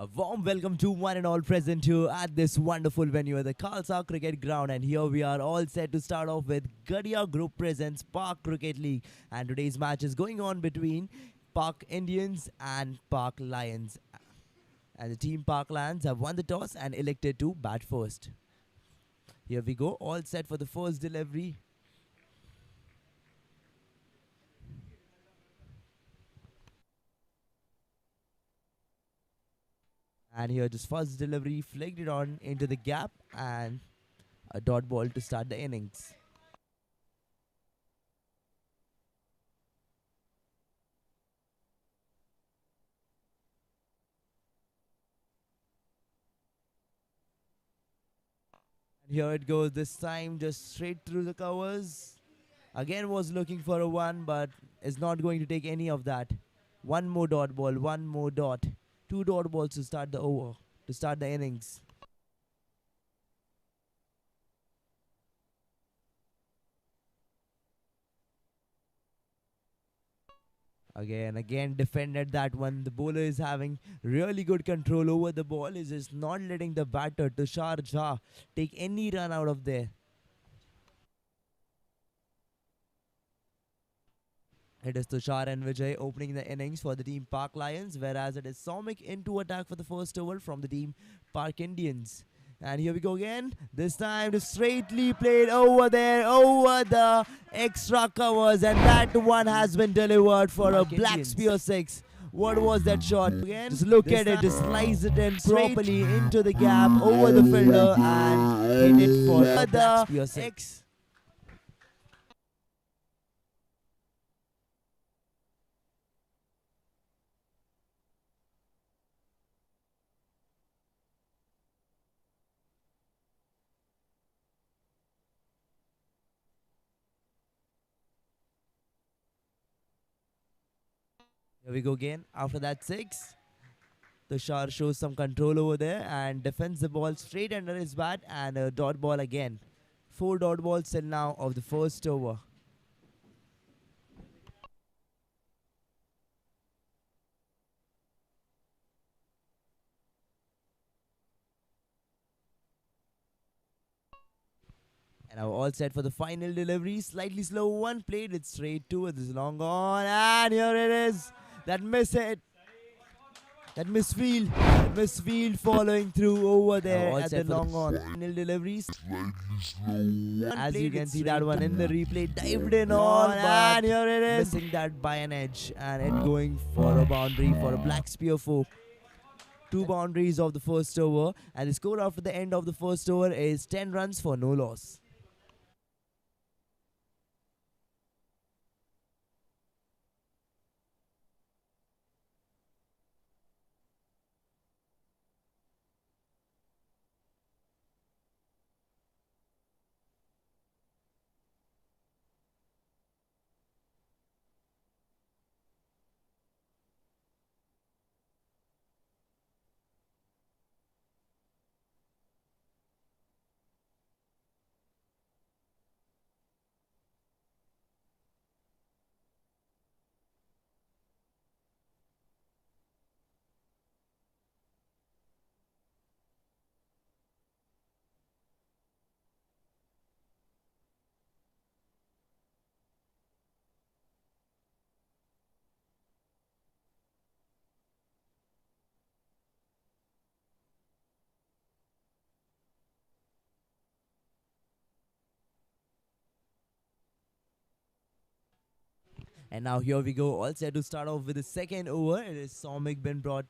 A warm welcome to one and all present here at this wonderful venue at the Khalsa Cricket Ground. And here we are all set to start off with Gadiya Group presents Park Cricket League. And today's match is going on between Park Indians and Park Lions. And the team Park Lions have won the toss and elected to bat first. Here we go, all set for the first delivery. And here just first delivery flicked it on into the gap and a dot ball to start the innings. And here it goes this time, just straight through the covers. Again was looking for a one, but is not going to take any of that. One more dot ball, one more dot. Two dot balls to start the over, to start the innings. Again defended that one. The bowler is having really good control over the ball. Is just not letting the batter Tushar Jha take any run out of there. It is Tushar and Vijay opening the innings for the team Park Lions, whereas it is Somik into attack for the first over from the team Park Indians. And here we go again. This time to straightly played over there, over the extra covers, and that one has been delivered for a black spear six. What was that shot? Again, just look at it, just slice it in properly into the gap, over the fielder, and hit it for the black spear six. Here we go again. After that six, Tushar shows some control over there and defends the ball straight under his bat and a dot ball again. 4 dot balls till now of the first over. And now all set for the final delivery. Slightly slow one, played it straight to it. This is long gone, and here it is. That miss hit. That misfield following through over there at the long on. Final deliveries. As you can see that one in the replay, dived in on, and here it is. Missing that by an edge, and it going for a boundary for a black spear four. 2 boundaries of the first over, and the score after the end of the first over is 10 runs for no loss. And now here we go, all set to start off with the second over. It is Somik been brought.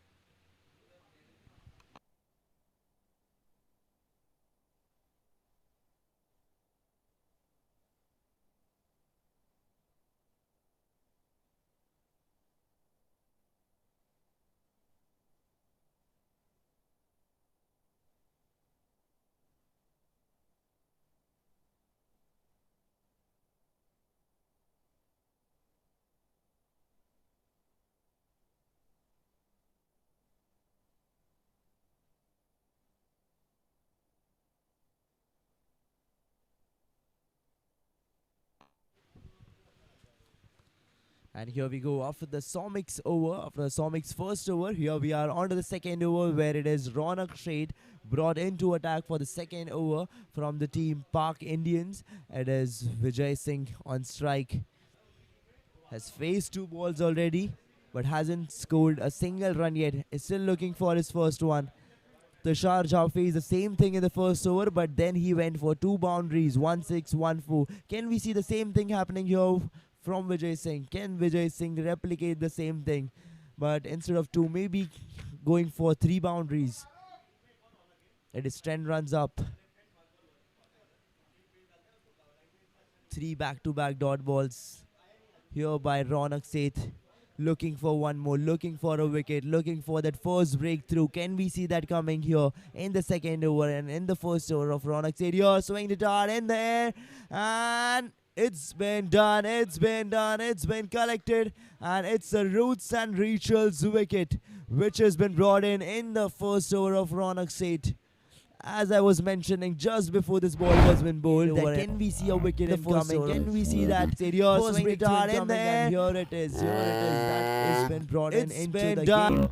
And here we go after the Somic's over, after Somic's first over. Here we are on to the second over where it is Ronak Shade brought into attack for the second over from the team Park Indians. It is Vijay Singh on strike. Has faced 2 balls already but hasn't scored a single run yet. Is still looking for his first one. Tushar Jha faced the same thing in the first over, but then he went for 2 boundaries, 1-6, 1-4. Can we see the same thing happening here from Vijay Singh? Can Vijay Singh replicate the same thing? But instead of 2, maybe going for 3 boundaries. It is 10 runs up. 3 back-to-back dot balls here by Ronak Seth. Looking for one more, looking for a wicket, looking for that first breakthrough. Can we see that coming here in the second over and in the first over of Ronak Seth? Here, swing the dart in the air, and it's been done, it's been done, it's been collected, and it's a Roots and Rituals wicket which has been brought in the first over of Ronak Seth. As I was mentioning just before this ball was been bowled, that can we see a wicket incoming? Can we see that serious swing dart in there? Here it is, here it is. That has been brought into the game.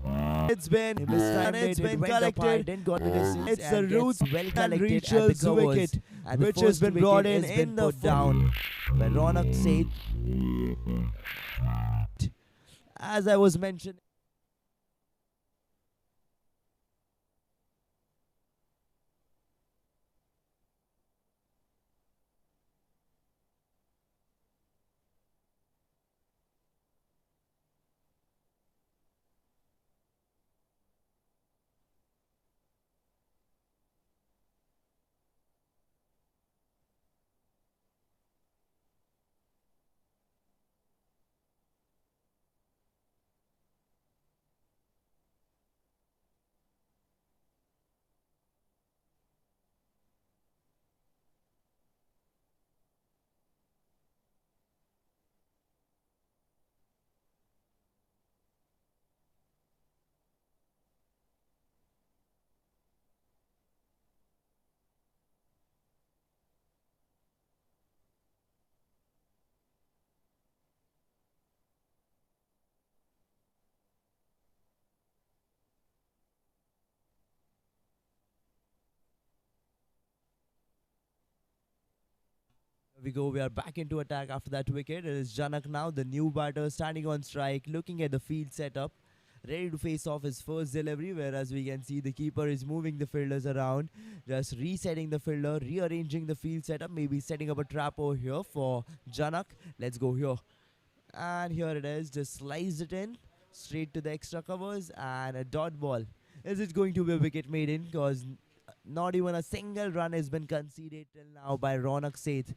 It's been done. It's been collected. Didn't got the distance. It's a Roots and Rituals wicket which has been brought in the down by Ronak Seth. As I was mentioning. We go, we are back into attack after that wicket. It is Janak now, the new batter, standing on strike, looking at the field setup, ready to face off his first delivery, whereas we can see the keeper is moving the fielders around, just resetting the fielder, rearranging the field setup, maybe setting up a trap over here for Janak. Let's go here. And here it is, just sliced it in, straight to the extra covers, and a dot ball. Is it going to be a wicket maiden? Because not even a single run has been conceded till now by Ronak Seth.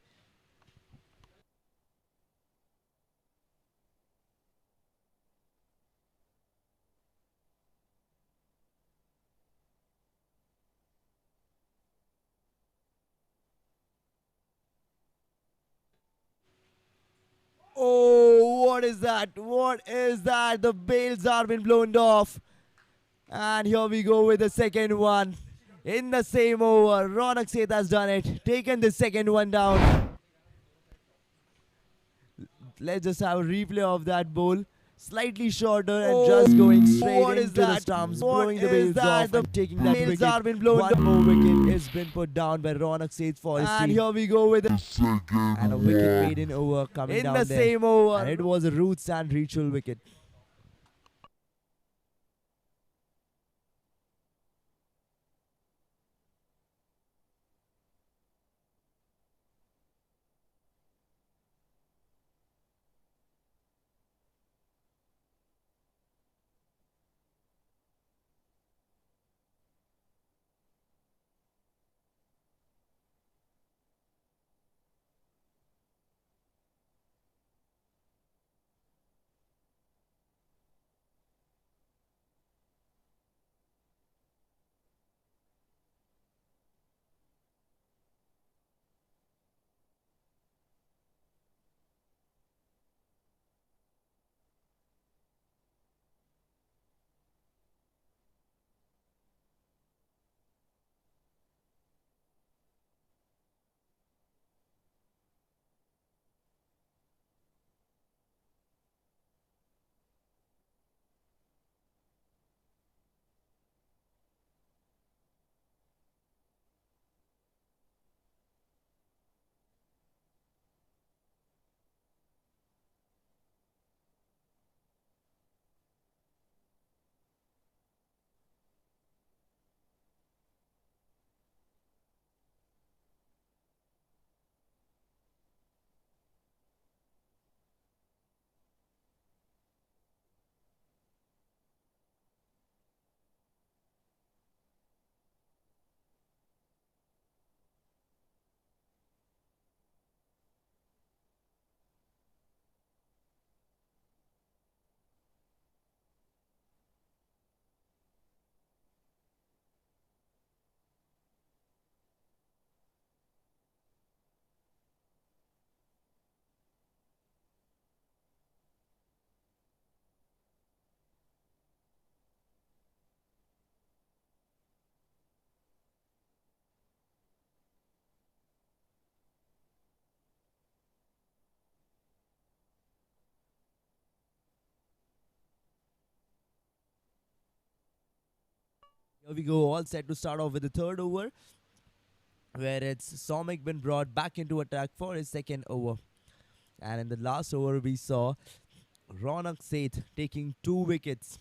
Oh, what is that? What is that? The bails are been blown off. And here we go with the second one. In the same over, Ronak Seth has done it. Taken the second one down. Let's just have a replay of that bowl. Slightly shorter and just going straight into the stumps, blowing the bails off and taking that wicket. Are been blown one more wicket has been put down by Ronak Seth for his team. And here we go with a wicket maiden over coming down in the same over. And it was a Roots and Ritual wicket. We go all set to start off with the third over, where it's Somik been brought back into attack for his second over. And in the last over, we saw Ronak Seth taking 2 wickets,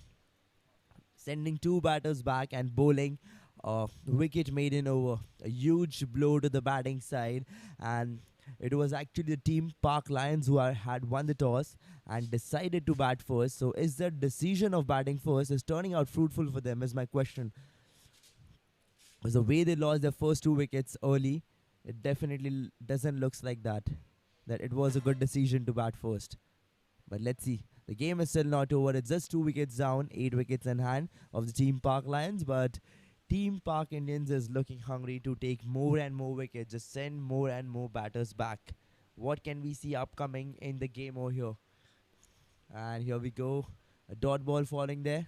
sending 2 batters back and bowling a wicket maiden over. A huge blow to the batting side, and it was actually the team Park Lions who had won the toss and decided to bat first. So, is the decision of batting first is turning out fruitful for them? Is my question. Because the way they lost their first 2 wickets early, it definitely doesn't looks like that. That it was a good decision to bat first. But let's see. The game is still not over. It's just 2 wickets down, 8 wickets in hand of the Team Park Lions. But Team Park Indians is looking hungry to take more and more wickets, just send more and more batters back. What can we see upcoming in the game over here? And here we go. A dot ball falling there.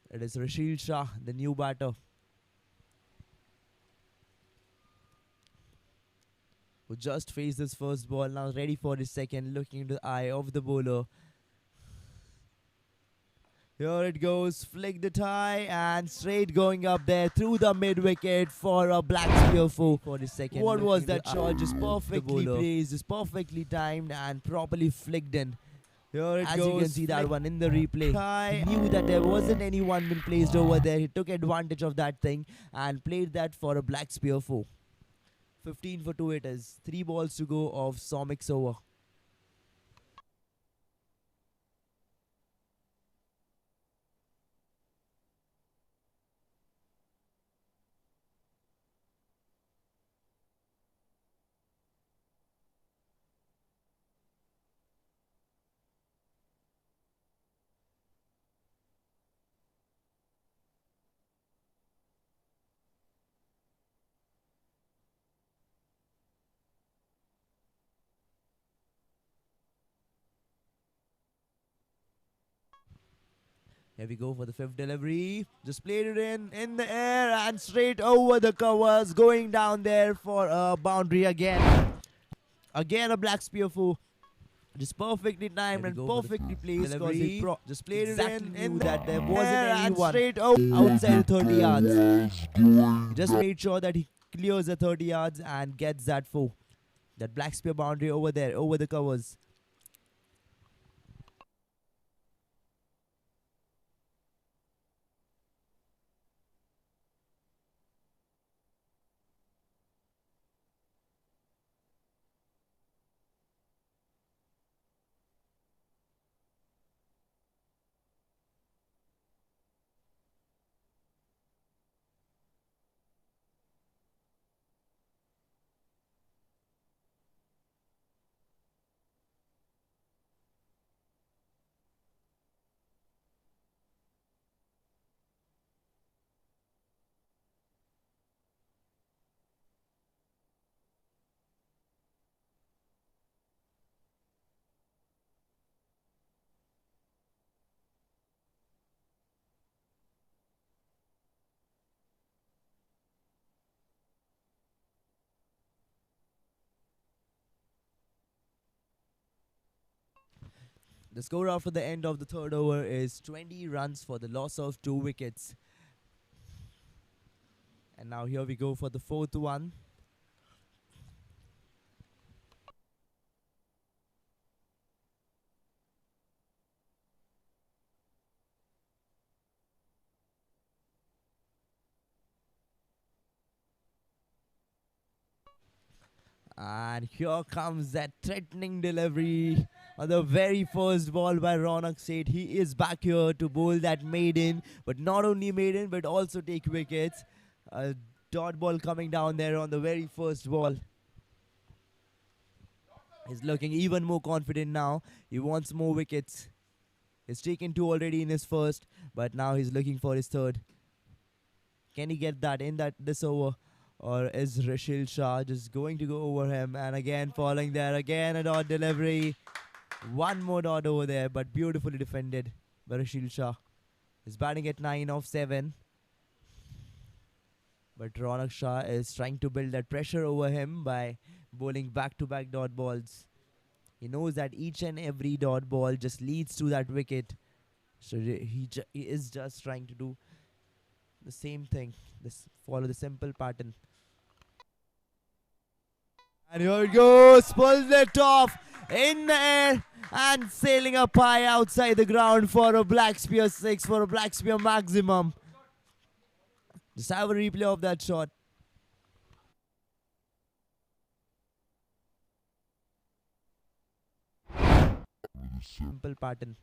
It is Rashil Shah, the new batter, who just faced his first ball, now ready for his second, looking into the eye of the bowler. Here it goes, flick the tie and straight going up there through the mid-wicket for a black spear for his second. What was that shot? Just perfectly placed, just perfectly timed and properly flicked in. Here it goes. As you can see that one in the replay. He knew that there wasn't anyone been placed over there. He took advantage of that thing and played that for a black spear 4. 15 for 2 it is. 3 balls to go of Somik's over. Here we go for the 5th delivery. Just played it in the air and straight over the covers, going down there for a boundary again. Again a black spear 4. Just perfectly timed and perfectly placed. Just played exactly it in that there wasn't anyone straight outside 30 yards. Just made sure that he clears the 30 yards and gets that 4. That black spear boundary over there, over the covers. The score after the end of the third over is 20 runs for the loss of 2 wickets. And now here we go for the 4th one. And here comes that threatening delivery on the very first ball by Ronak Seth. He is back here to bowl that maiden, but not only maiden but also take wickets. A dot ball coming down there on the very first ball. He's looking even more confident now. He wants more wickets. He's taken 2 already in his first, but now he's looking for his third. Can he get that in this over? Or is Rashil Shah just going to go over him? And again falling there, again a dot delivery. One more dot over there, but beautifully defended by Rashil Shah. He's batting at 9 of 7. But Ronak Shah is trying to build that pressure over him by bowling back-to-back dot balls. He knows that each and every dot ball just leads to that wicket. So he is just trying to do the same thing. This follow the simple pattern. And here it goes, pulls it off in the air and sailing up high outside the ground for a black spear 6 for a black spear maximum. Just have a replay of that shot. Simple pattern.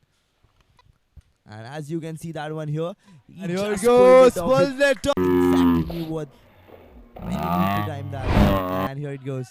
And as you can see that one here, he And here it just goes, pulled it off. it off. Exactly what I need to time that. And here it goes.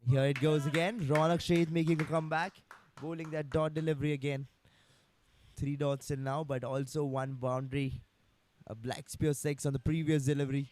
Here it goes again. Ronak Shade making a comeback, bowling that dot delivery again. 3 dots till now, but also one boundary. A black spear 6 on the previous delivery.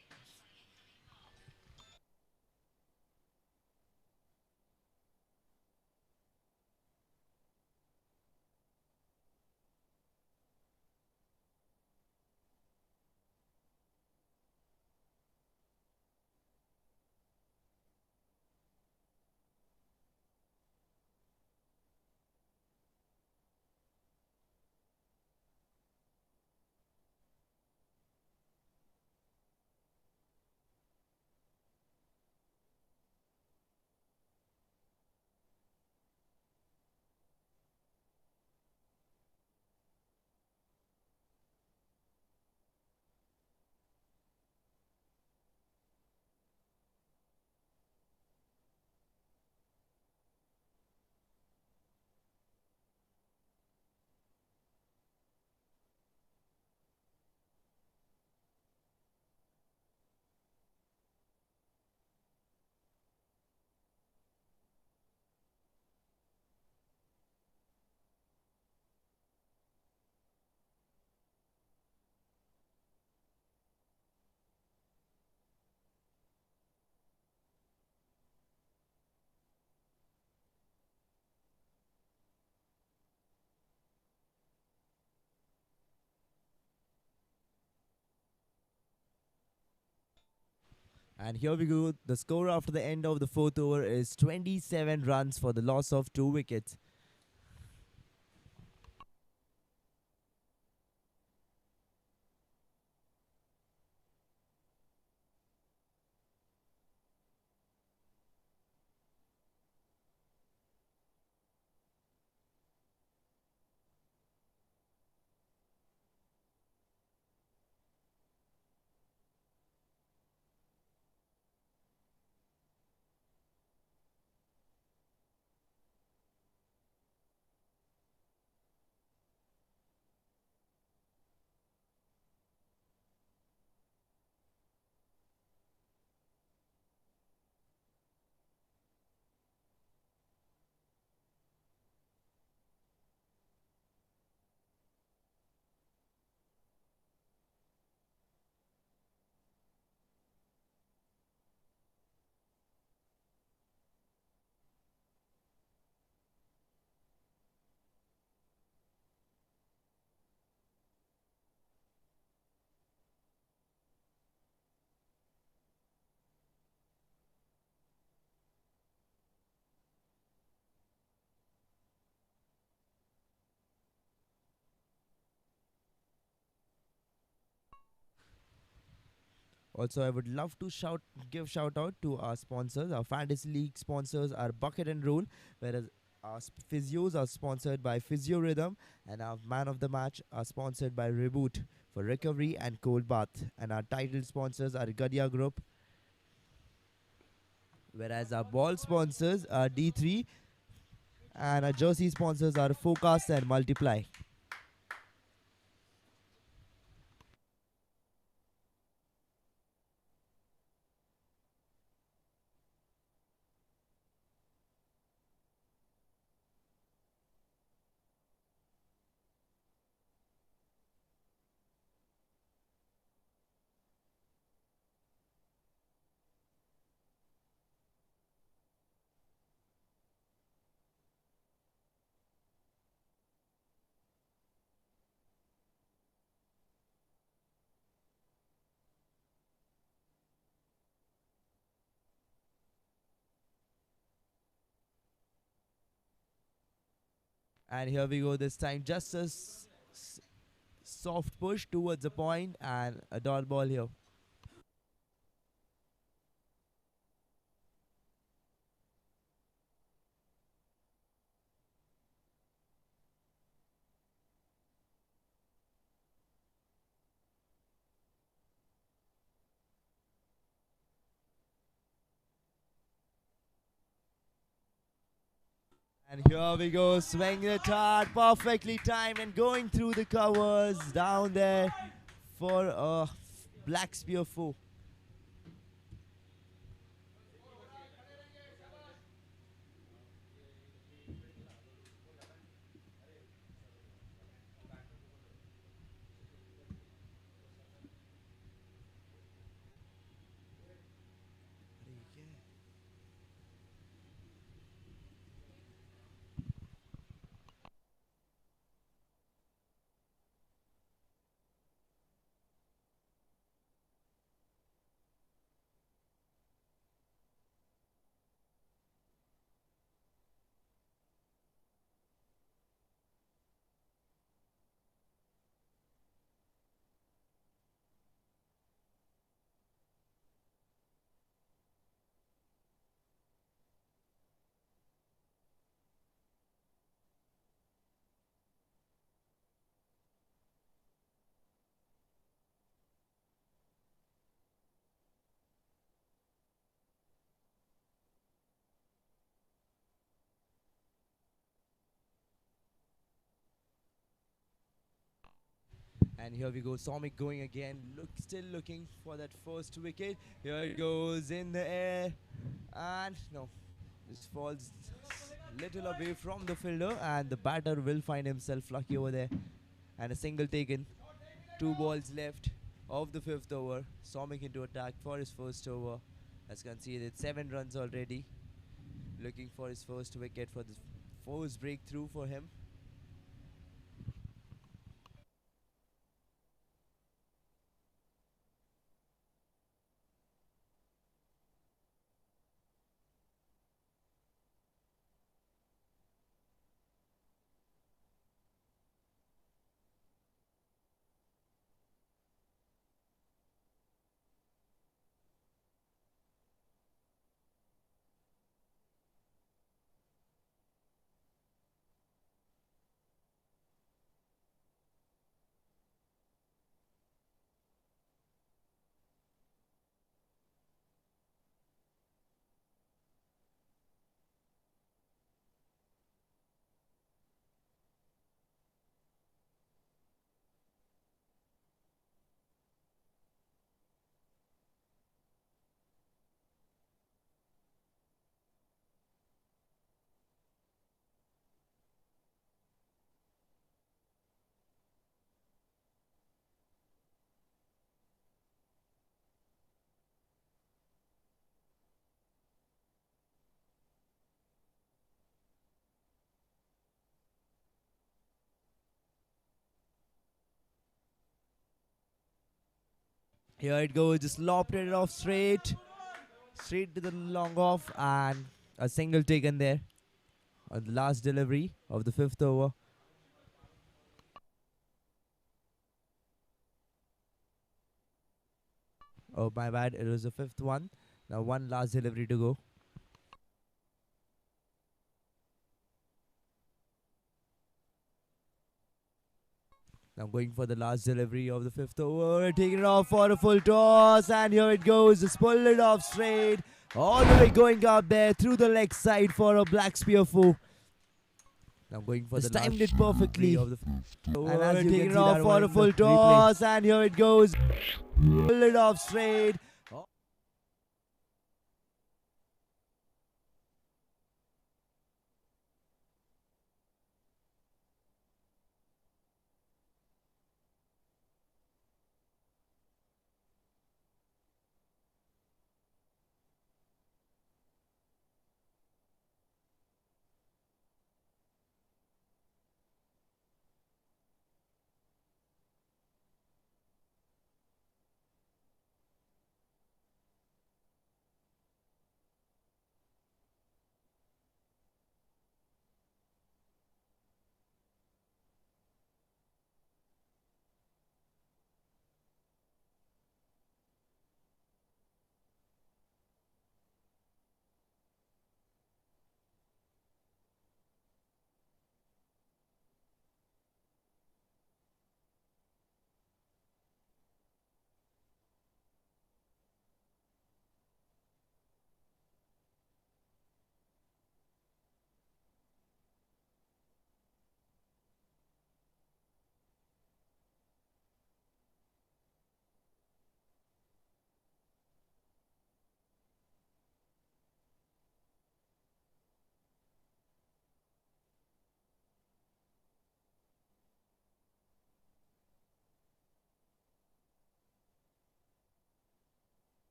And here we go. The score after the end of the fourth over is 27 runs for the loss of 2 wickets. Also, I would love to give shout out to our sponsors. Our fantasy league sponsors are Bucket and Roll, whereas our physios are sponsored by Physio Rhythm, and our man of the match are sponsored by Reboot for recovery and cold bath. And our title sponsors are Gadiya Group, whereas our ball sponsors are D3, and our jersey sponsors are Focus and Multiply. And here we go this time. Just a soft push towards the point and a dot ball here. And here we go, swinging it hard, perfectly timed and going through the covers down there for a black spear 4. And here we go, Somik going again, still looking for that first wicket. Here it goes in the air, and no, this falls little away from the fielder, and the batter will find himself lucky over there. And a single taken, 2 balls left of the 5th over. Somik into attack for his first over. As conceded 7 runs already, looking for his first wicket for the first breakthrough for him. Here it goes, just lopped it off straight to the long off, and a single taken there on the last delivery of the 5th over. Oh, my bad, it was the 5th one. Now one last delivery to go. Now going for the last delivery of the 5th over, taking it off for a full toss, and here it goes, just pull it off straight, all the way going up there through the leg side for a black spear 4. Now going for the timed it perfectly of the and as you taking it off for a full toss, and here it goes, pull it off straight.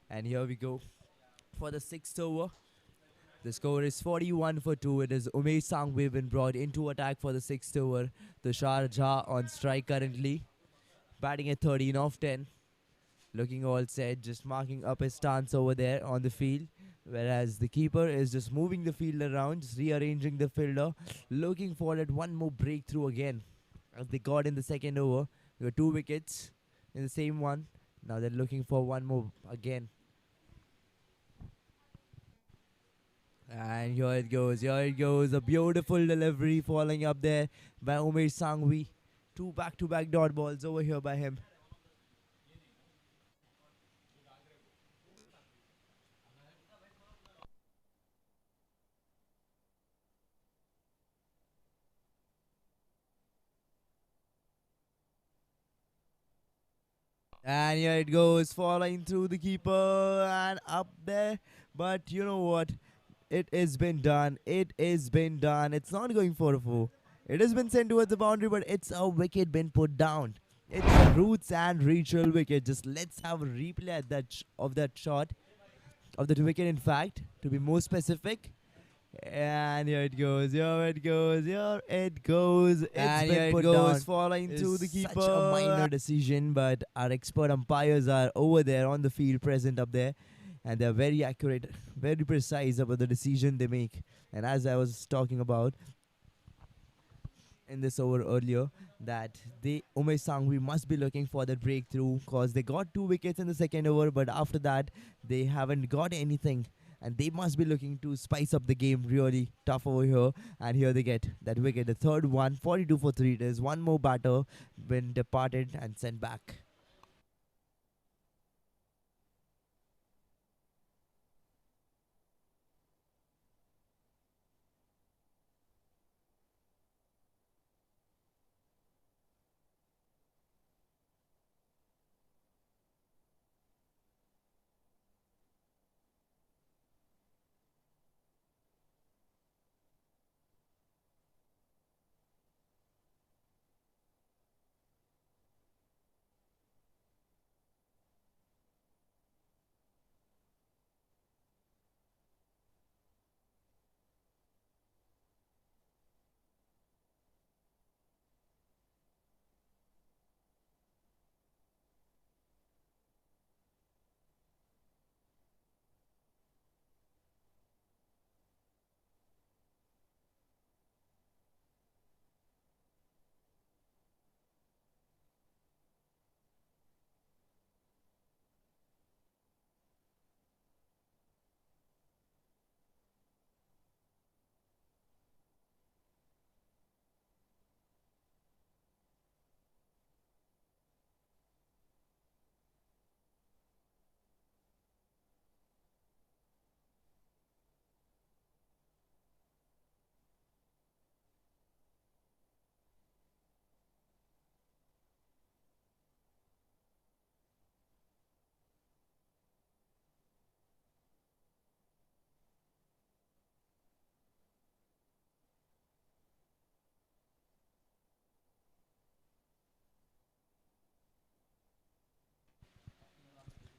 And here we go for the sixth over. The score is 41 for 2. It is Umesh Sangvi been brought into attack for the sixth over. Tushar Jha on strike currently, batting at 13 off 10. Looking all set, just marking up his stance over there on the field. Whereas the keeper is just moving the field around, just rearranging the fielder, looking for that one more breakthrough again. As they got in the second over, there were 2 wickets in the same one. Now they're looking for one more again. And here it goes, here it goes. A beautiful delivery falling up there by Umesh Sangvi. Two back-to-back dot balls over here by him. And here it goes, falling through the keeper and up there. But you know what? It has been done. It has been done. It's not going for a four. It has been sent towards the boundary, but it's a wicket been put down. It's a roots and Rachel wicket. Just let's have a replay at of that shot of that wicket. In fact, to be more specific. And here it goes, here it goes, here it goes. It's And been here it put goes, down. Falling is to the keeper. such a Minor decision, but our expert umpires are over there on the field, present up there, and they're very accurate, very precise about the decision they make. And as I was talking about in this over earlier, that they Umesh Sangvi must be looking for that breakthrough because they got 2 wickets in the second over, but after that they haven't got anything. And they must be looking to spice up the game really tough over here. And here they get that wicket, the third one, 42 for 3. There's one more batter been departed and sent back.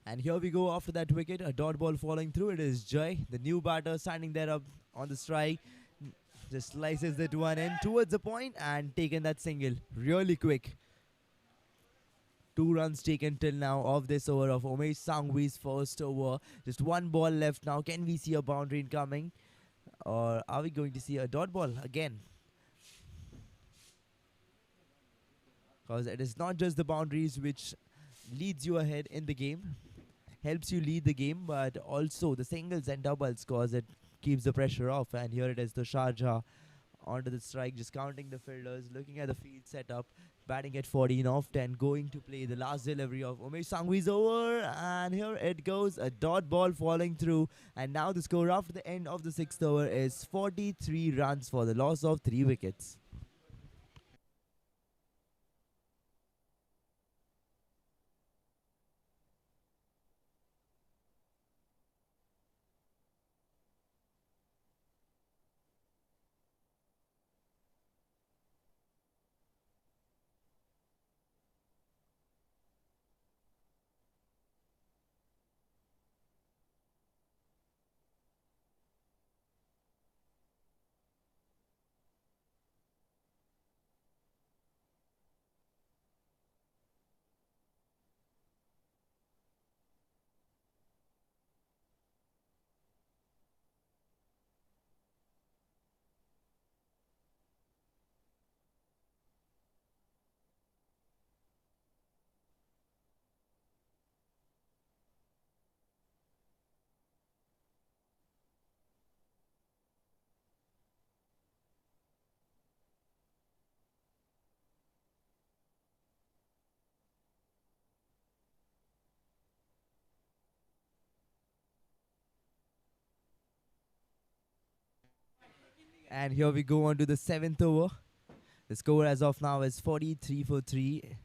And here we go after that wicket, a dot ball falling through. It is Jai, the new batter, standing there up on the strike. Just slices that one in towards the point and taken that single really quick. 2 runs taken till now of this over of Umesh Sangvi's first over. Just one ball left now. Can we see a boundary incoming? Or are we going to see a dot ball again? Because it is not just the boundaries which leads you ahead in the game, helps you lead the game, but also the singles and doubles because it keeps the pressure off. And here it is, the Sharjah onto the strike, just counting the fielders, looking at the field setup, batting at 14 off 10, going to play the last delivery of Umesh Sangvi's over. And here it goes, a dot ball falling through. And now the score after the end of the sixth over is 43 runs for the loss of 3 wickets. And here we go on to the seventh over. The score as of now is 43 for 3.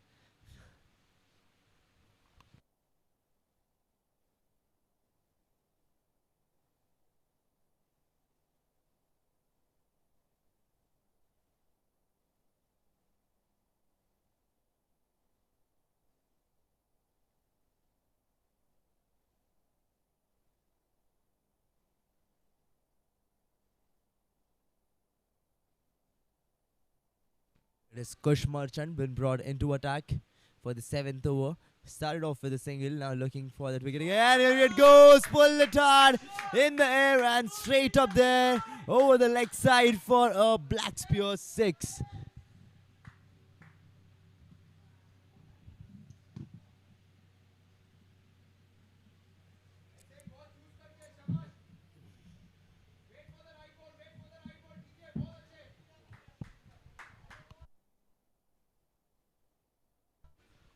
It is Kush Merchant been brought into attack for the seventh over. Started off with a single, now looking for that wicket again. Here it goes, pull it hard in the air and straight up there over the leg side for a black spear 6.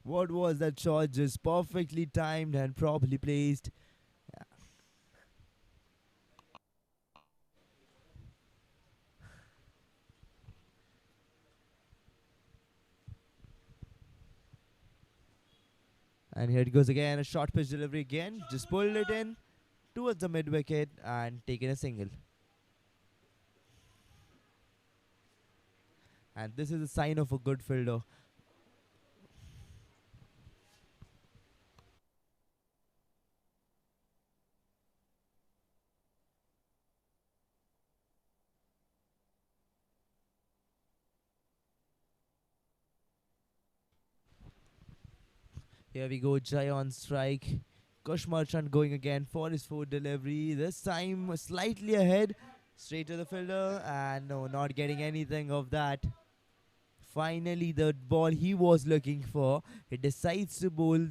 What was that shot? Just perfectly timed and properly placed. And here it goes again, a short pitch delivery again. Just pulled it in towards the mid wicket and taken a single. And this is a sign of a good fielder. Here we go, Jai on strike. Kush Merchant going again for his fourth delivery. This time slightly ahead. Straight to the fielder. And no, not getting anything of that. Finally, the ball he was looking for. He decides to bowl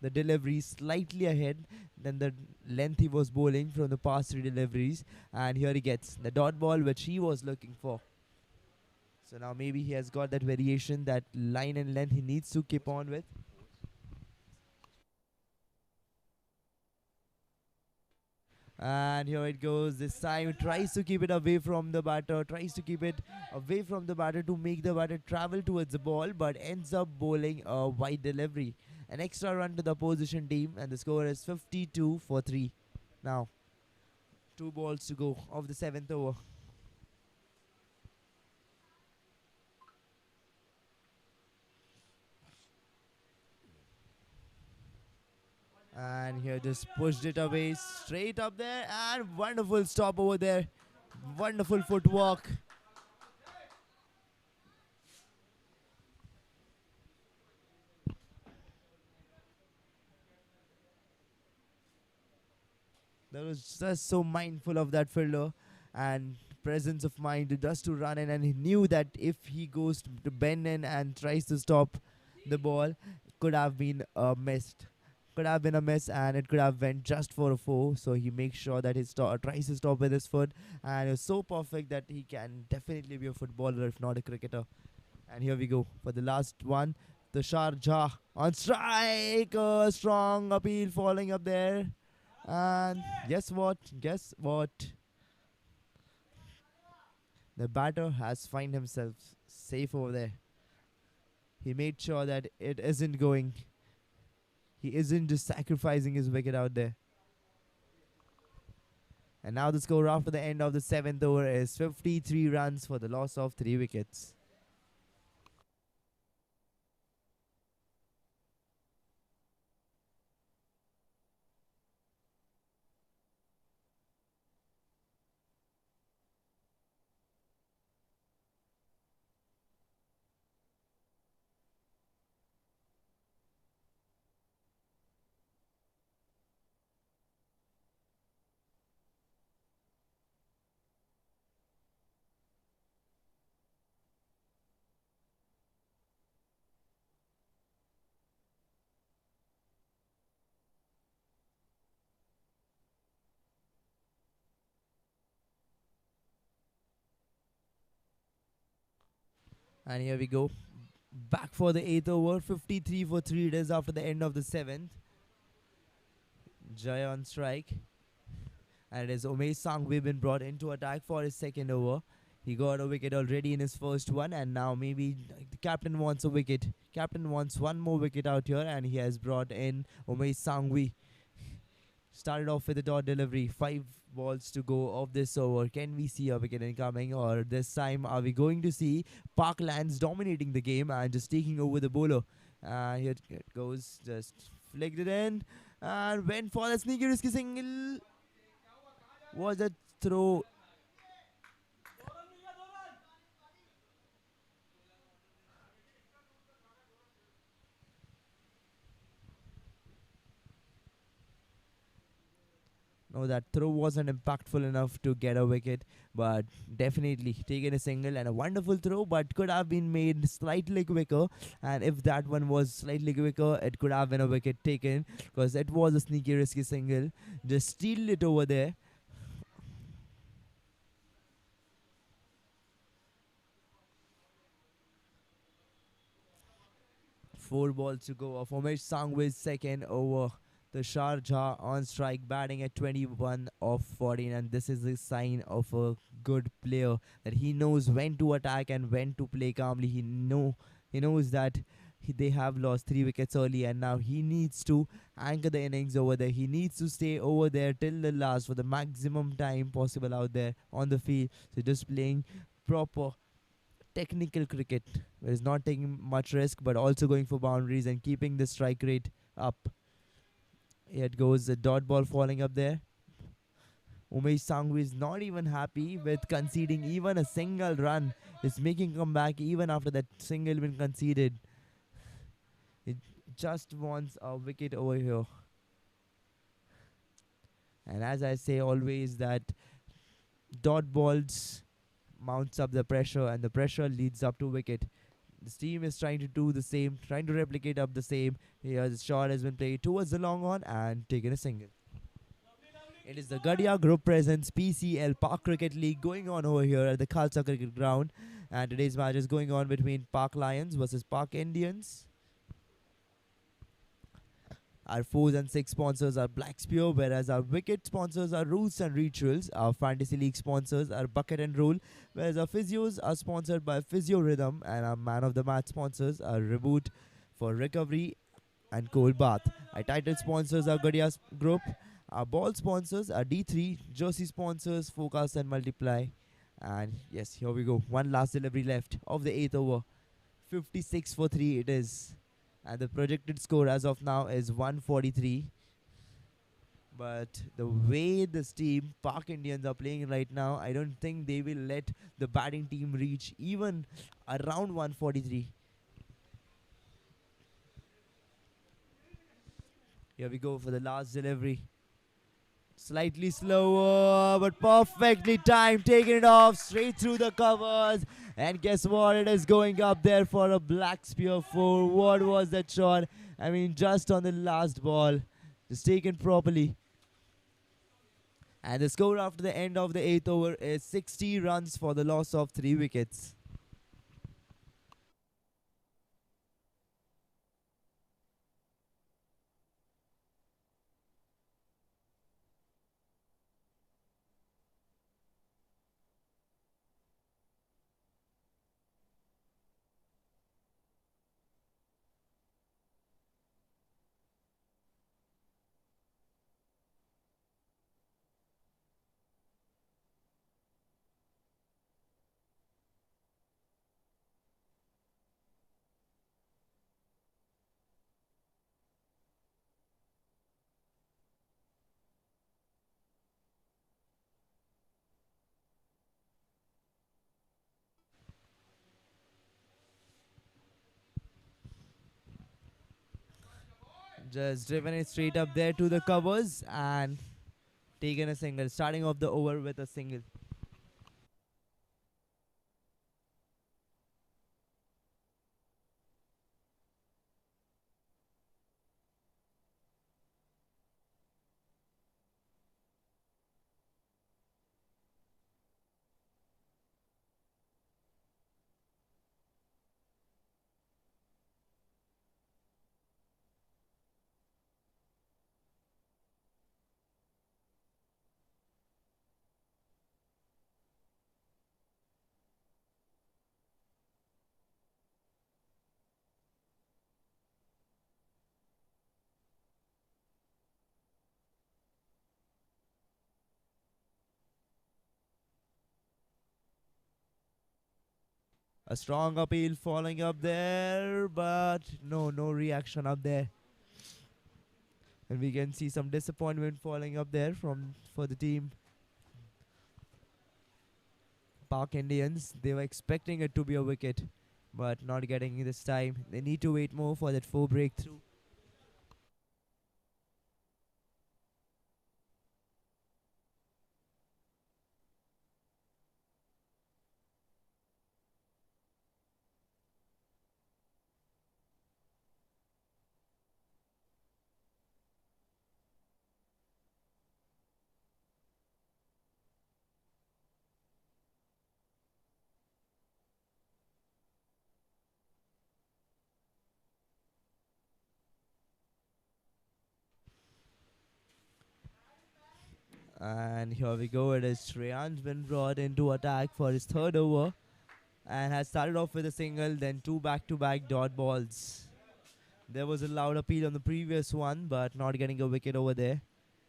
the delivery slightly ahead than the length he was bowling from the past 3 deliveries. And here he gets the dot ball which he was looking for. So now maybe he has got that variation, that line and length he needs to keep on with. And here it goes. This time tries to keep it away from the batter. Tries to keep it away from the batter to make the batter travel towards the ball. But ends up bowling a wide delivery. An extra run to the opposition team. And the score is 52 for 3. Now, 2 balls to go of the 7th over. And here just pushed it away straight up there. And wonderful stop over there. Wonderful footwork. That was just so mindful of that fielder and presence of mind just to run in, and he knew that if he goes to bend in and tries to stop the ball, could have been a missed. Could have been a miss and it could have went just for a 4. So he makes sure that he tries to stop with his foot, and it's so perfect that he can definitely be a footballer if not a cricketer. And here we go for the last one. The Sharjah on strike. A strong appeal falling up there. And guess what? Guess what? The batter has found himself safe over there. He made sure that it isn't going. He isn't just sacrificing his wicket out there. And now the score after the end of the 7th over is 53 runs for the loss of 3 wickets. And here we go. Back for the 8th over. 53 for 3 it is after the end of the 7th. Jai on strike. And it is Umesh Sangvi been brought into attack for his second over. He got a wicket already in his first one, and now maybe the captain wants a wicket. Captain wants one more wicket out here, and he has brought in Umesh Sangvi. Started off with a dot delivery. 5 balls to go of this over. Can we see a wicket incoming, or this time are we going to see Parklands dominating the game and just taking over the bowler? Here it goes. Just flicked it in and went for the sneaky risky single. Was a throw. No, that throw wasn't impactful enough to get a wicket, but definitely taken a single and a wonderful throw, but could have been made slightly quicker. And if that one was slightly quicker, it could have been a wicket taken because it was a sneaky, risky single. Just steal it over there. 4 balls to go. Umesh Sangwi's second over. The Sharjah on strike, batting at 21 of 14, and this is a sign of a good player that he knows when to attack and when to play calmly. He knows that they have lost 3 wickets early, and now he needs to anchor the innings over there. He needs to stay over there till the last for the maximum time possible out there on the field. So just playing proper technical cricket, where he's not taking much risk but also going for boundaries and keeping the strike rate up. Here it goes, a dot ball falling up there. Umesh Sangvi is not even happy with conceding even a single run. He's making comeback even after that single been conceded. He just wants a wicket over here. And as I say always, that dot balls mounts up the pressure, and the pressure leads up to wicket. This team is trying to do the same, trying to replicate up the same. Here the shot has been played towards the long on and taken a single. It is the Gadiya Group Presents PCL Park Cricket League going on over here at the Khalsa Cricket Ground. And today's match is going on between Park Lions versus Park Indians. Our 4s and 6 sponsors are Black Spear, whereas our wicket sponsors are Rules and Rituals. Our Fantasy League sponsors are Bucket and Roll, whereas our physios are sponsored by Physio Rhythm, and our Man of the Match sponsors are Reboot for Recovery and Cold Bath. Our title sponsors are Gadiya Group. Our ball sponsors are D3, jersey sponsors Focus and Multiply. And yes, here we go. One last delivery left of the 8th over. 56 for 3 it is. And the projected score as of now is 143. But the way this team, Park Indians, are playing right now, I don't think they will let the batting team reach even around 143. Here we go for the last delivery. Slightly slower, but perfectly timed. Taking it off straight through the covers. And guess what? It is going up there for a Black Spear 4. What was that shot? I mean, just on the last ball. Just taken properly. And the score after the end of the 8th over is 60 runs for the loss of 3 wickets. Just driven it straight up there to the covers and taken a single. Starting off the over with a single. A strong appeal following up there, but no reaction up there. And we can see some disappointment falling up there for the team Park Indians. They were expecting it to be a wicket, but not getting it this time. They need to wait more for that 4 breakthrough. And here we go. It is Shreyan's been brought into attack for his 3rd over and has started off with a single, then 2 back-to-back dot balls. There was a loud appeal on the previous one, but not getting a wicket over there.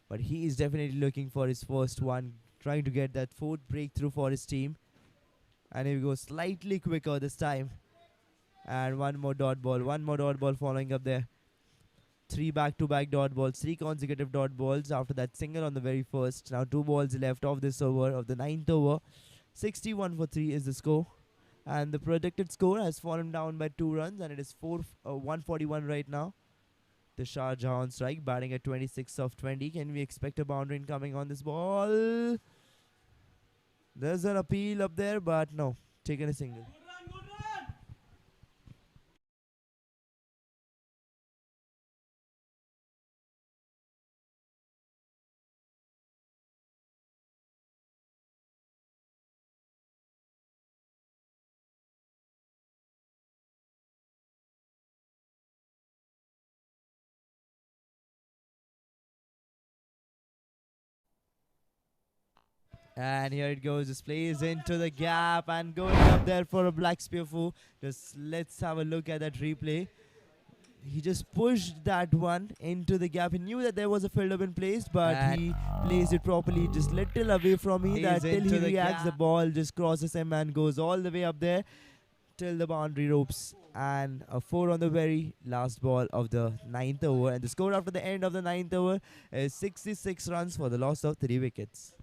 But he is definitely looking for his first one, trying to get that 4th breakthrough for his team. And here we go, slightly quicker this time. And one more dot ball following up there. 3 back-to-back dot balls, 3 consecutive dot balls after that single on the very first. Now 2 balls left of this over, of the 9th over. 61 for 3 is the score. And the predicted score has fallen down by 2 runs, and it is 141 right now. The Shah on strike, batting at 26 of 20. Can we expect a boundary incoming on this ball? There's an appeal up there, but no, taken a single. And here it goes, just plays into the gap and going up there for a black spear four. Just let's have a look at that replay. He just pushed that one into the gap. He knew that there was a fielder been placed, but he placed it properly, just little away from me, that till he reacts, the ball just crosses him and goes all the way up there till the boundary ropes. And a 4 on the very last ball of the 9th over. And the score after the end of the 9th over is 66 runs for the loss of 3 wickets.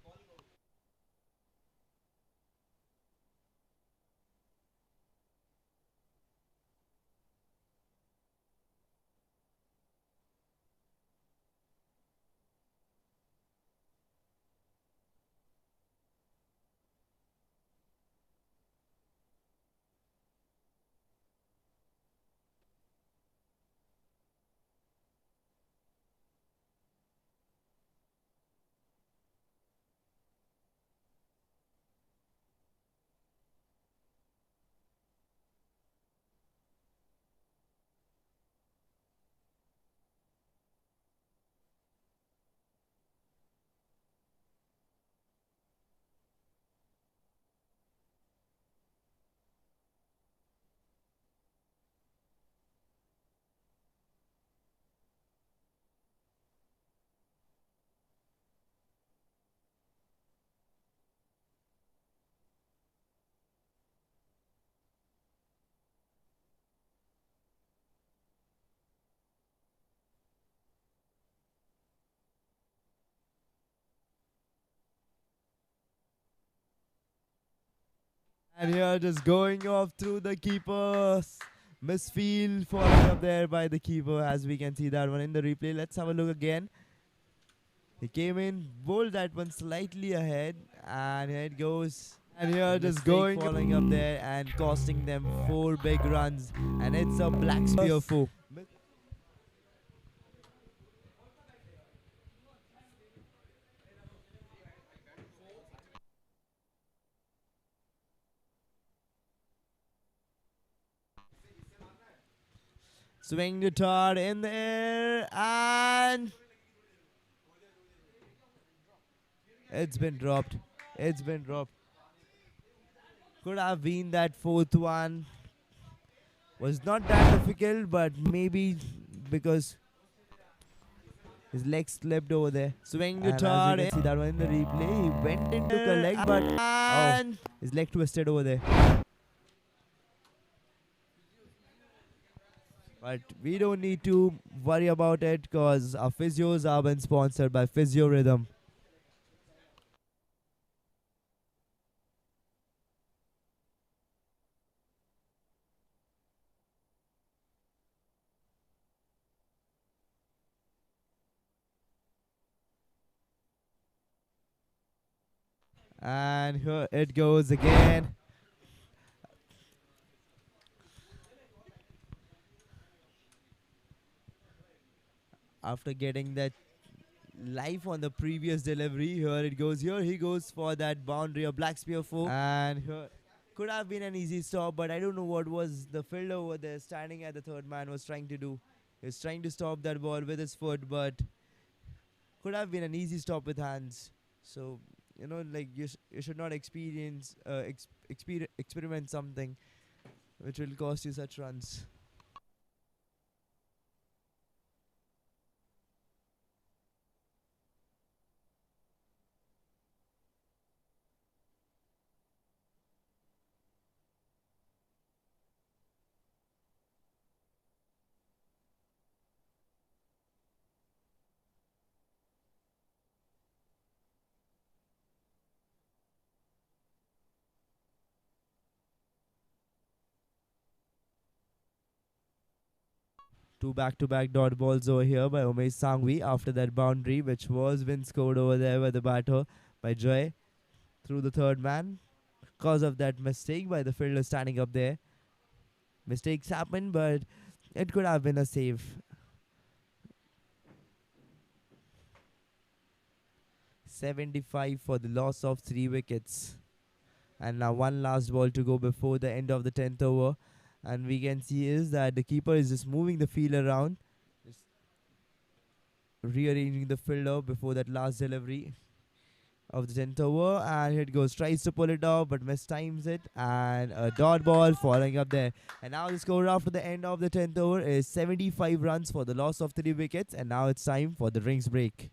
And here just going off through the keepers. Misfield falling up there by the keeper, as we can see that one in the replay. Let's have a look again. He came in, bowled that one slightly ahead, and here it goes. And here just going falling up there and costing them 4 big runs. And it's a black spear four. Swing the tar in the air, and it's been dropped. It's been dropped. Could have been that 4th one. Was not that difficult, but maybe because his leg slipped over there. Swing the tar. See that one in the replay. He went into the leg, but his leg twisted over there. But we don't need to worry about it because our physios are been sponsored by Physio Rhythm. And here it goes again. After getting that life on the previous delivery, here it goes. Here he goes for that boundary of Black Spear 4. And here could have been an easy stop, but I don't know what was the fielder over there standing at the third man was trying to do. He was trying to stop that ball with his foot, but could have been an easy stop with hands. So, like you should not experiment something which will cost you such runs. Two back-to-back dot balls over here by Umesh Sangvi after that boundary, which was been scored over there by the batter by Joy through the third man. Because of that mistake by the fielder standing up there. Mistakes happen, but it could have been a save. 75 for the loss of 3 wickets. And now one last ball to go before the end of the 10th over. And we can see is that the keeper is just moving the field around, just rearranging the fielder before that last delivery of the 10th over. And here it goes, tries to pull it off but mistimes it, and a dot ball following up there. And now the score after the end of the 10th over is 75 runs for the loss of 3 wickets. And now it's time for the drinks break.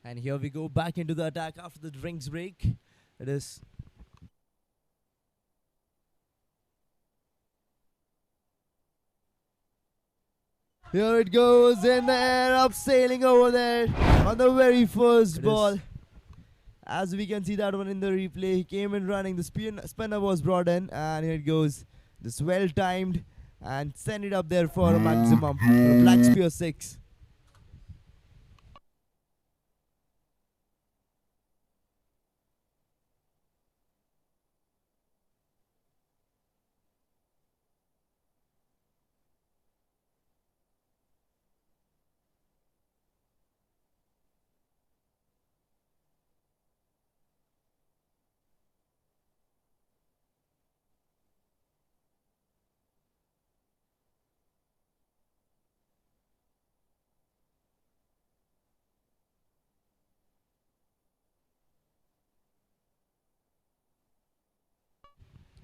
And here we go back into the attack after the drinks break. It is here it goes in the air, up sailing over there on the very first ball. As we can see that one in the replay, he came in running, the spinner was brought in, and here it goes. This well timed and send it up there for a maximum for a black spear 6.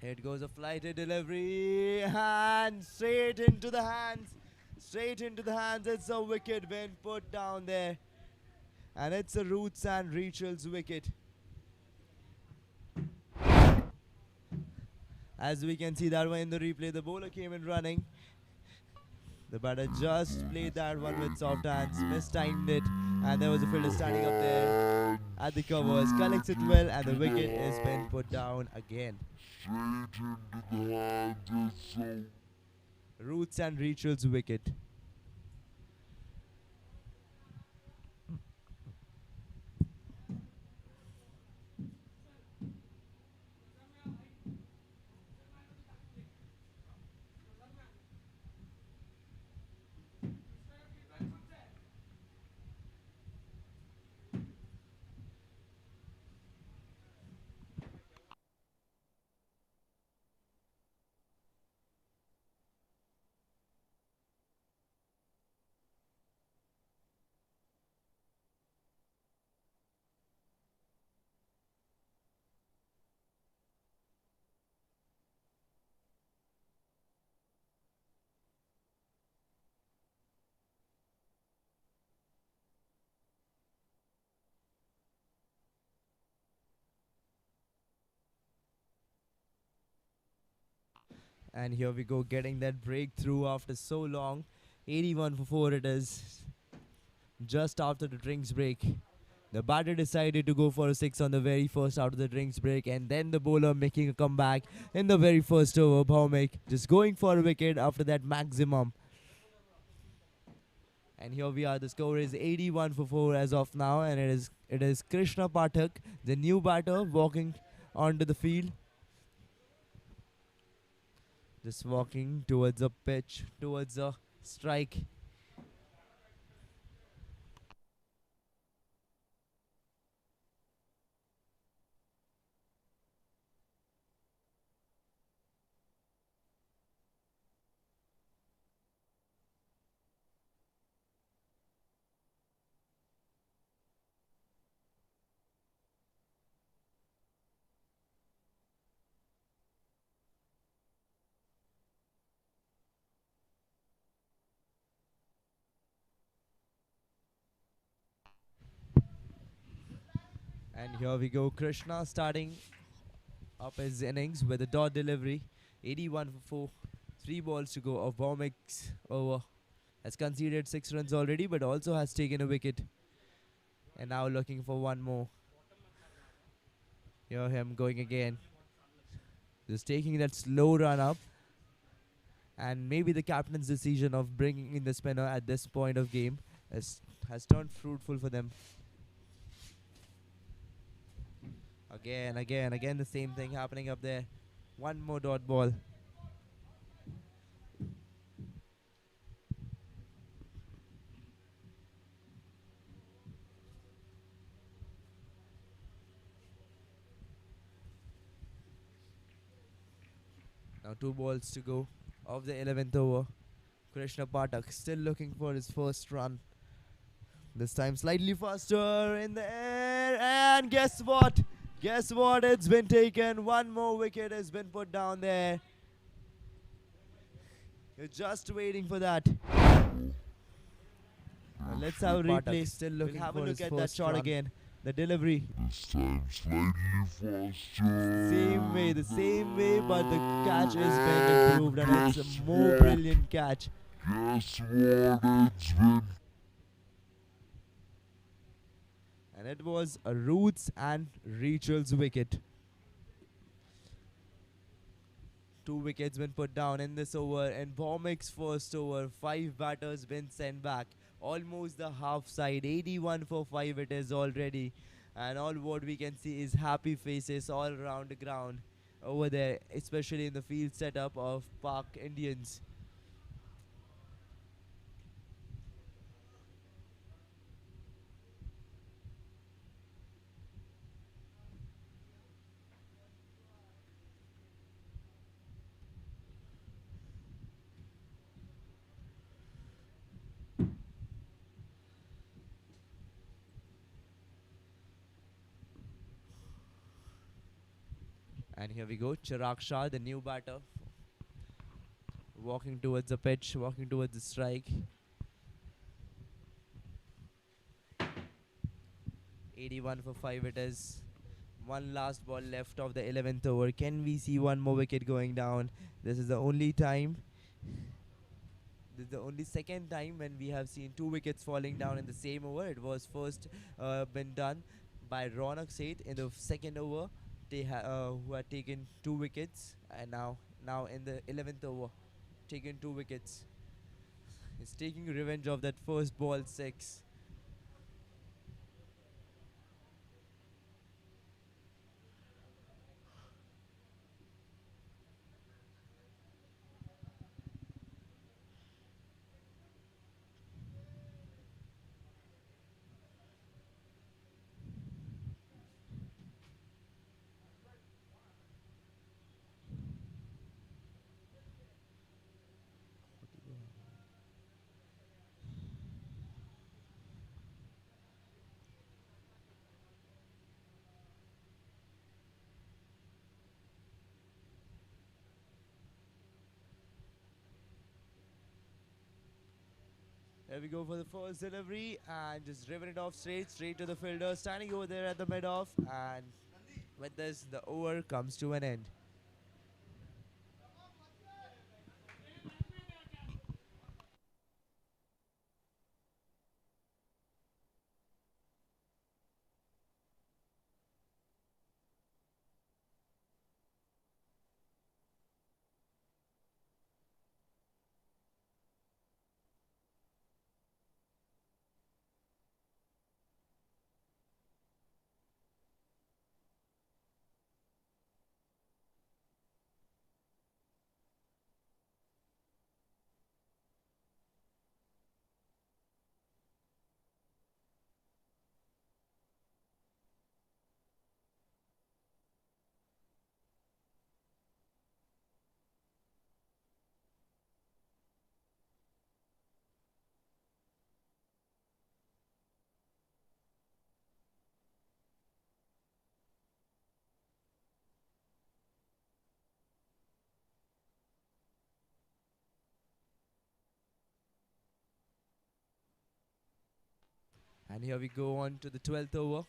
Here it goes, a flighted delivery, and straight into the hands. Straight into the hands. It's a wicket being put down there. And it's a Roots and Rachel's wicket. As we can see that one in the replay, the bowler came in running. The batter just played that one with soft hands, mistimed it, and there was a fielder standing up there at the covers, collects it well, and the wicket is been put down again. Roots and Rachel's wicket. And here we go, getting that breakthrough after so long. 81 for 4 it is. Just after the drinks break, the batter decided to go for a 6 on the very first out of the drinks break, and then the bowler making a comeback in the very first over. Bhaumik just going for a wicket after that maximum. And here we are, the score is 81 for 4 as of now, and it is Krishna Pathak, the new batter, walking onto the field. Just walking towards a pitch, towards a strike. And here we go, Krishna starting up his innings with a dot delivery. 81 for 4, 3 balls to go of Bhaumik's over. Has conceded 6 runs already, but also has taken a wicket. And now looking for one more. Hear him going again. Just taking that slow run up. And maybe the captain's decision of bringing in the spinner at this point of game has turned fruitful for them. Again the same thing happening up there. One more dot ball. Now 2 balls to go of the 11th over. Krishna Pathak still looking for his first run. This time slightly faster in the air, and guess what? Guess what? It's been taken. One more wicket has been put down there. You're just waiting for that. Let's have a replay. Still looking we'll have a look at that shot again. The delivery. This time slightly faster. The same way, but the catch is being improved and it's a more brilliant catch. Guess what? It's been And it was a Roots and Rachel's wicket. 2 wickets been put down in this over. And Bomik's first over, 5 batters been sent back. Almost the half side, 81 for 5 it is already. And all what we can see is happy faces all around the ground over there, especially in the field setup of Park Indians. And here we go, Chirag Shah, the new batter, walking towards the pitch, walking towards the strike. 81 for 5 it is. One last ball left of the 11th over. Can we see one more wicket going down? This is the only time. This is the only second time when we have seen 2 wickets falling down in the same over. It was first been done by Ronak in the second over. They who had taken 2 wickets, and now in the 11th over, taken 2 wickets. He's taking revenge of that first ball 6. There we go for the first delivery and just driven it off straight to the fielder standing over there at the mid-off, and with this the over comes to an end. And here we go on to the 12th over.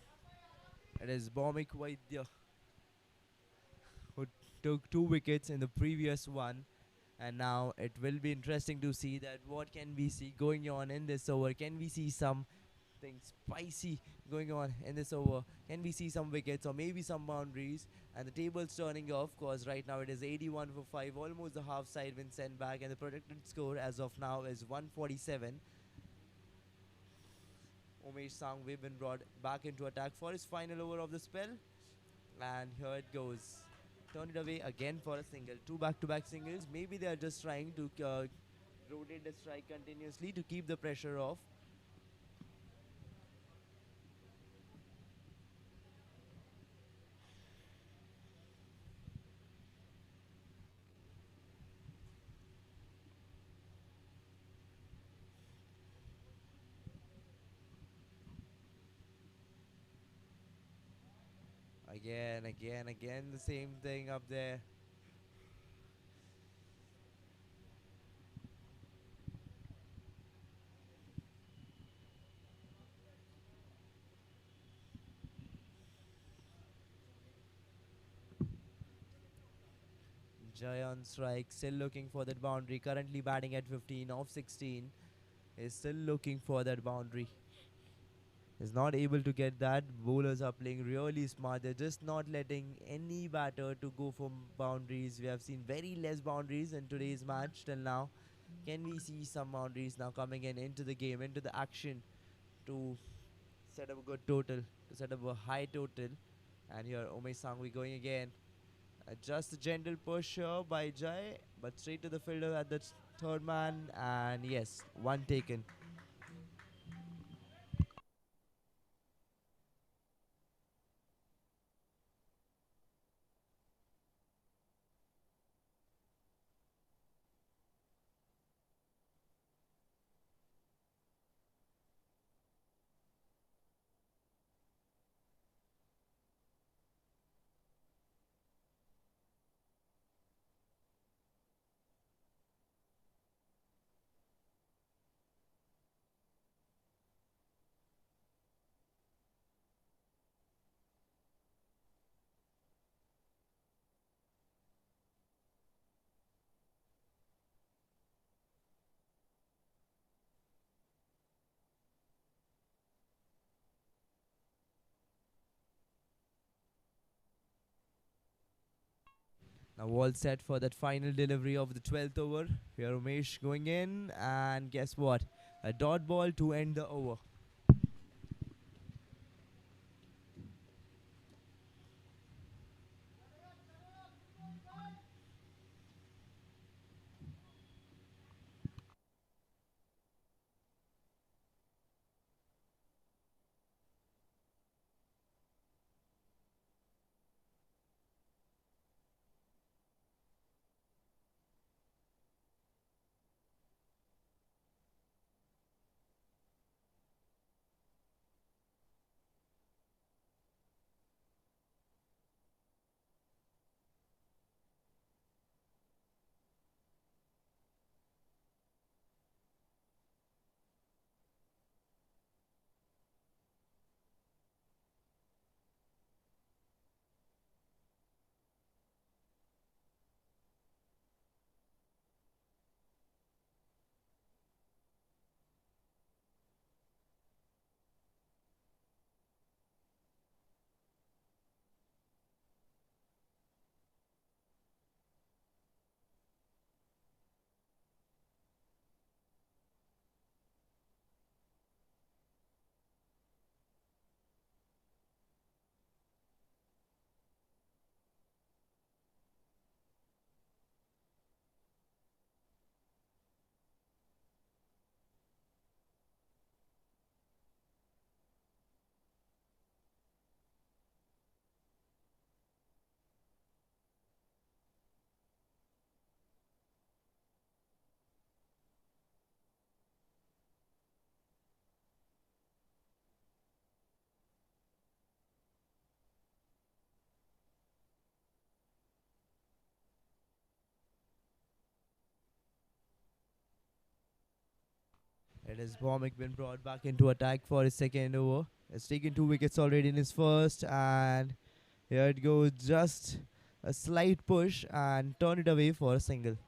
It is Bomik Vaidya who took 2 wickets in the previous one. And now it will be interesting to see that what can we see going on in this over. Can we see something spicy going on in this over? Can we see some wickets or maybe some boundaries? And the table's turning off because right now it is 81 for 5. Almost the half side been sent back, and the projected score as of now is 147. Umesh Sangve been brought back into attack for his final over of the spell. And here it goes. Turn it away again for a single. 2 back-to-back singles. Maybe they are just trying to rotate the strike continuously to keep the pressure off. Again, the same thing up there. Jai on strike, still looking for that boundary. Currently batting at 15 off 16. Is still looking for that boundary. Is not able to get that. Bowlers are playing really smart. They're just not letting any batter to go for boundaries. We have seen very less boundaries in today's match till now. Can we see some boundaries now coming in into the game, into the action to set up a good total, to set up a high total? And here Umesh Sangvi going again. Just a gentle push here by Jai, but straight to the fielder at the third man, and yes, one taken. Now all set for that final delivery of the 12th over. Here Umesh going in, and guess what? A dot ball to end the over. It is Bomik been brought back into attack for his second over. Has taken 2 wickets already in his first, and here it goes. Just a slight push and turn it away for a single.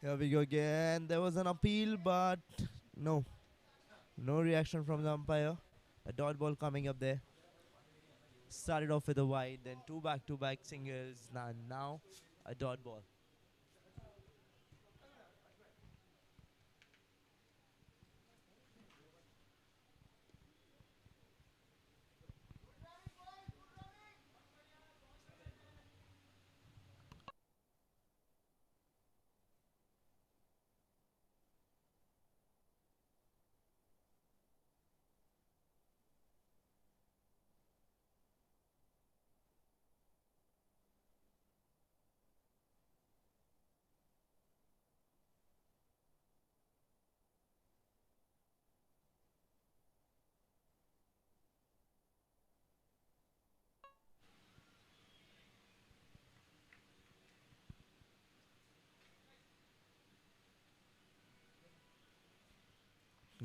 Here we go again. There was an appeal, but no, no reaction from the umpire. A dot ball coming up there. Started off with a wide, then two back-to-back singles, and now a dot ball.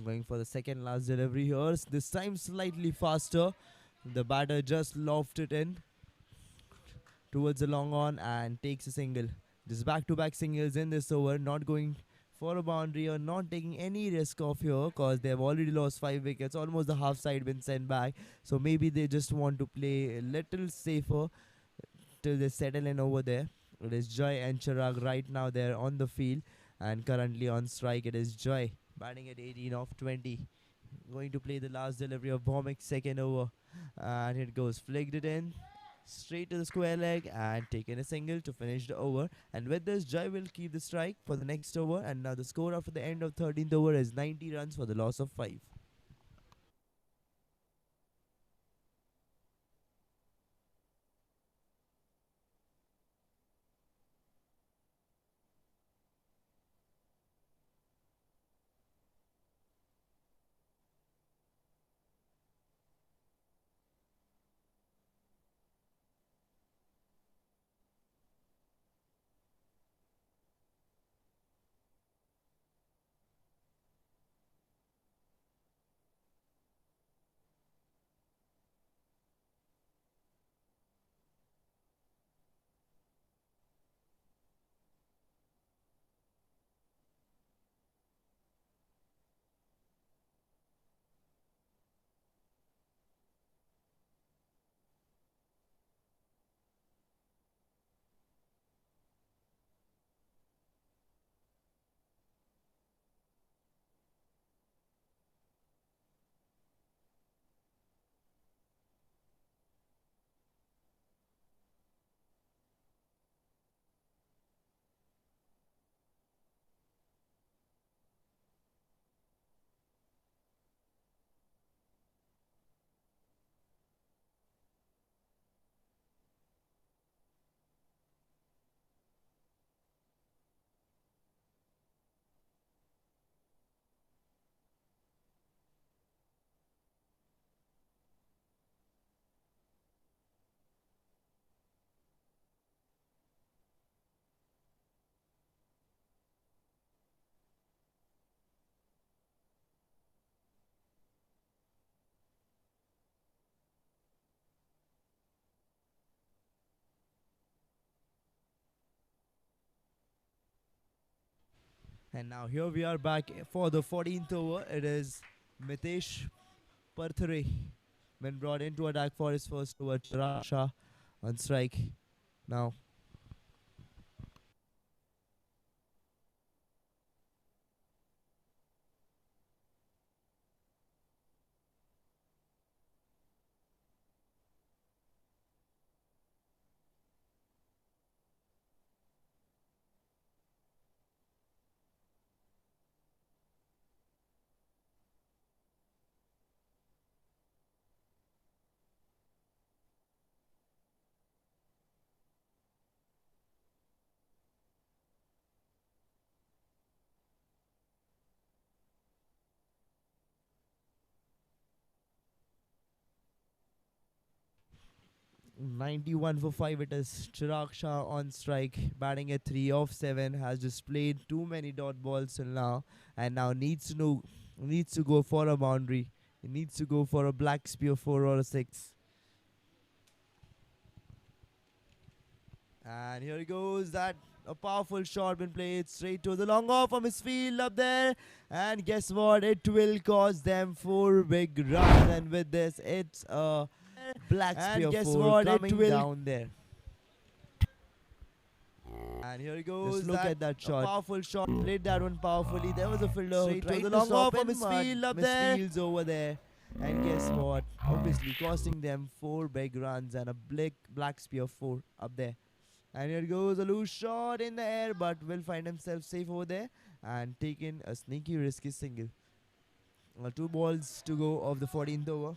Going for the second last delivery here. This time slightly faster. The batter just lofted it in towards the long on and takes a single. Just back-to-back singles in this over. Not going for a boundary or not taking any risk off here because they have already lost 5 wickets. Almost the half side been sent back. So maybe they just want to play a little safer till they settle in over there. It is Joy and Chirag right now there on the field, and currently on strike it is Joy batting at 18 off 20. Going to play the last delivery of Bomik's second over, and it goes flicked it in straight to the square leg and taken a single to finish the over. And with this, Joy will keep the strike for the next over, and now the score after the end of 13th over is 90 runs for the loss of 5. And now here we are back for the 14th over. It is Mitesh Parthare been brought into attack for his first over. Chirag Shah on strike. Now 91 for 5. It is Chirag Shah on strike, batting at 3 off 7. Has just played too many dot balls till now, and now needs to go for a boundary. He needs to go for a black spear 4 or a 6. And here he goes. That a powerful shot been played straight to the long off from his field up there. And guess what? It will cost them 4 big runs. And with this, it's a black spear And guess 4 what? It coming will- down there. And here he goes. Just look at that shot. A powerful shot. Played that one powerfully. There was a fielder who Straight to tried the to long stop off from him, his but field up Miss there. Fields over there. And guess what? Obviously costing them 4 big runs and a black spear 4 up there. And here goes a loose shot in the air, but will find himself safe over there and taking a sneaky risky single. 2 balls to go of the 14th over.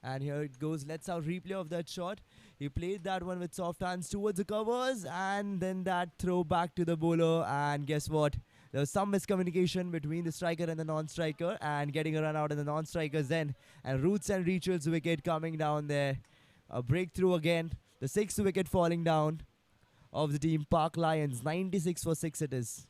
And here it goes. Let's have replay of that shot. He played that one with soft hands towards the covers, and then that throw back to the bowler. And guess what? There was some miscommunication between the striker and the non-striker, and getting a run out in the non-striker's end. And Roots and Ritual's wicket coming down there. A breakthrough again. The sixth wicket falling down of the team Park Lions. 96 for 6 it is.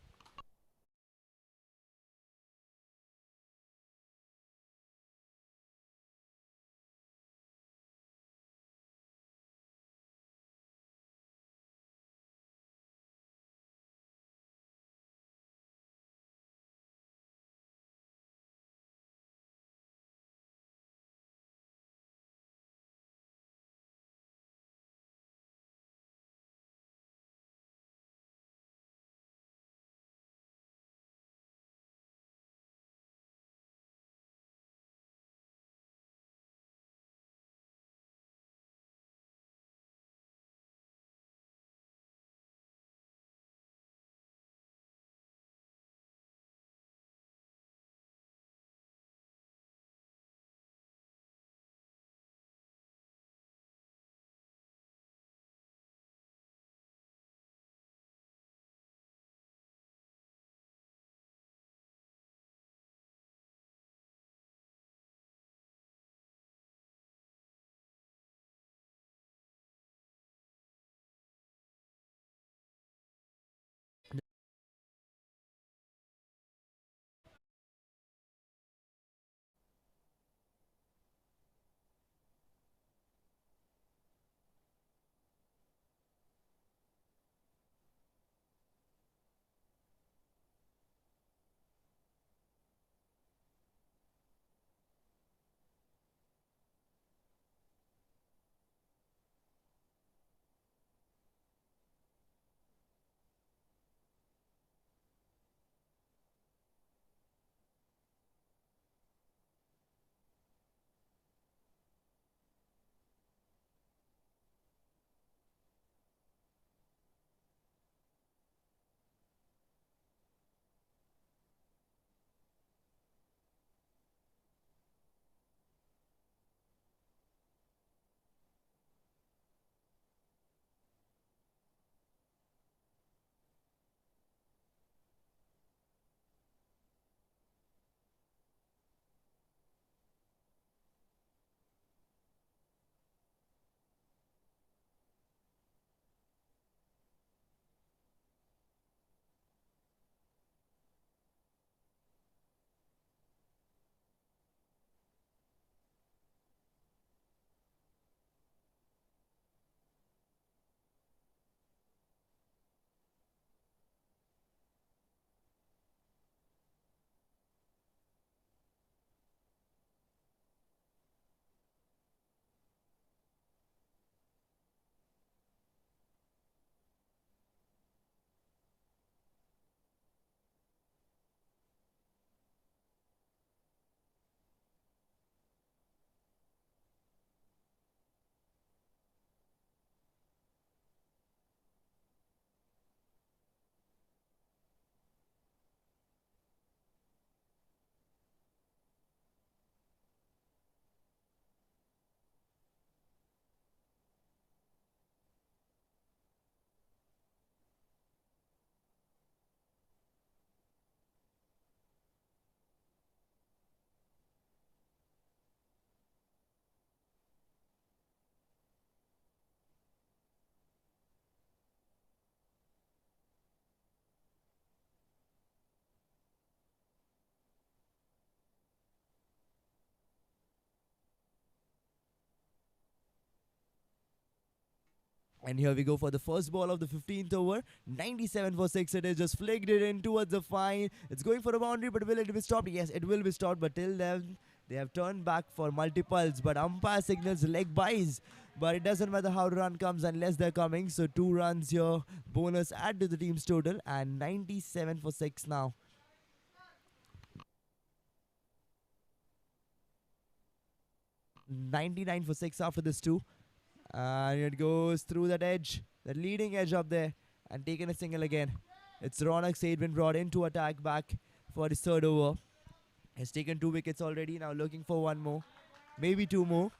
And here we go for the first ball of the 15th over. 97 for 6 it is. Just flicked it in towards the fine. It's going for a boundary, but will it be stopped? Yes, it will be stopped. But till then, they have turned back for multiples. But umpire signals leg buys. But it doesn't matter how the run comes unless they're coming. So 2 runs here. Bonus add to the team's total. And 97 for 6 now. 99 for 6 after this 2. And it goes through that edge, that leading edge up there, and taken a single again. It's Ronak Said been brought in to attack back for his third over. Has taken 2 wickets already, now looking for one more, maybe 2 more.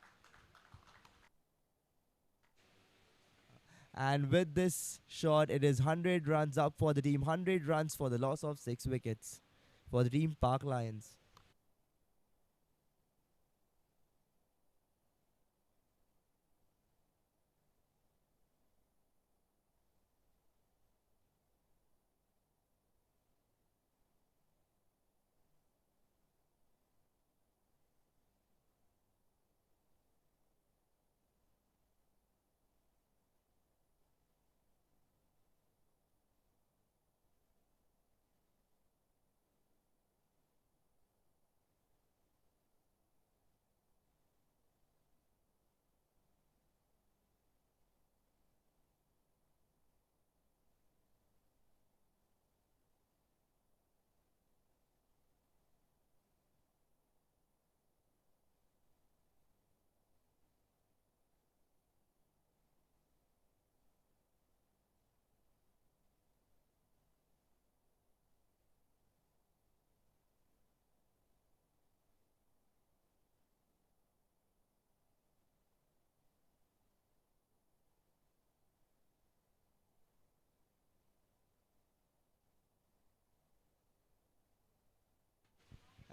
And with this shot, it is 100 runs up for the team, 100 runs for the loss of 6 wickets for the team Park Lions.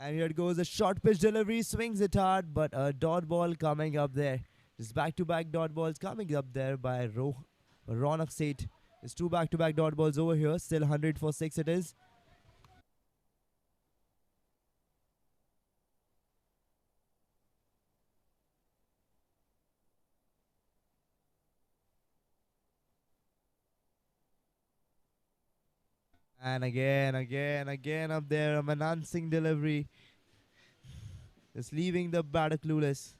And here it goes, a short pitch delivery, swings it hard, but a dot ball coming up there. Just back-to-back dot balls coming up there by Ronak Seth. There's two back-to-back dot balls over here. Still 100 for 6 it is. And again up there, a Manansing delivery. Just leaving the batter clueless.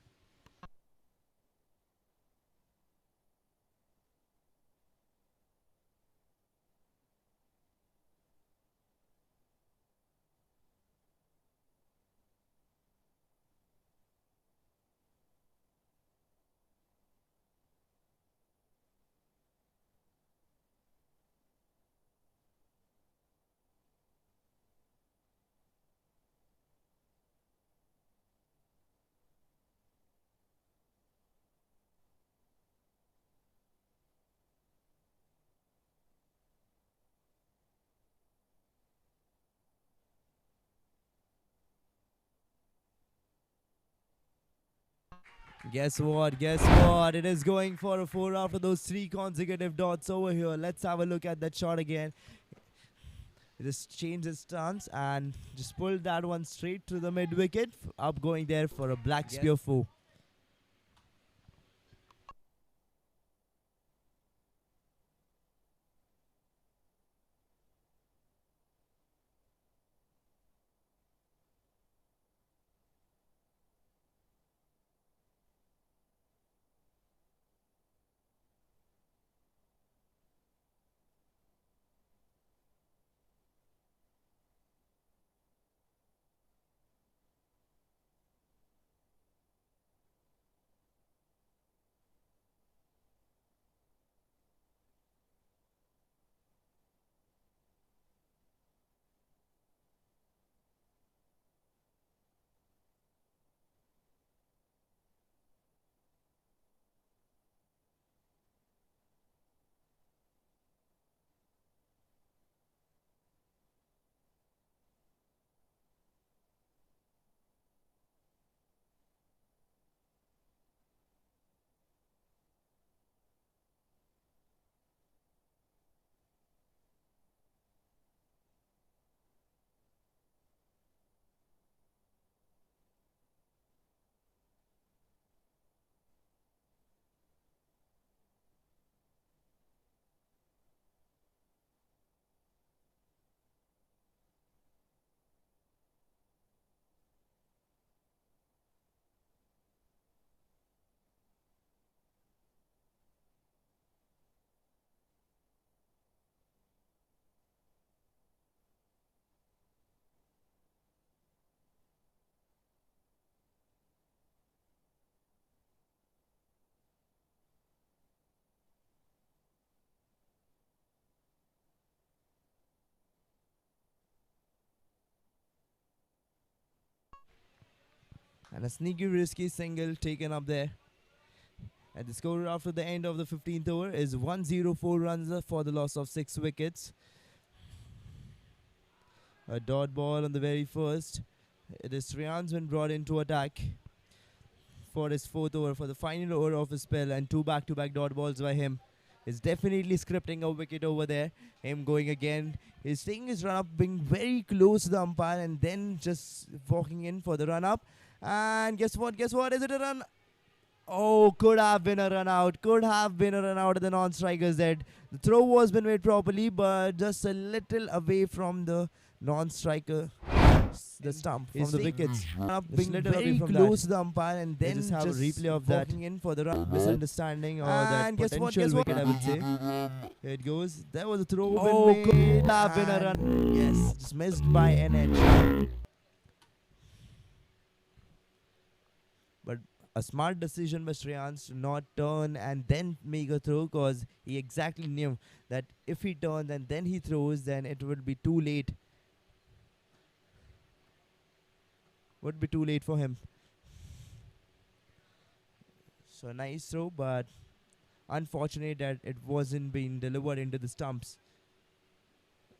Guess what? Guess what? It is going for a 4 after those 3 consecutive dots over here. Let's have a look at that shot again. It just changed its stance and just pulled that one straight to the mid wicket. Up going there for a black spear 4. And a sneaky risky single taken up there. And the score after the end of the 15th over is 104 runs for the loss of 6 wickets. A dot ball on the very first. It is Shreyans been brought into attack for his 4th over, for the final over of his spell, and 2 back-to-back dot balls by him. Is definitely scripting a wicket over there. Him going again. He's taking his run up, being very close to the umpire, and then just walking in for the run up. And guess what? Guess what? Is it a run? Oh, could have been a run out. Could have been a run out at the non-striker's head. The throw was been made properly, but just a little away from the non-striker, the stump from the wickets. Up being very close to the umpire, and then just have a replay of that. Walking in for the run, misunderstanding or that potential wicket, I would say. Here it goes. There was a throw. Oh, could have been a run. Yes, just missed by an edge. But a smart decision by Shreyans to not turn and then make a throw, because he exactly knew that if he turns and then he throws, then it would be too late. Would be too late for him. So nice throw, but unfortunate that it wasn't being delivered into the stumps.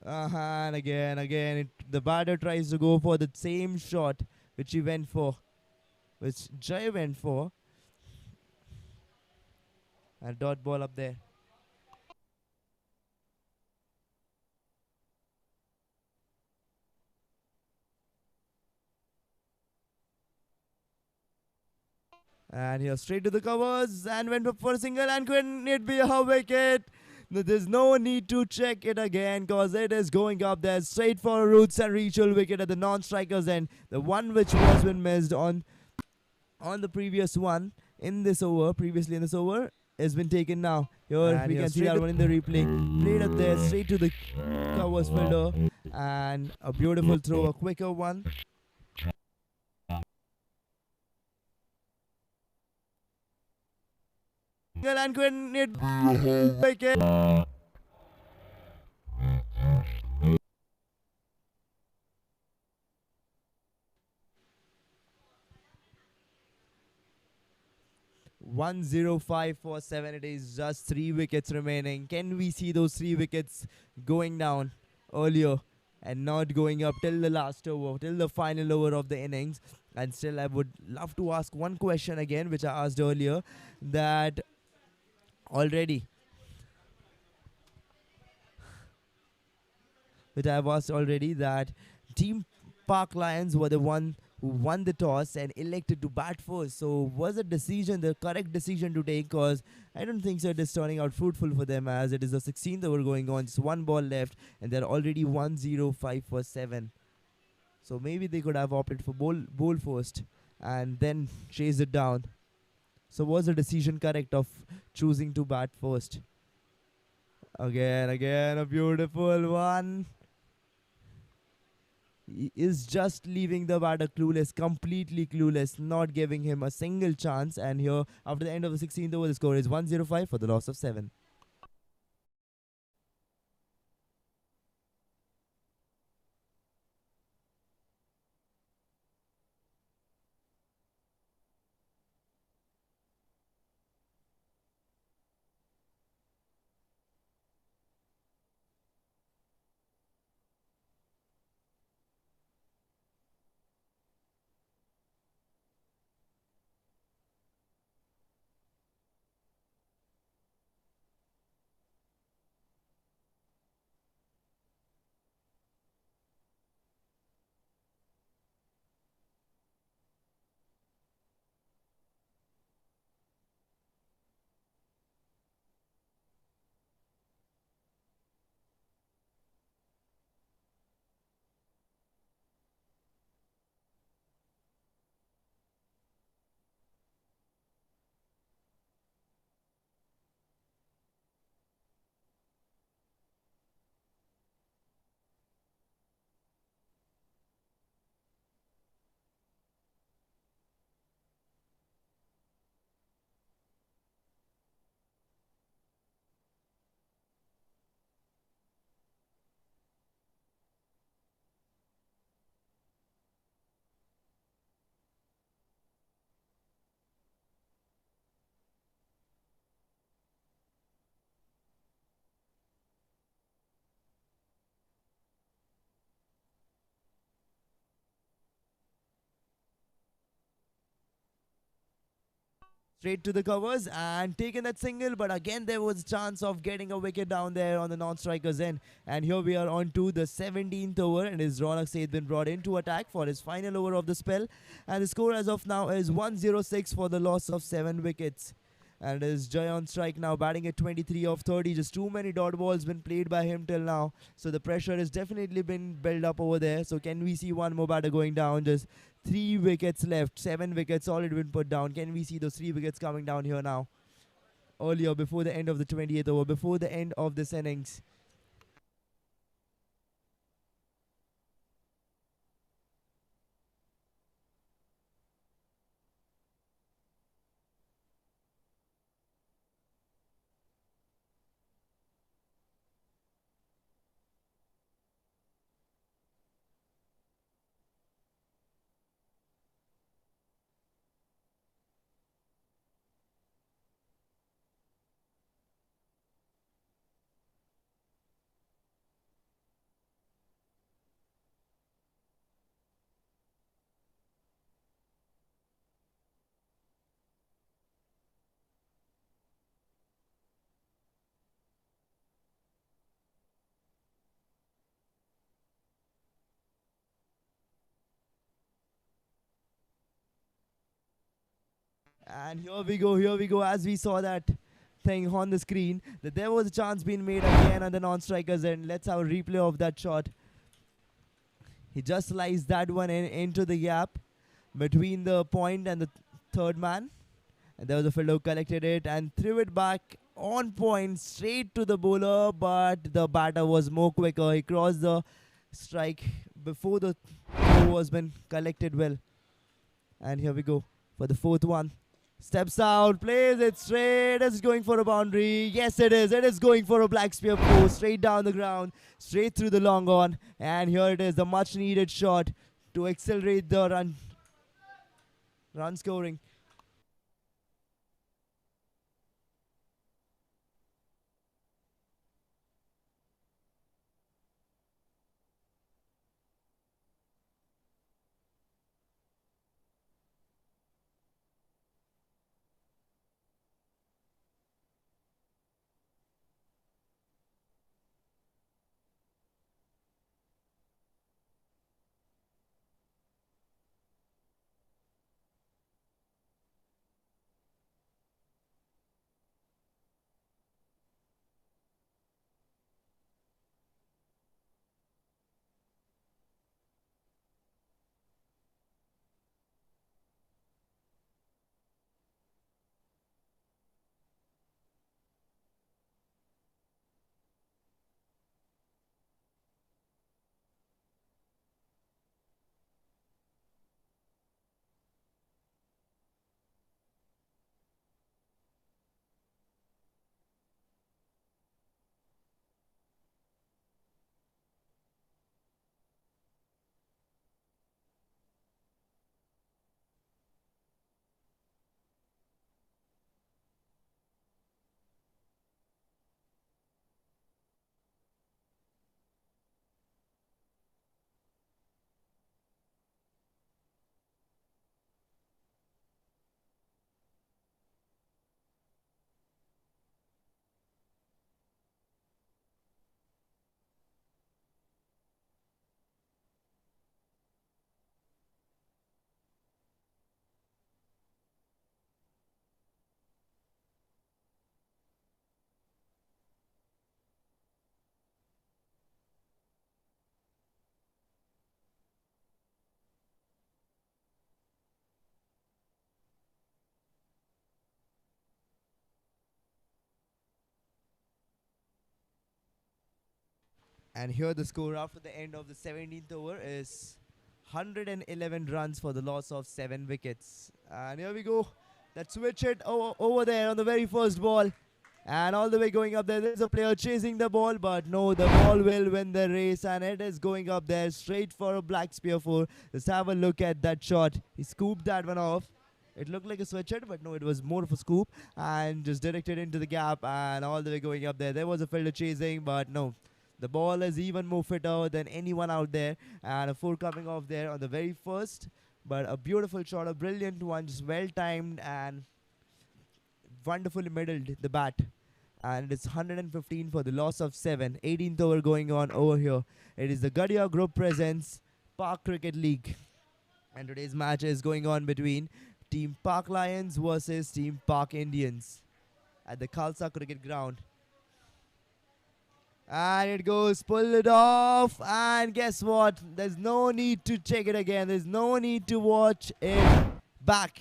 And again, the batter tries to go for the same shot which he went for, which Jai went for. And dot ball up there. And here straight to the covers and went up for a single, and couldn't it be a wicket? There's no need to check it again, because it is going up there straight for a roots and ritual wicket at the non-strikers end. The one which was been missed on the previous one in this over, previously in this over, has been taken now. Here we can see that one in the replay. Played up there straight to the covers fielder, and a beautiful throw, a quicker one. And couldn't it wicket? $105 for 7. It is just 3 wickets remaining. Can we see those 3 wickets going down earlier and not going up till the last over, till the final over of the innings? And still, I would love to ask one question again, which I asked earlier, that already, which I've asked already, that Team Park Lions were the one who won the toss and elected to bat first. So was the decision the correct decision to take? Because I don't think so it is turning out fruitful for them, as it is the 16th over going on, just 1 ball left, and they're already 105 for 7. So maybe they could have opted for bowl first and then chase it down. So was the decision correct of choosing to bat first? Again, a beautiful one. He is just leaving the batter clueless, completely clueless, not giving him a single chance. And here, after the end of the 16th over, the score is 105 for the loss of 7. straight to the covers and taken that single, but again there was a chance of getting a wicket down there on the non-striker's end. And here we are on to the 17th over, and is Ronak Said been brought into attack for his final over of the spell. And the score as of now is 106 for the loss of 7 wickets. And it is Jay on strike now, batting at 23 of 30. Just too many dot balls been played by him till now. So the pressure has definitely been built up over there. So can we see one more batter going down? Just 3 wickets left. 7 wickets already been put down. Can we see those 3 wickets coming down here now? Earlier, before the end of the 20th over, before the end of this innings. And here we go, as we saw that thing on the screen, that there was a chance being made again on the non-strikers end. Let's have a replay of that shot. He just sliced that one into the gap between the point and the third man. And there was a fielder who collected it and threw it back on point straight to the bowler, but the batter was more quicker. He crossed the strike before the throw was been collected well. And here we go for the fourth one. Steps out, plays it straight. It's going for a boundary. Yes, it is. It is going for a black spear post, straight down the ground, straight through the long on. And here it is, the much needed shot to accelerate the run scoring. And here the score after the end of the 17th over is 111 runs for the loss of 7 wickets. And here we go. That switch hit over there on the very first ball. And all the way going up there, there's a player chasing the ball, but no, the ball will win the race, and it is going up there straight for a black spear four. Let's have a look at that shot. He scooped that one off. It looked like a switch hit, but no, it was more of a scoop, and just directed into the gap, and all the way going up there. There was a fielder chasing, but no. The ball is even more fitter than anyone out there, and a four coming off there on the very first. But a beautiful shot, a brilliant one, just well timed and wonderfully middled the bat. And it's 115 for the loss of 7. 18th over going on over here. It is the Gadiya Group presents Park Cricket League. And today's match is going on between Team Park Lions versus Team Park Indians at the Khalsa Cricket Ground. And it goes, pull it off. And guess what? There's no need to check it again. There's no need to watch it back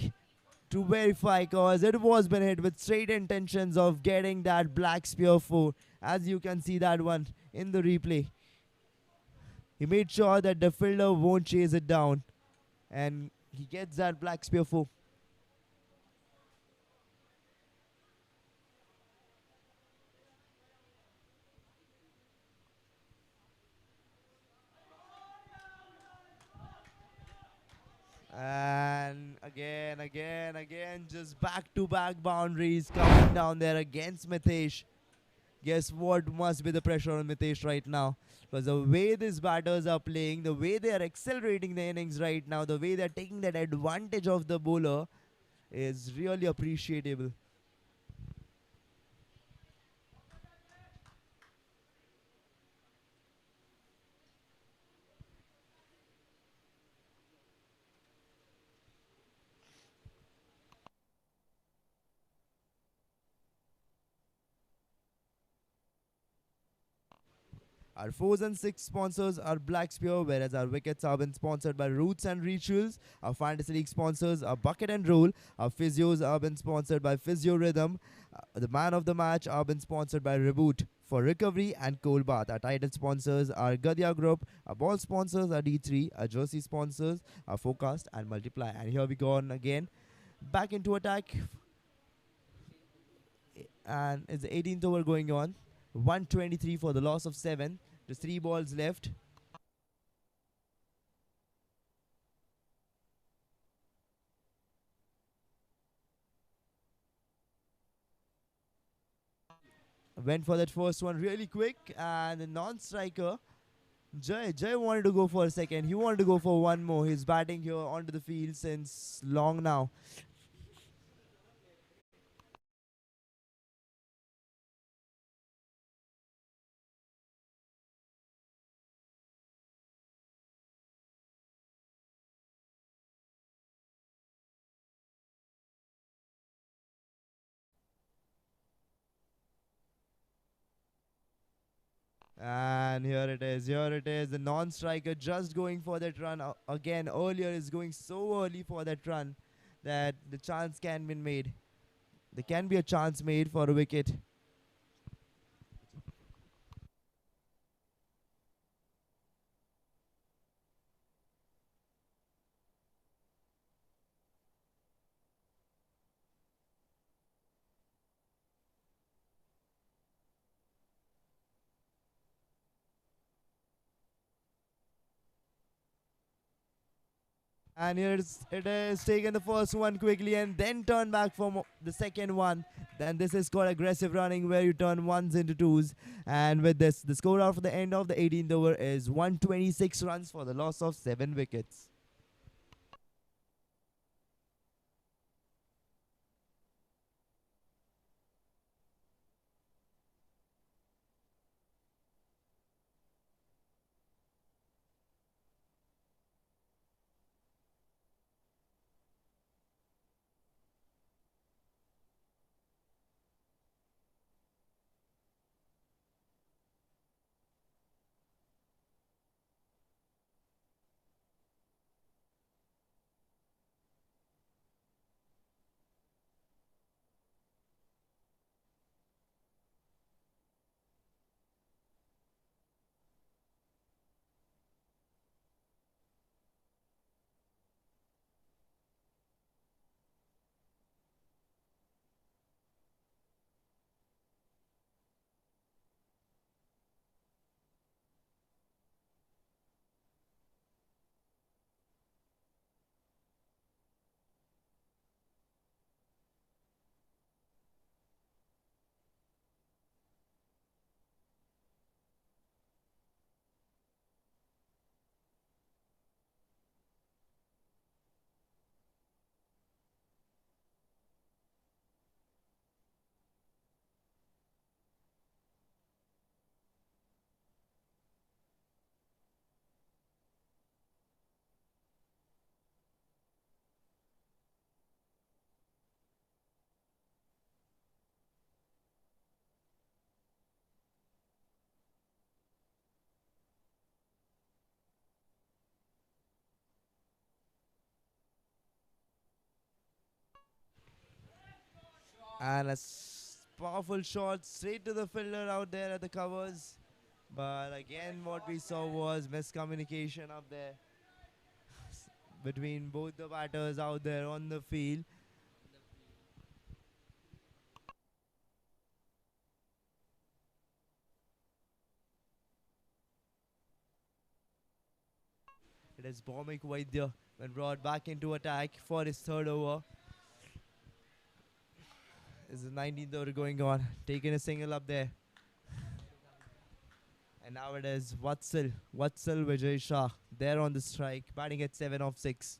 to verify, because it was been hit with straight intentions of getting that black spear 4. As you can see that one in the replay. He made sure that the fielder won't chase it down. And he gets that black spear 4. And again, just back-to-back boundaries coming down there against Mitesh. Guess what must be the pressure on Mitesh right now? Because the way these batters are playing, the way they are accelerating the innings right now, the way they are taking that advantage of the bowler is really appreciable. Our 4s and 6 sponsors are Black Spear, whereas our wickets have been sponsored by Roots and Rituals. Our Fantasy League sponsors are Bucket and Roll. Our physios have been sponsored by Physio Rhythm. The man of the match have been sponsored by Reboot for recovery and cold bath. Our title sponsors are Gadiya Group. Our ball sponsors are D3. Our jersey sponsors are Forecast and Multiply. And here we go on again. Back into attack. And it's the 18th over going on. 123 for the loss of 7. There's 3 balls left. Went for that first one really quick, and the non-striker Jay wanted to go for a second. He wanted to go for one more. He's batting here onto the field since long now. And here it is. Here it is. The non-striker just going for that run again. Earlier is going so early for that run that the chance can be made. There can be a chance made for a wicket. And it is taken the first one quickly and then turn back for the second one. Then this is called aggressive running, where you turn ones into twos. And with this, the score after the end of the 18th over is 126 runs for the loss of 7 wickets. And a powerful shot straight to the fielder out there at the covers. But again, what we saw was miscommunication up there between both the batters out there on the field. It is Bhomik Vaidya when brought back into attack for his third over. Is the 19th over going on, taking a single up there. And now it is Vatsal Vijay Shah there on the strike, batting at 7 of 6.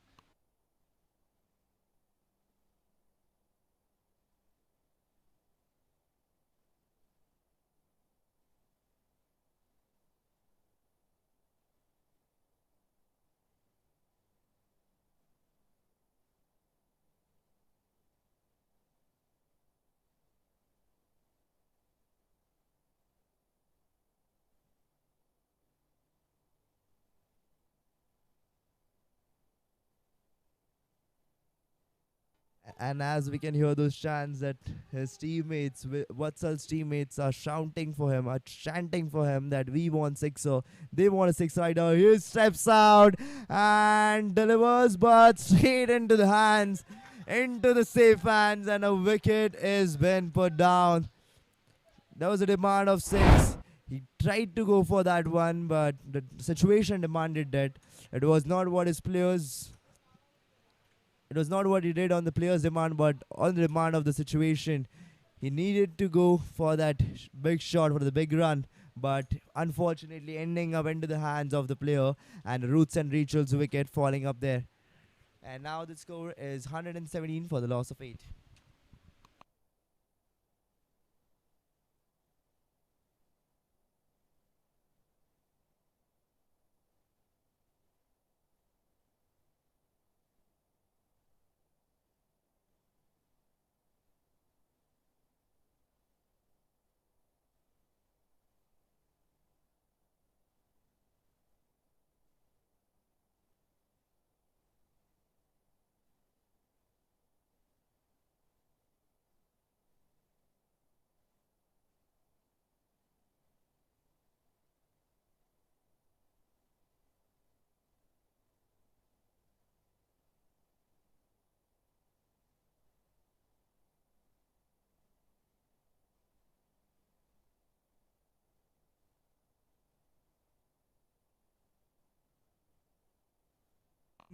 And as we can hear those chants that his teammates, Vatsal's teammates are shouting for him, are chanting for him that we want sixer. They want a six rider. He steps out and delivers, but straight into the hands, into the safe hands, and a wicket is been put down. There was a demand of six. He tried to go for that one, but the situation demanded that. It was not what his players it was not what he did on the player's demand, but on the demand of the situation. He needed to go for that big shot, for the big run, but unfortunately ending up into the hands of the player and Roots and Rachel's wicket falling up there. And now the score is 117 for the loss of 8.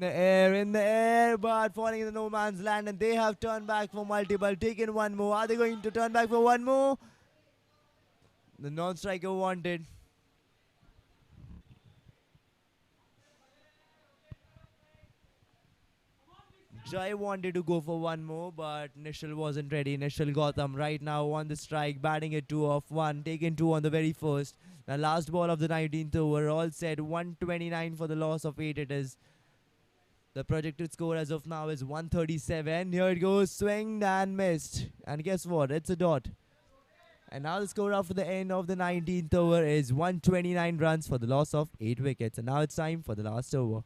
In the air, but falling in the no man's land, and they have turned back for multiple, taken one more. Are they going to turn back for one more? The non-striker wanted. Jai wanted to go for one more, but Nishal wasn't ready. Nishal Gautam right now on the strike, batting at 2 off 1, taken 2 on the very first. The last ball of the 19th over, all set 129 for the loss of 8 it is. The projected score as of now is 137. Here it goes, swinged and missed. And guess what? It's a dot. And now the score after the end of the 19th over is 129 runs for the loss of 8 wickets. And now it's time for the last over.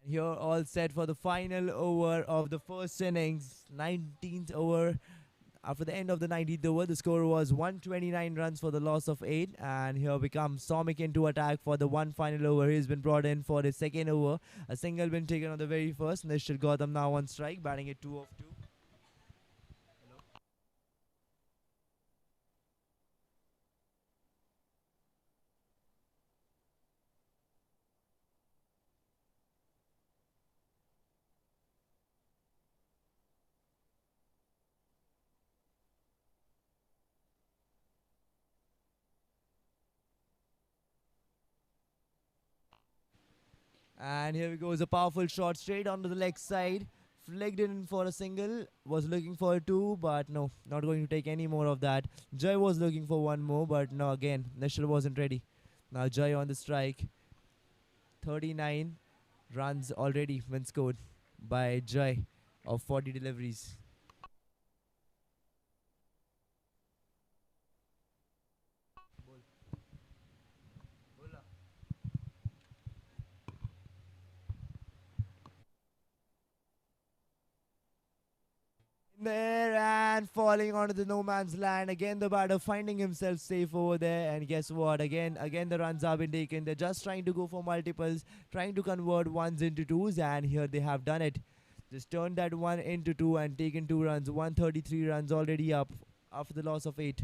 Here all set for the final over of the first innings. 19th over After the end of the 19th over, the score was 129 runs for the loss of 8. And here we come Somik into attack for the one final over. He's been brought in for the second over. A single been taken on the very first. Nishil Gautam now on strike, batting at 2 of 2. And here we go, is a powerful shot straight onto the leg side. Flicked in for a single, was looking for a two, but no, not going to take any more of that. Jai was looking for one more, but no, again, Nishal wasn't ready. Now Jai on the strike. 39 runs already been scored by Jai of 40 deliveries. There and falling onto the no man's land. Again, the batter finding himself safe over there. And guess what? Again, the runs have been taken. They're just trying to go for multiples, trying to convert ones into twos, and here they have done it. Just turned that one into two and taken 2 runs. 133 runs already up after the loss of 8.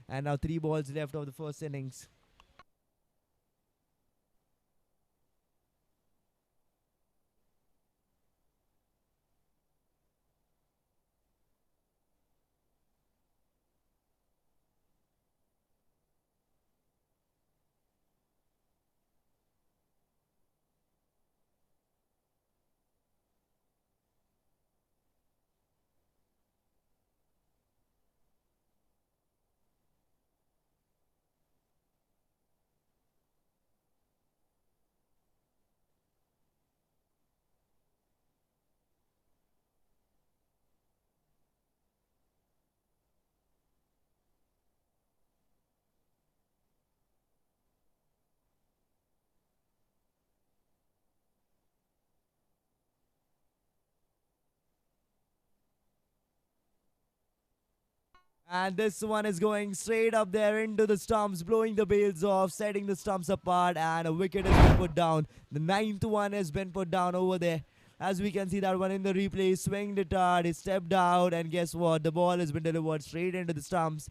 And now 3 balls left of the first innings. And this one is going straight up there into the stumps, blowing the bails off, setting the stumps apart, and a wicket has been put down. The 9th one has been put down over there. As we can see that one in the replay, swinged it hard, he stepped out, and guess what? The ball has been delivered straight into the stumps.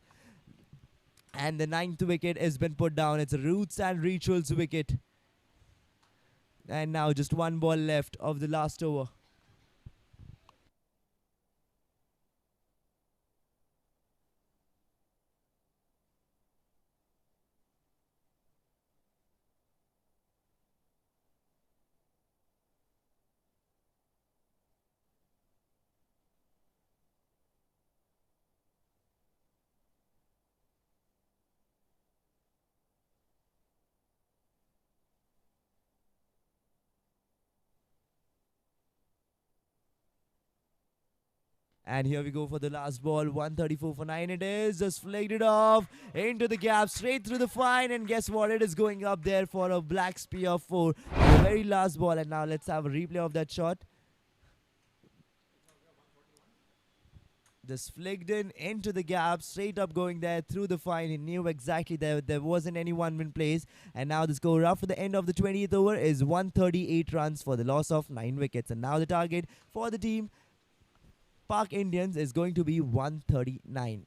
And the 9th wicket has been put down. It's a Roots and Rituals wicket. And now just one ball left of the last over. And here we go for the last ball. 134 for 9 it is. Just flicked it off into the gap, straight through the fine. And guess what? It is going up there for a black spear 4. The very last ball. And now let's have a replay of that shot. Just flicked into the gap, straight up going there through the fine. He knew exactly there wasn't anyone in place. And now the score after the end of the 20th over is 138 runs for the loss of 9 wickets. And now the target for the team Park Indians is going to be 139.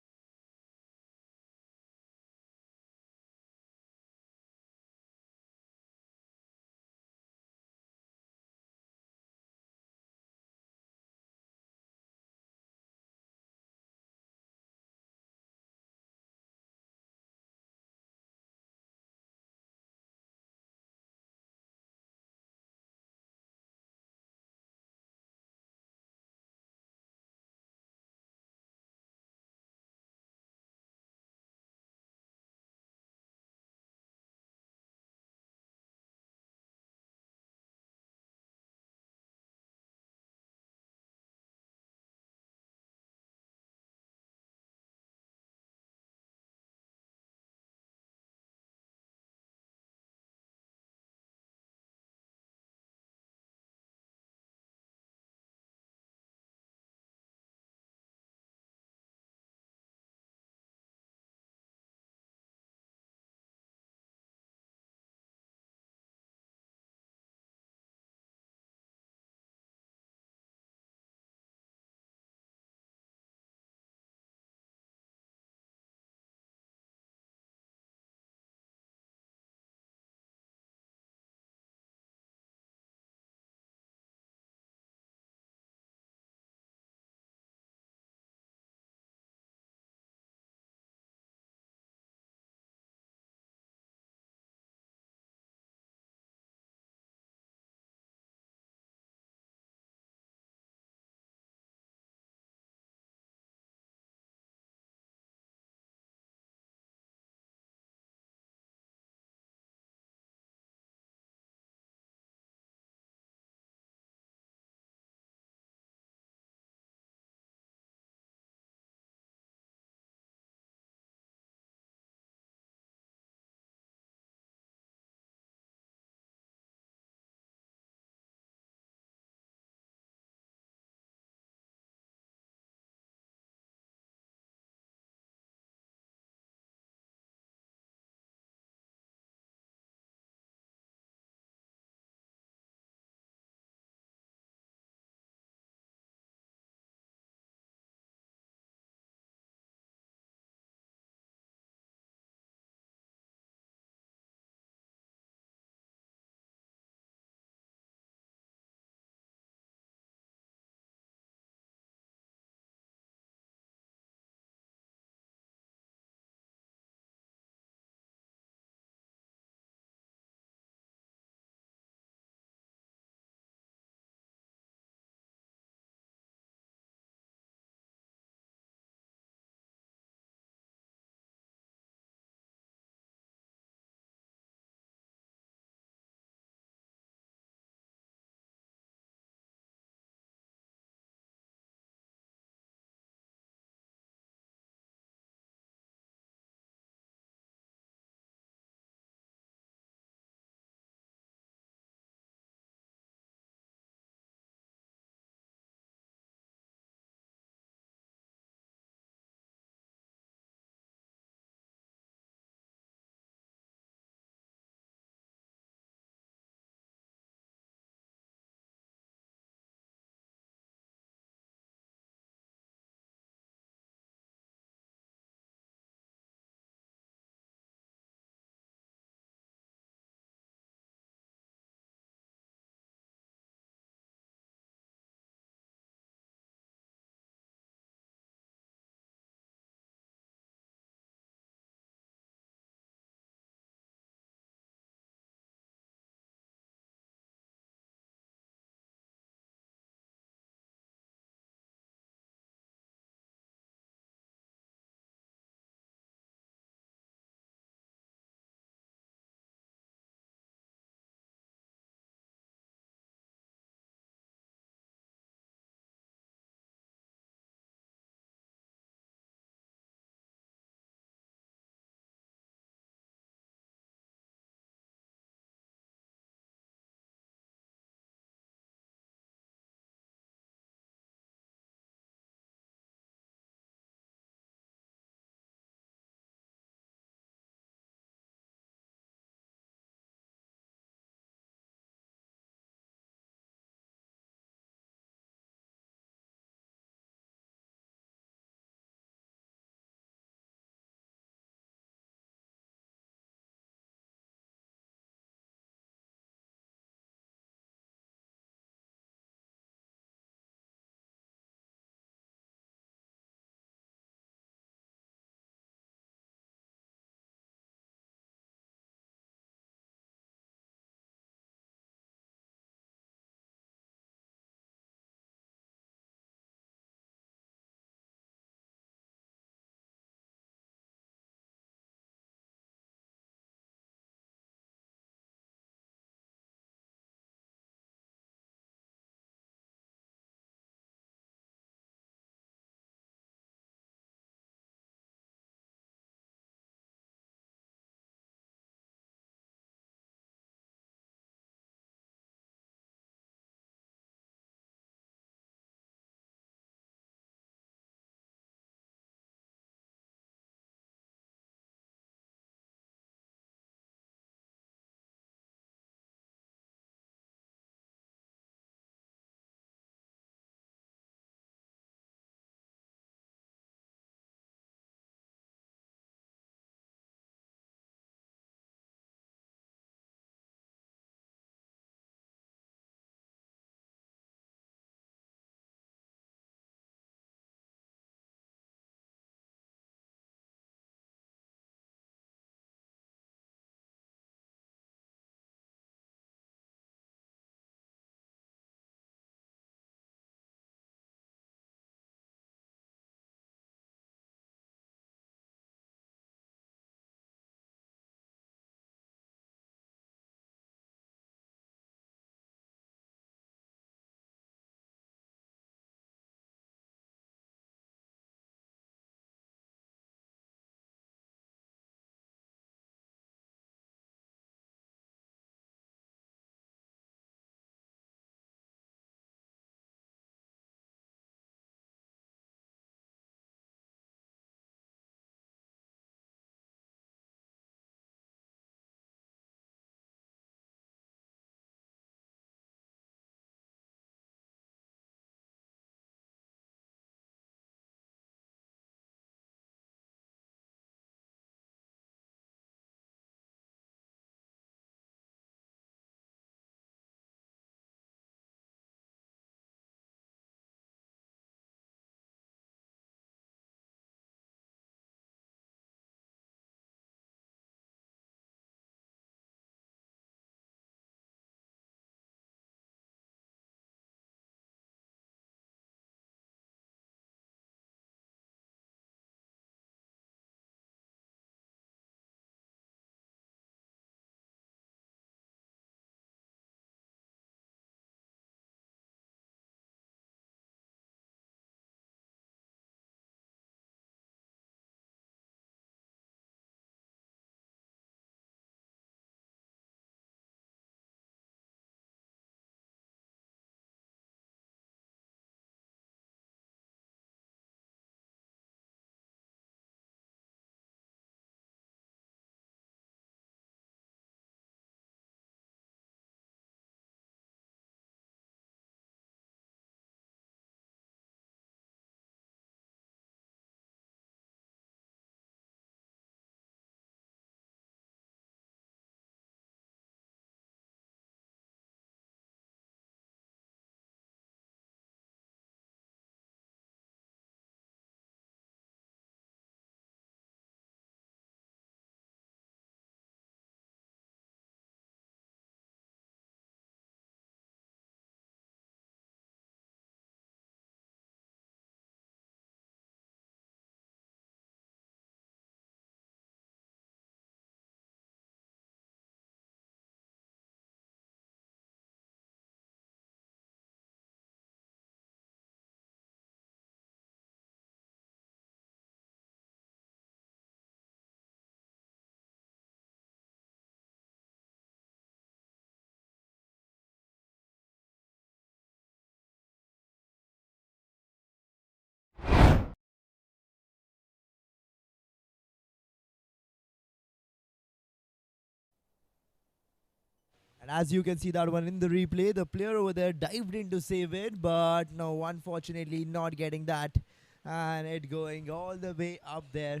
And as you can see that one in the replay, the player over there dived in to save it, but no, unfortunately not getting that. And it going all the way up there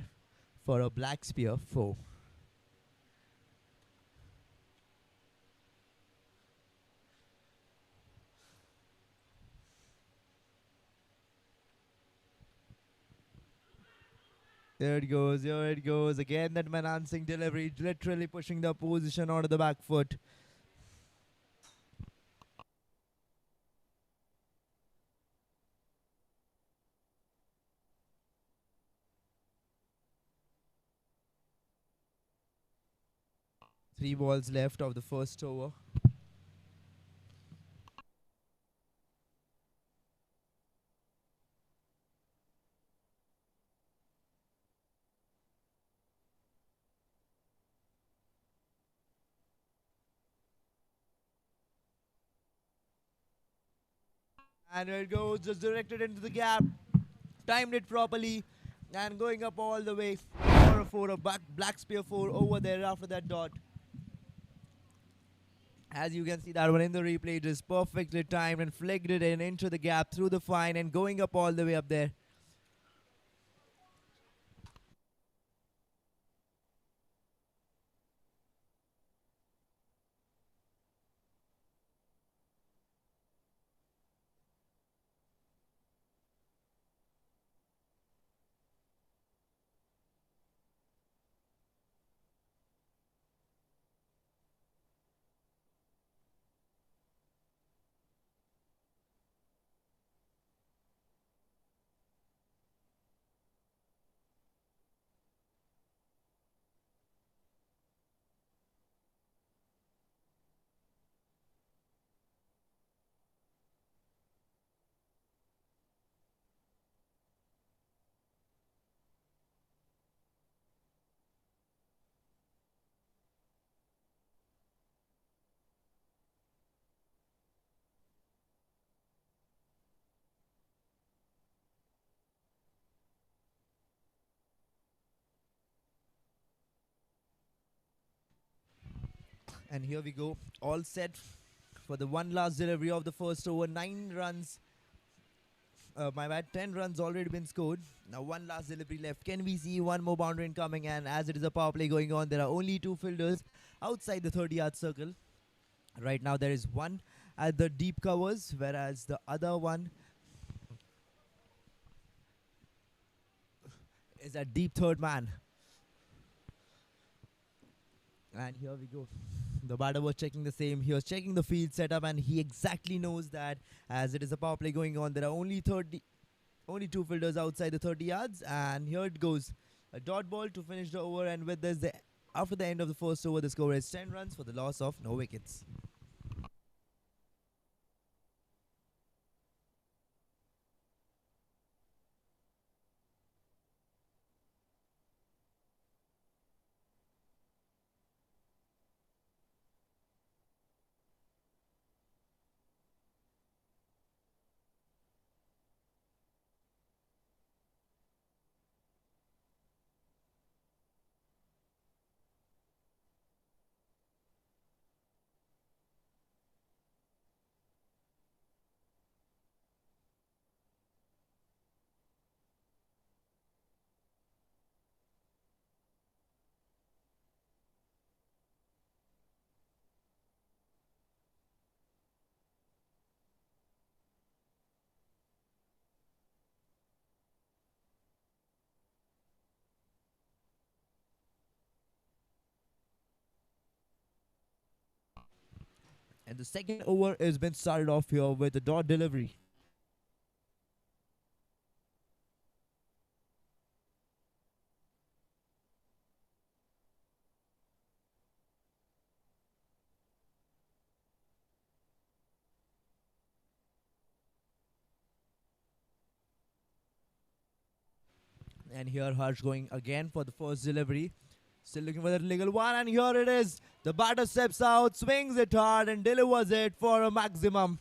for a black spear 4. There it goes, here it goes. Again, that Manansing delivery, literally pushing the opposition onto the back foot. Three balls left of the first over. And here it goes, just directed into the gap. Timed it properly. And going up all the way for a 4, a black spear 4 over there after that dot. As you can see that one in the replay, just perfectly timed and flicked it in into the gap through the fine and going up all the way up there. And here we go, all set for the one last delivery of the first over. 9 runs, my bad, 10 runs already been scored. Now one last delivery left. Can we see one more boundary incoming? And as it is a power play going on, there are only 2 fielders outside the 30-yard circle. Right now there is one at the deep covers, whereas the other one is a deep third man. And here we go. The batter was checking the same. He was checking the field setup, and he exactly knows that as it is a power play going on, there are only 2 fielders outside the 30 yards. And here it goes, a dot ball to finish the over. And with this, after the end of the first over, the score is 10 runs for the loss of no wickets. And the second over has been started off here with a dot delivery. And here Harsh going again for the first delivery. Still looking for that legal one, and here it is. The batter steps out, swings it hard, and delivers it for a maximum.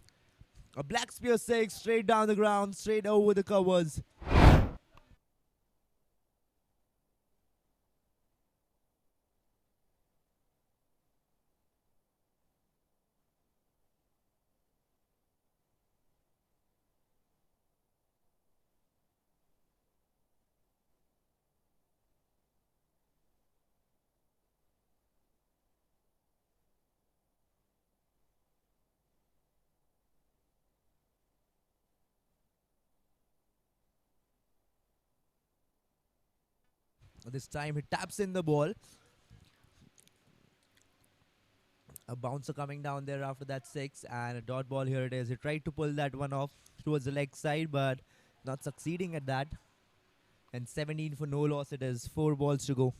A black spear 6 straight down the ground, straight over the covers. This time he taps in the ball. A bouncer coming down there after that 6 and a dot ball. Here it is. He tried to pull that one off towards the leg side, but not succeeding at that. And 17 for no loss it is. 4 balls to go.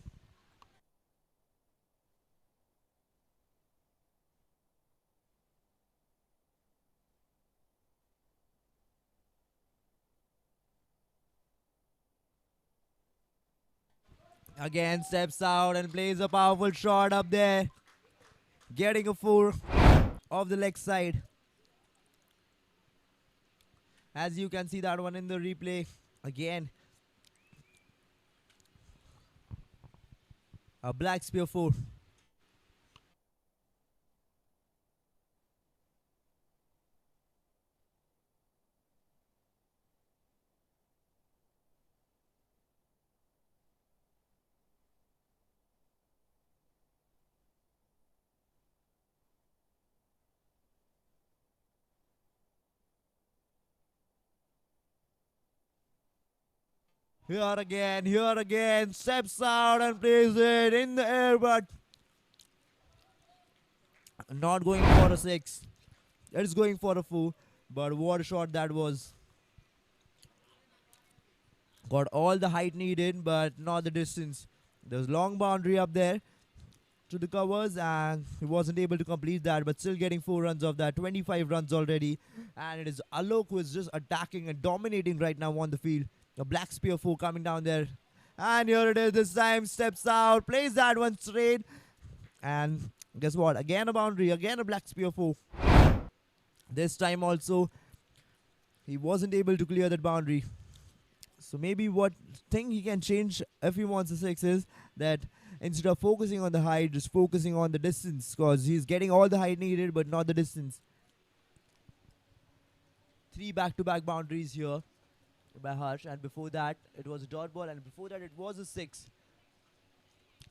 Again steps out and plays a powerful shot up there. Getting a 4 off the leg side. As you can see that one in the replay. Again, a black spear 4. Here again, steps out and plays it in the air, but not going for a 6. It's going for a 4, but what a shot that was. Got all the height needed, but not the distance. There's long boundary up there to the covers, and he wasn't able to complete that, but still getting 4 runs off that. 25 runs already, and it is Alok who is just attacking and dominating right now on the field. A black spear 4 coming down there, and here it is. This time steps out, plays that one straight, and guess what? Again a boundary, again a black spear 4. This time also, he wasn't able to clear that boundary. So maybe what thing he can change if he wants a 6 is that instead of focusing on the height, just focusing on the distance, because he's getting all the height needed but not the distance. 3 back-to-back boundaries here by Harsh, and before that it was a dot ball, and before that it was a 6.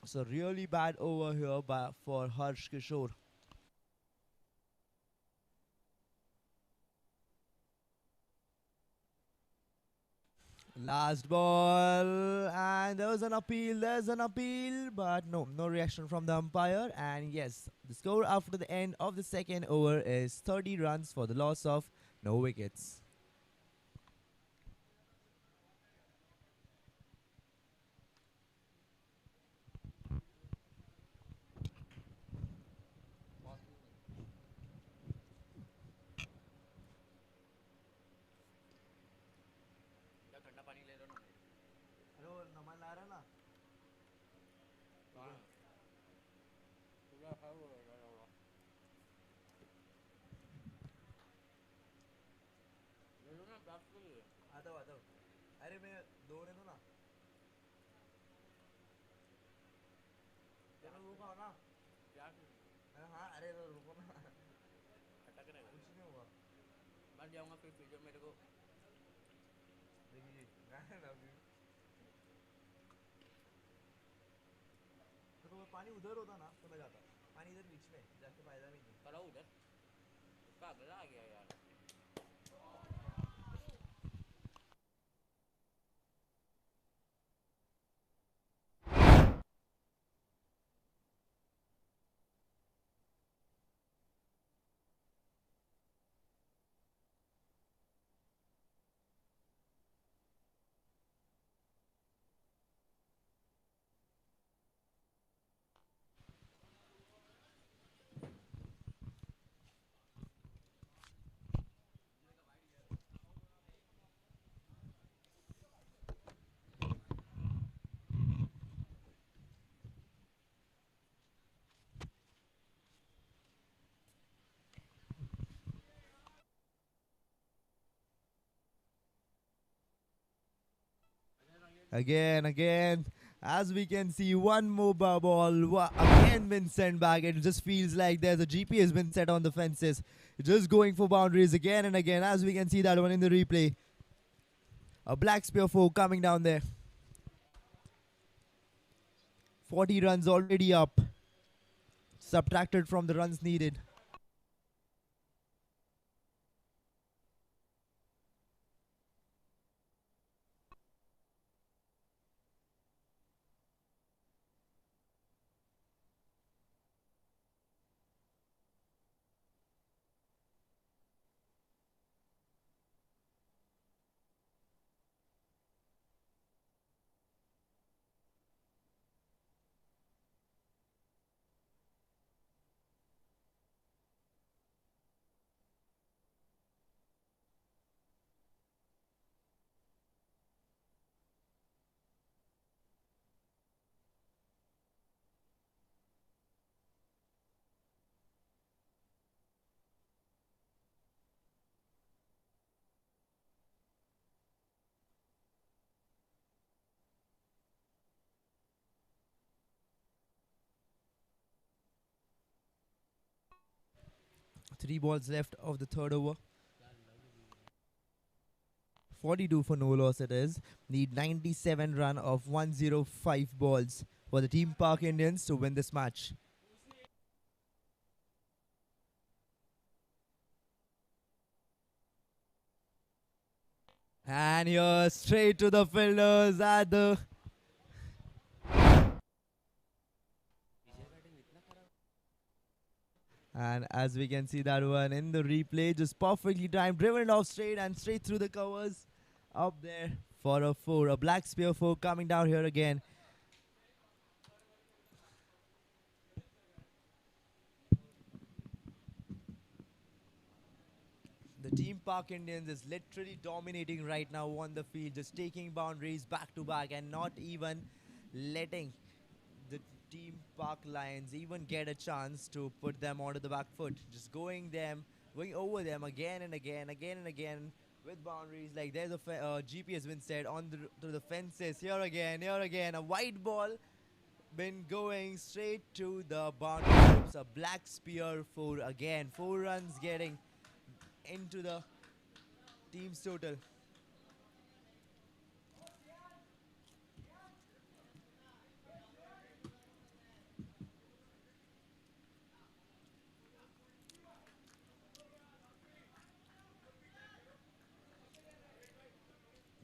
So really bad over here for Harsh Kishore. Last ball, and there's an appeal, but no reaction from the umpire. And yes, the score after the end of the second over is 30 runs for the loss of no wickets. अरे मैं दो ने दो ना चलो वो खाओ ना क्या अरे हाँ अरे रुको ना अटक रहेगा कुछ नहीं हुआ मैं जाऊंगा फिर जो मेरे को देखिए गाना ना अभी तो पानी उधर होता ना तो मैं जाता पानी इधर बीच में जाके फायदा नहीं है करो उधर उसका अगला आ गया यार Again. As we can see, one more ball again been sent back. It just feels like there's a GPS been set on the fences. Just going for boundaries again and again. As we can see that one in the replay. A black spear 4 coming down there. 40 runs already up. Subtracted from the runs needed. Three balls left of the third over. 42 for no loss it is. Need 97 run of 105 balls for the Team Park Indians to win this match. And here straight to the fielders at the... And as we can see that one in the replay, just perfectly timed, driven off straight and straight through the covers. Up there for a four, a black spear four coming down here again. The Team Park Indians is literally dominating right now on the field, just taking boundaries back to back and not even letting the Team Park Lions even get a chance to put them onto the back foot. Just going over them again and again with boundaries. Like there's a GPS been set on to the fences. Here again, a white ball been going straight to the boundary ropes. A black spear four again. 4 runs getting into the team's total.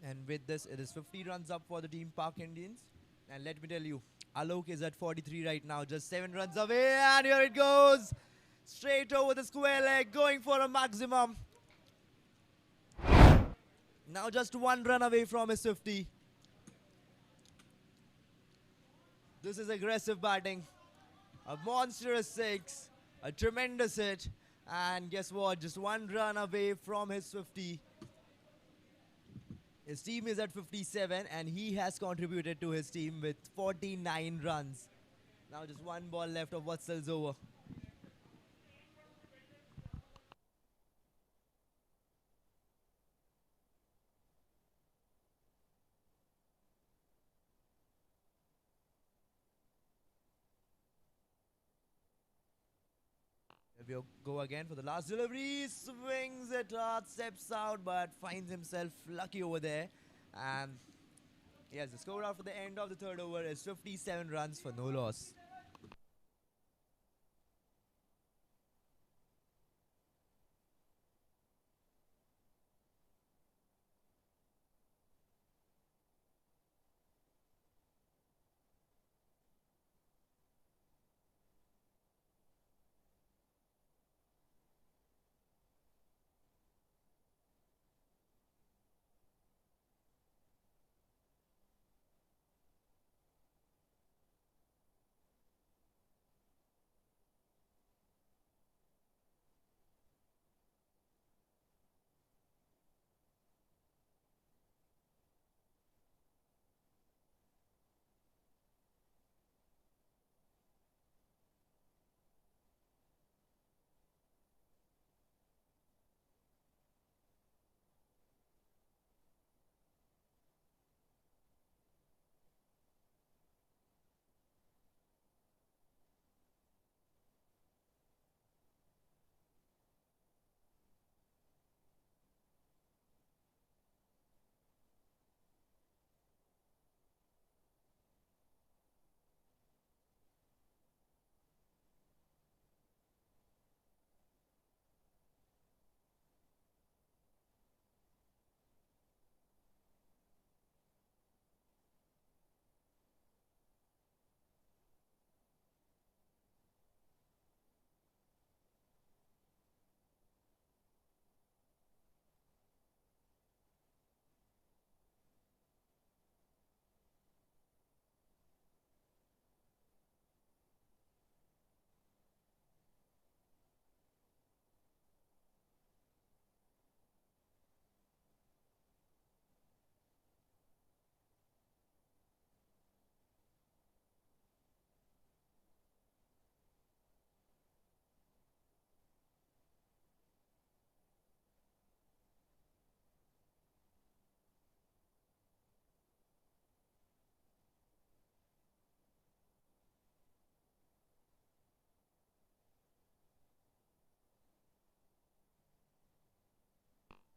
And with this, it is 50 runs up for the Team Park Indians. And let me tell you, Alok is at 43 right now, just 7 runs away. And here it goes. Straight over the square leg, going for a maximum. Now just 1 run away from his 50. This is aggressive batting. A monstrous 6. A tremendous hit. And guess what? Just 1 run away from his 50. His team is at 57 and he has contributed to his team with 49 runs. Now just 1 ball left of Vatsal's over. We'll go again for the last delivery. Swings it hard, steps out, but finds himself lucky over there. And yes, the score after the end of the third over is 57 runs for no loss.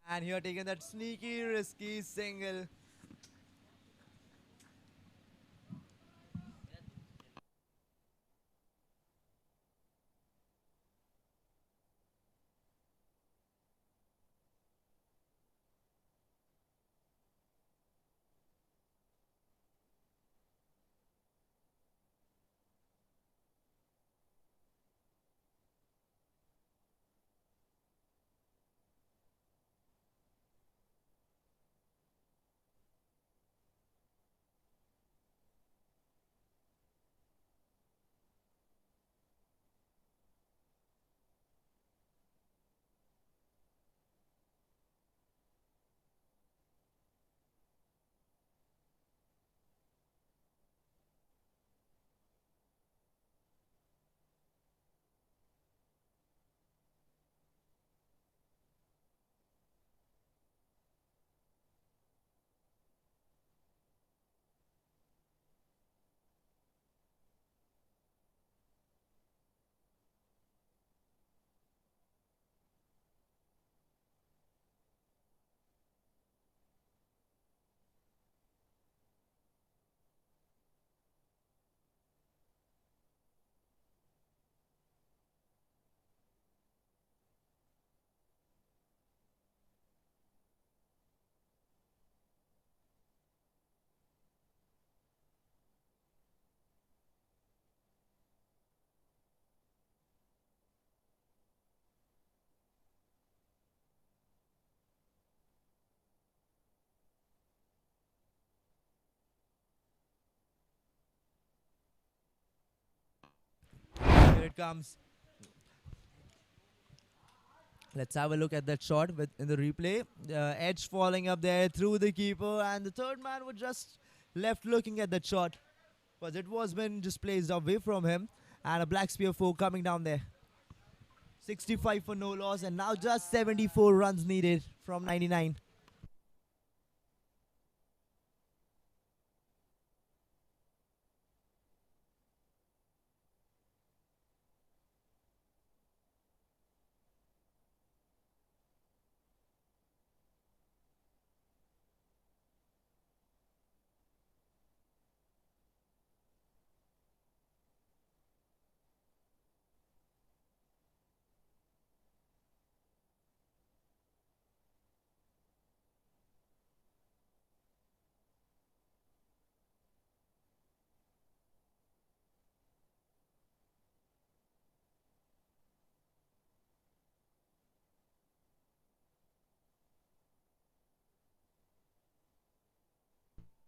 And here taking that sneaky, risky single. Here it comes. Let's have a look at that shot in the replay. Edge falling up there through the keeper, and the third man was just left looking at that shot, because it was been just placed away from him, and a black spear 4 coming down there. 65 for no loss, and now just 74 runs needed from 99.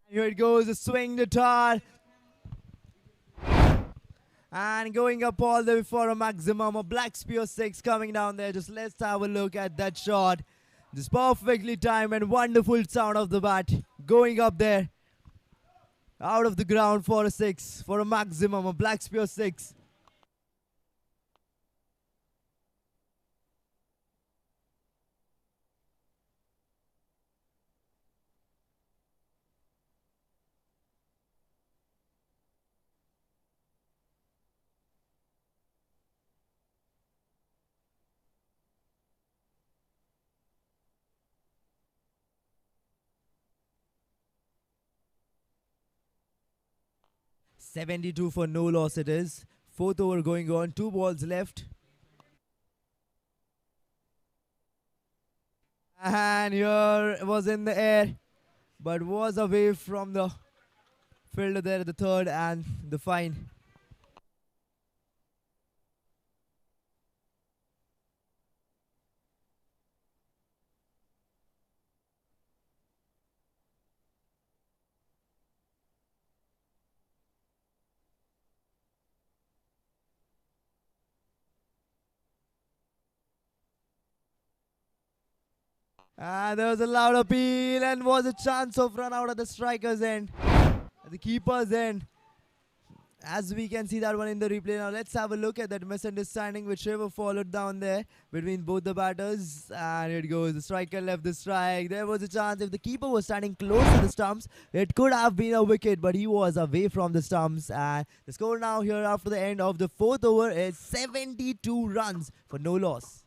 Here it goes, a swing the tar. And going up all the way for a maximum. A black spear 6 coming down there. Just let's have a look at that shot. Just perfectly timed and wonderful sound of the bat. Going up there. Out of the ground for a 6. For a maximum. A black spear 6. $72 for no loss it is. Fourth over going on. 2 balls left. And here it was in the air, but was away from the fielder there at the third, and the fine. And there was a loud appeal, and was a chance of run out at the striker's end, at the keeper's end. As we can see that one in the replay. Now let's have a look at that misunderstanding which ever followed down there between both the batters. And it goes, the striker left the strike. There was a chance if the keeper was standing close to the stumps, it could have been a wicket, but he was away from the stumps. And the score now here after the end of the fourth over is 72 runs for no loss.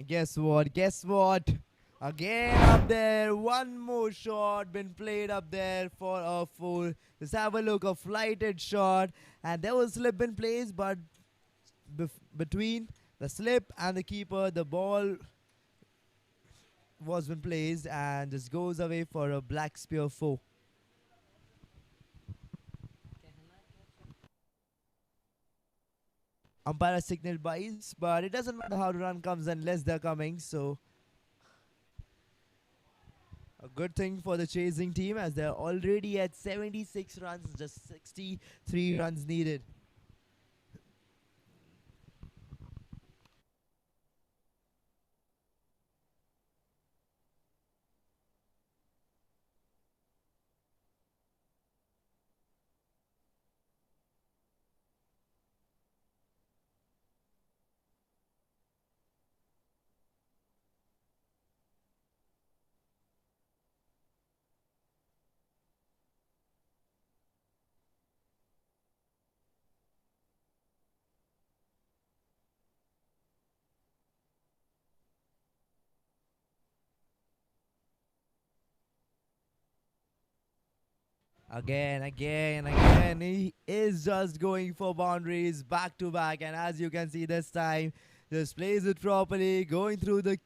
Guess what? Guess what? Again up there, one more shot been played up there for a four. Let's have a look, a flighted shot, and there was slip in place, but between the slip and the keeper, the ball was been placed and just goes away for a black spear four. Umpire signal buys, but it doesn't matter how the run comes unless they're coming. So a good thing for the chasing team as they're already at 76 runs, just 63 runs needed. Again. He is just going for boundaries back to back. And as you can see this time, just plays it properly, going through the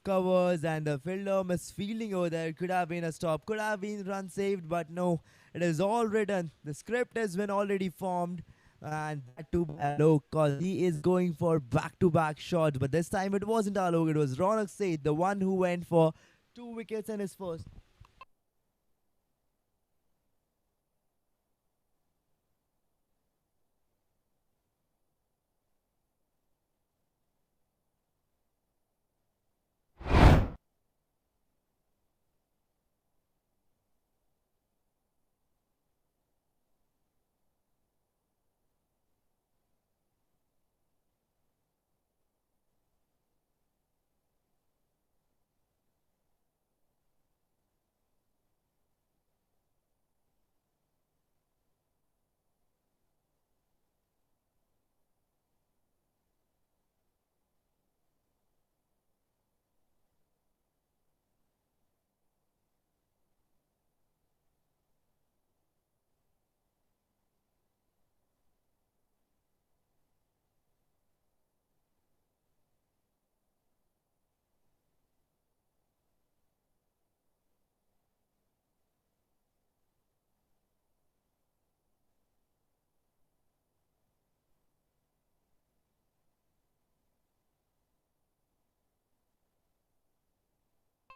covers. And the fielder misfielding over there. Could have been a stop, could have been run saved. But no, it is all written. The script has been already formed. And that too by Alok, because he is going for back to back shots. But this time it wasn't Alok, it was Ronak Seth, the one who went for 2 wickets in his first.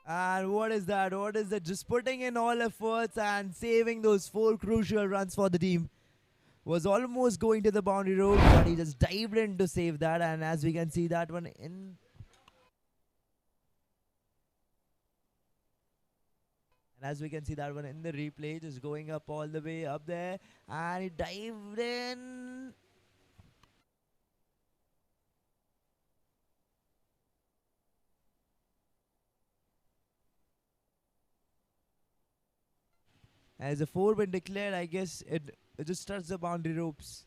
And what is that? What is that? Just putting in all efforts and saving those four crucial runs for the team. Was almost going to the boundary road, but he just dived in to save that. And as we can see that one in, and as we can see that one in the replay, just going up all the way up there, and he dived in. As a four been declared, I guess it just touched the boundary ropes.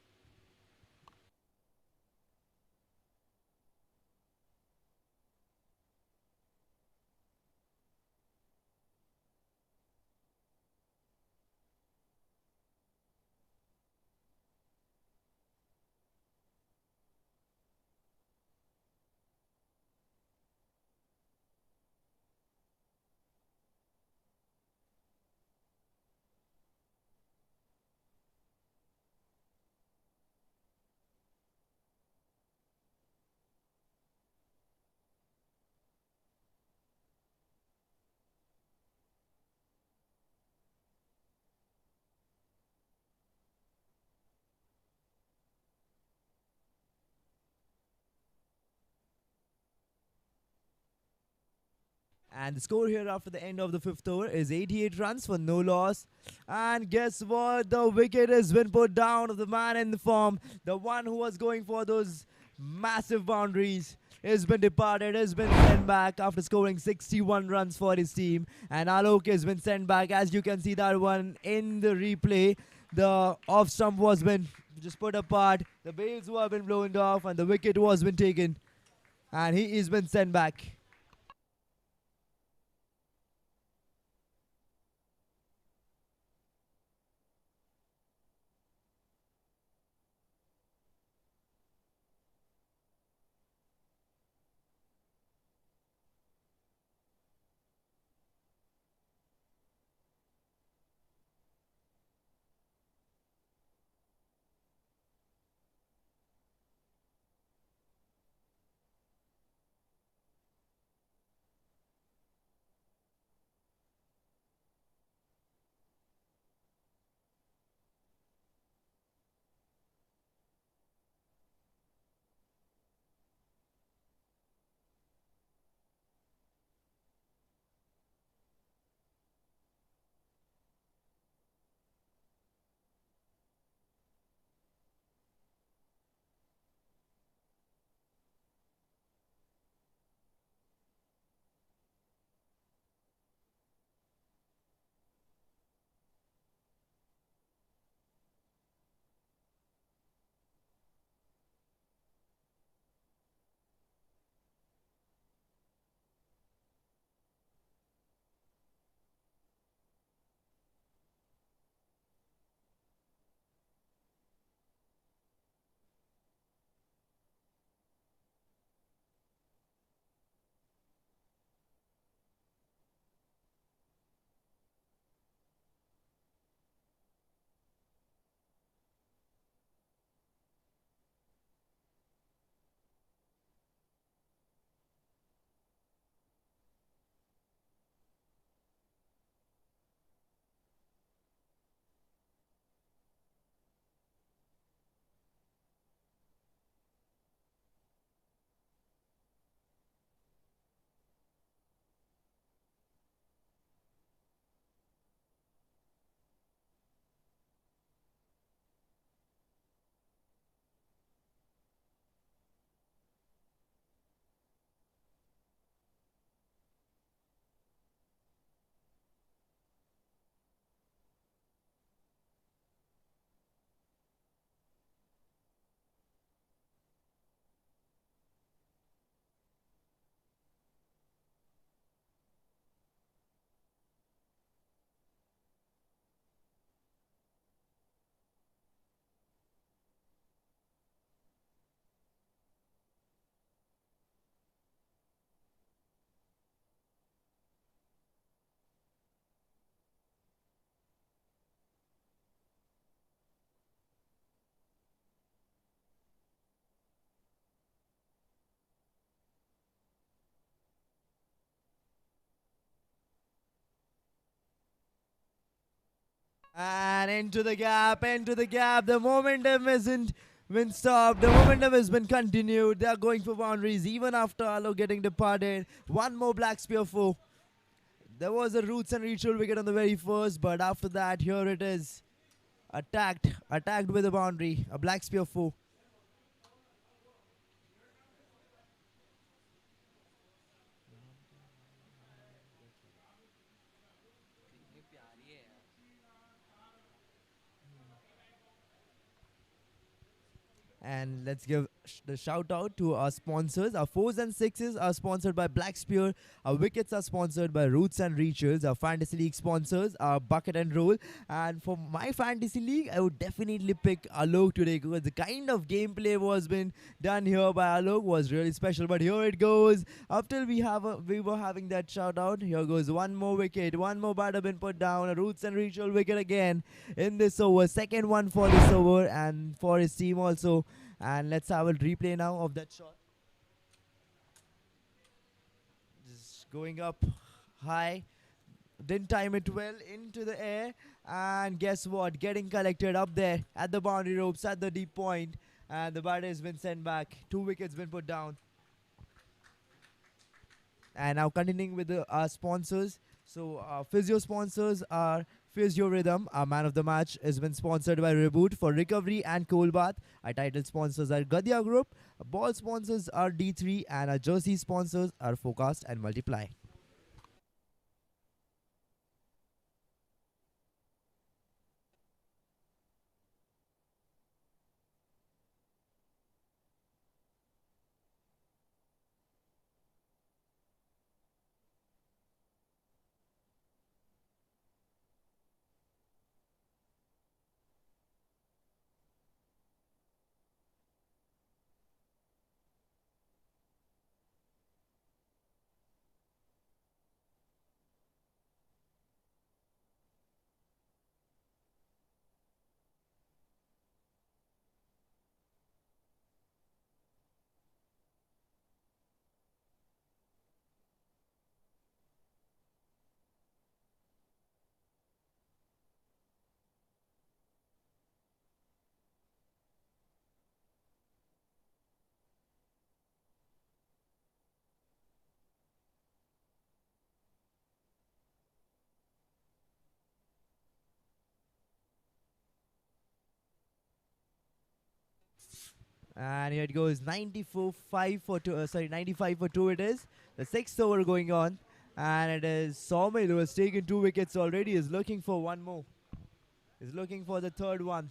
And the score here after the end of the fifth over is 88 runs for no loss. And guess what? The wicket has been put down of the man in the form. The one who was going for those massive boundaries has been departed, has been sent back after scoring 61 runs for his team. And Alok has been sent back. As you can see that one in the replay, the off stump was been just put apart. The bails were been blown off and the wicket was been taken. And he is been sent back. And into the gap, into the gap. The momentum isn't been stopped. The momentum has been continued. They are going for boundaries even after Alo getting departed. One more black spear four. There was a roots and ritual wicket on the very first, but after that, here it is. Attacked with a boundary. A black spear four. And let's give the shout out to our sponsors. Our fours and sixes are sponsored by Black Spear. Our wickets are sponsored by Roots and Reaches. Our fantasy league sponsors are Bucket and Roll. And for my fantasy league, I would definitely pick Alok today because the kind of gameplay was been done here by Alok was really special. But here it goes. After we were having that shout out, here goes one more wicket. One more batter been put down. A Roots and Ritual wicket again in this over. Second one for this over and for his team also. And let's have a replay now of that shot. Just going up high. Didn't time it well into the air. And guess what? Getting collected up there at the boundary ropes at the deep point. And the batter has been sent back. 2 wickets been put down. And now continuing with our sponsors. So our physio sponsors are Physio Rhythm. Our man of the match has been sponsored by Reboot for recovery and cold bath. Our title sponsors are Gadiya Group. Our ball sponsors are D3 and our jersey sponsors are Forecast and Multiply. And here it goes, 94 5 for 2. Sorry, 95 for 2 it is. The sixth over going on. And it is Sawmill who has taken 2 wickets already. Is looking for one more. Is looking for the third one.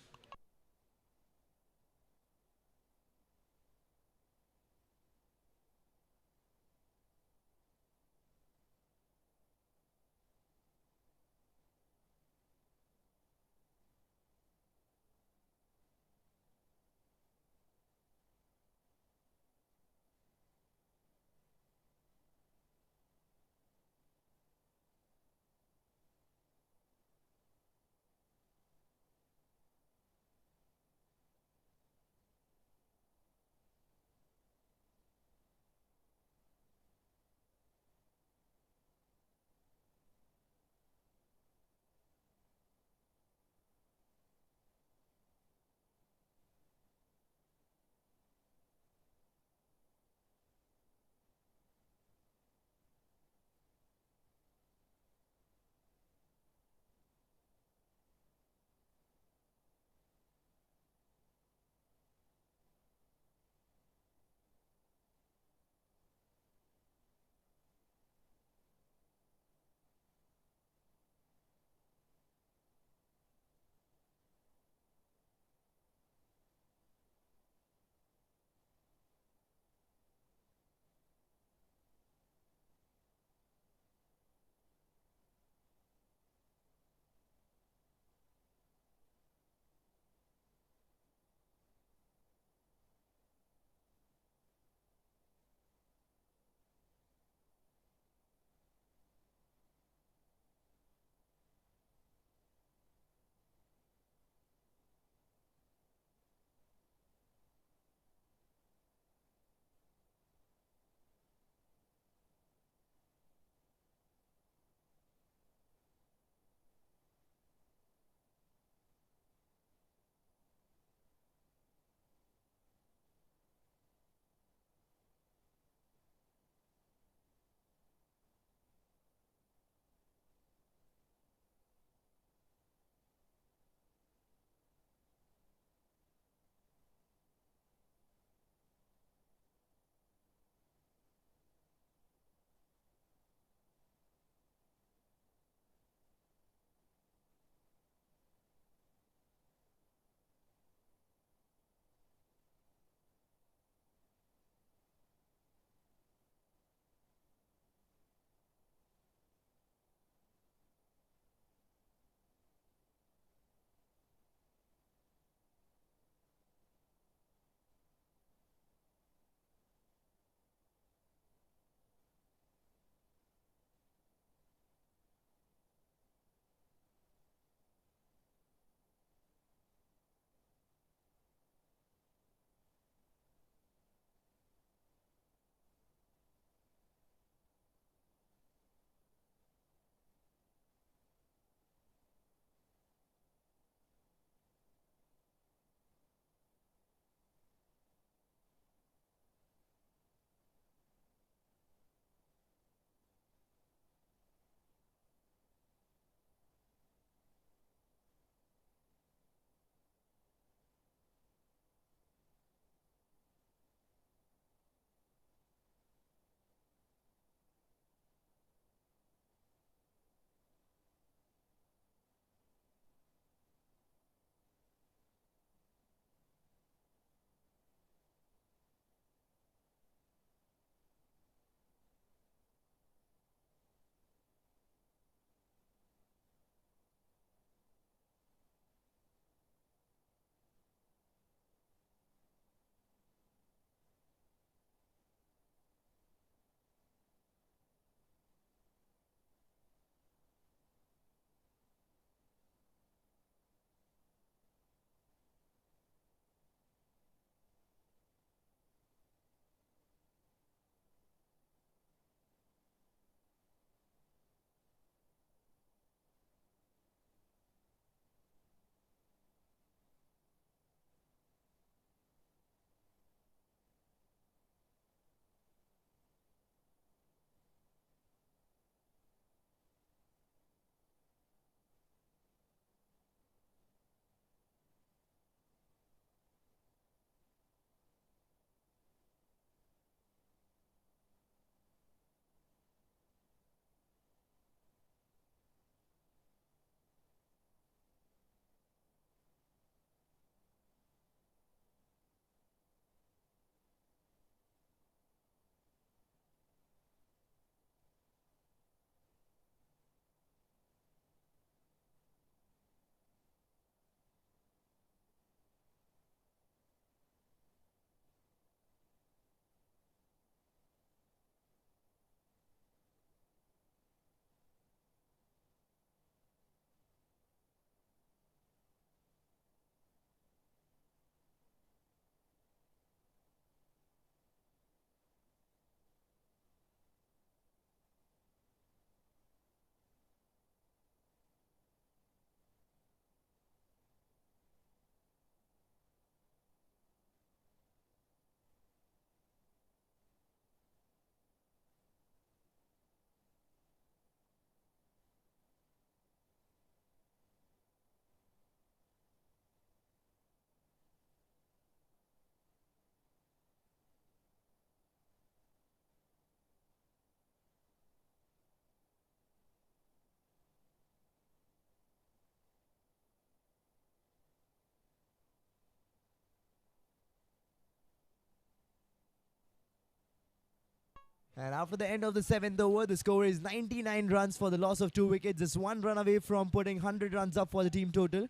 And after the end of the 7th over, the score is 99 runs for the loss of 2 wickets, just 1 run away from putting 100 runs up for the team total.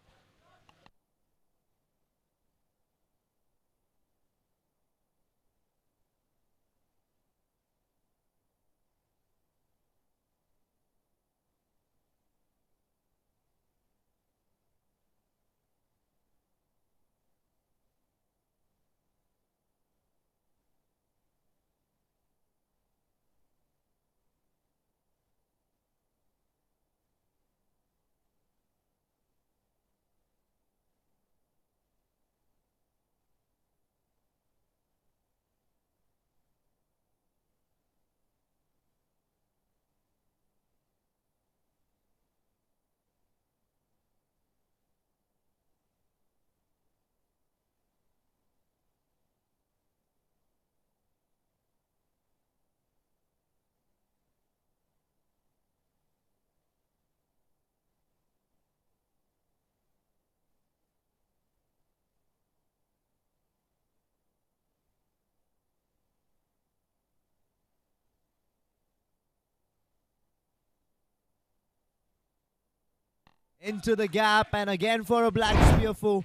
Into the gap, and again for a black spear four.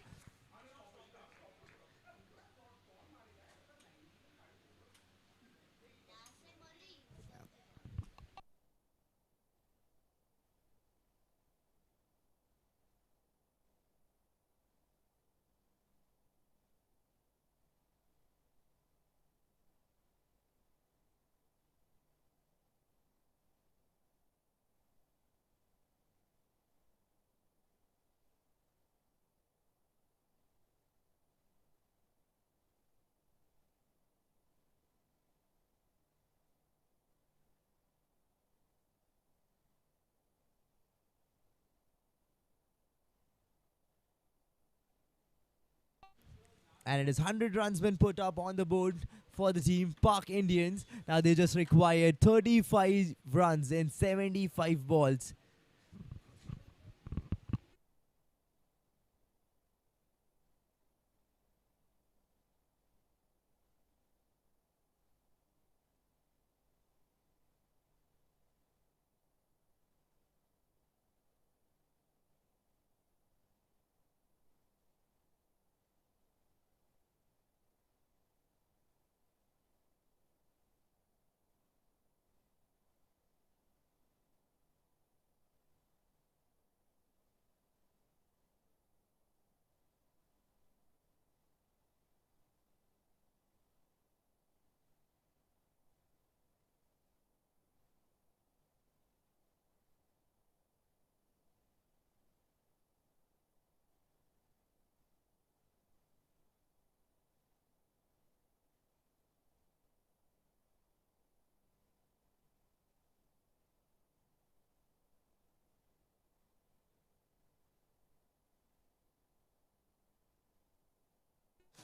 And it is 100 runs been put up on the board for the team Park Indians. Now they just required 35 runs in 75 balls.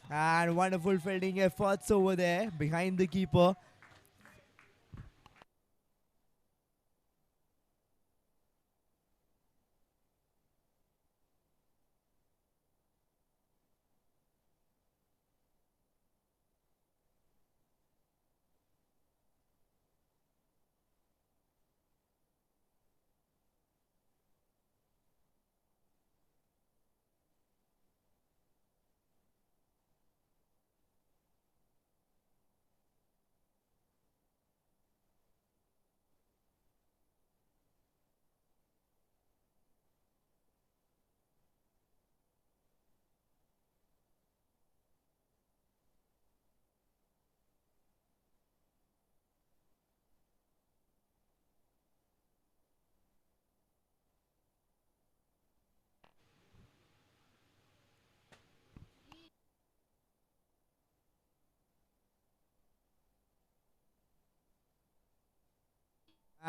And wonderful fielding efforts over there behind the keeper.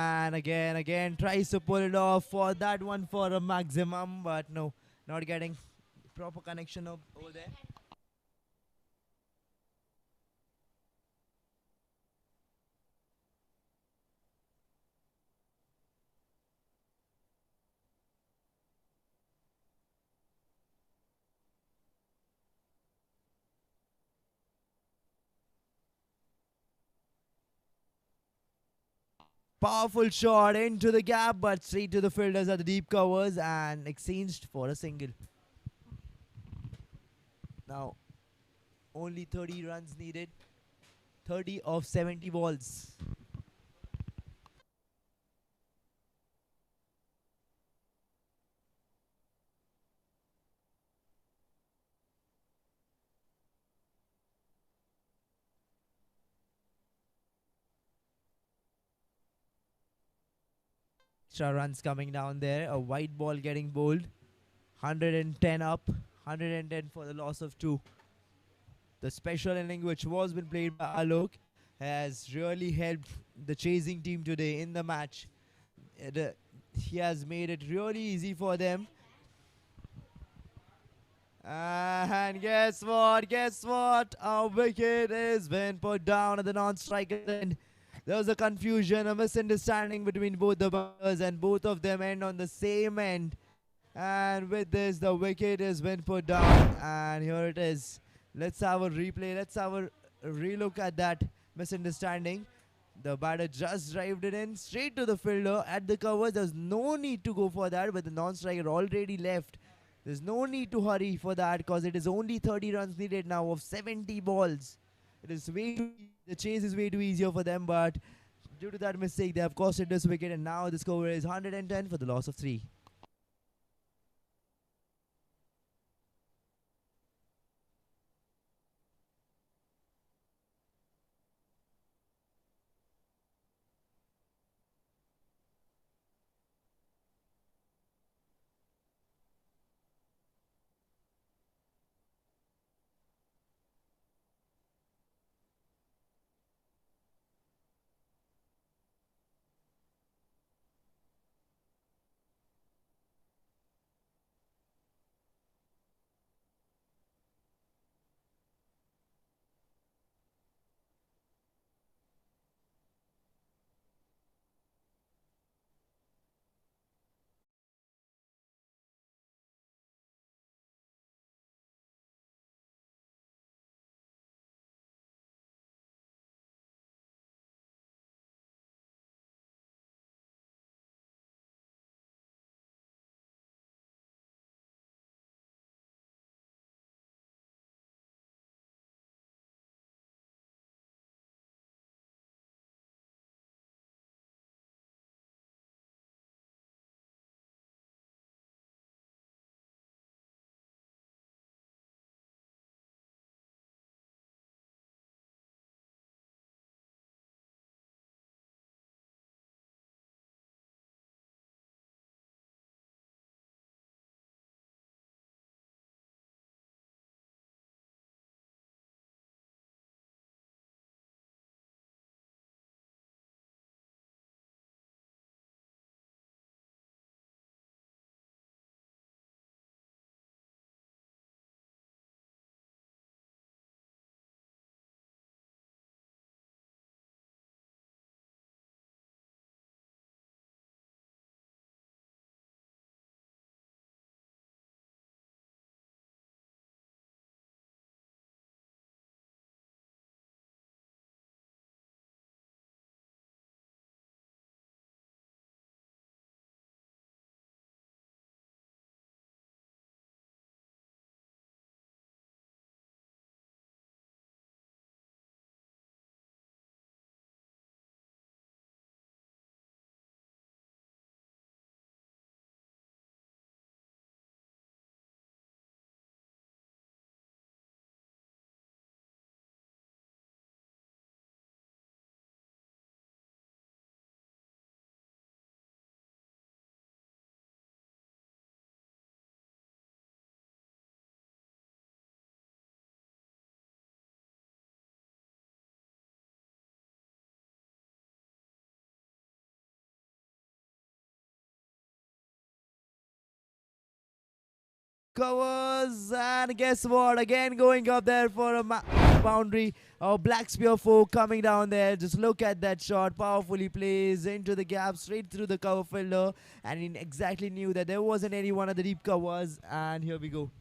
And again, tries to pull it off for that one for a maximum, but no, not getting proper connection over there. Powerful shot into the gap, but straight to the fielders at the deep covers and exchanged for a single. Now, only 30 runs needed. 30 of 70 balls. Extra runs coming down there. A white ball getting bowled. 110 up. 110 for the loss of 2. The special inning which was been played by Alok has really helped the chasing team today in the match. He has made it really easy for them. And guess what? Guess what? A wicket is been put down at the non-striker end. There was a confusion, a misunderstanding between both the bowlers, and both of them end on the same end. And with this, the wicket has been put down, and here it is. Let's have a replay. Let's have a relook at that misunderstanding. The batter just drived it in straight to the fielder at the covers. There's no need to go for that, but the non-striker already left. There's no need to hurry for that because it is only 30 runs needed now of 70 balls. It is the chase is way too easier for them, but due to that mistake, they have costed this wicket, and now the score is 110 for the loss of 3. Covers, and guess what? Again going up there for a boundary. Black Spear 4 coming down there. Just look at that shot. Powerfully plays into the gap straight through the cover fielder, and he exactly knew that there wasn't anyone at the deep covers. And here we go.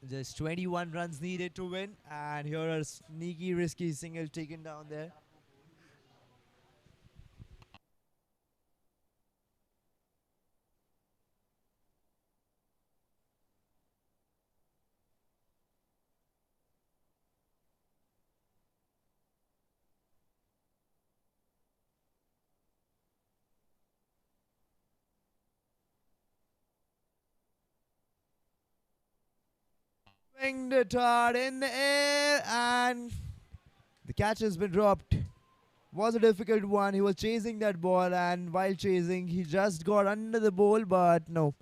Just 21 runs needed to win, and here a sneaky, risky single taken down there. Winged it hard in the air, and the catch has been dropped. Was a difficult one. He was chasing that ball, and while chasing, he just got under the ball, but no.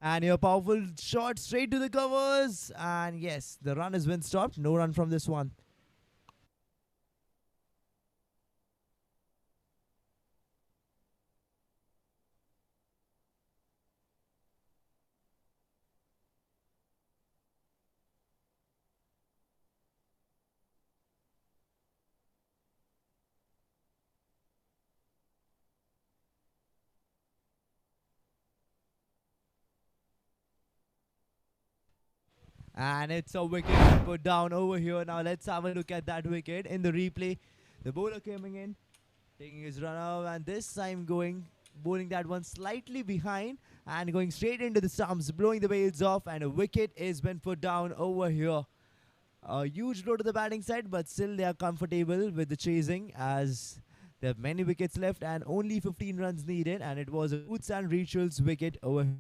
And your powerful shot straight to the covers. And yes, the run has been stopped. No run from this one. And it's a wicket put down over here. Now let's have a look at that wicket in the replay. The bowler coming in, taking his run out, and this time bowling that one slightly behind and going straight into the stumps, blowing the bails off, and a wicket has been put down over here. A huge blow to the batting side, but still they are comfortable with the chasing as they have many wickets left and only 15 runs needed, and it was a Boots and Rituals wicket over here.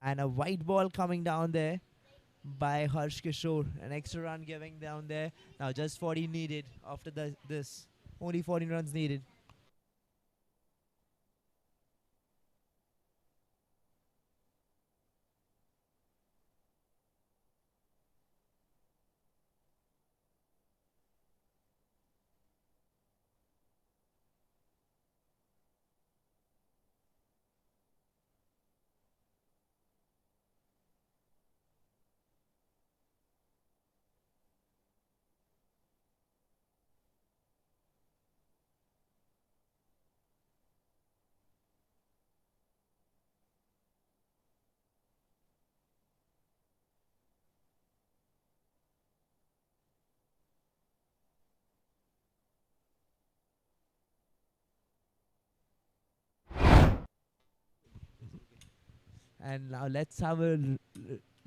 And a white ball coming down there by Harsh Kishore. An extra run giving down there. Now just 40 needed after this. Only 14 runs needed. And now let's have a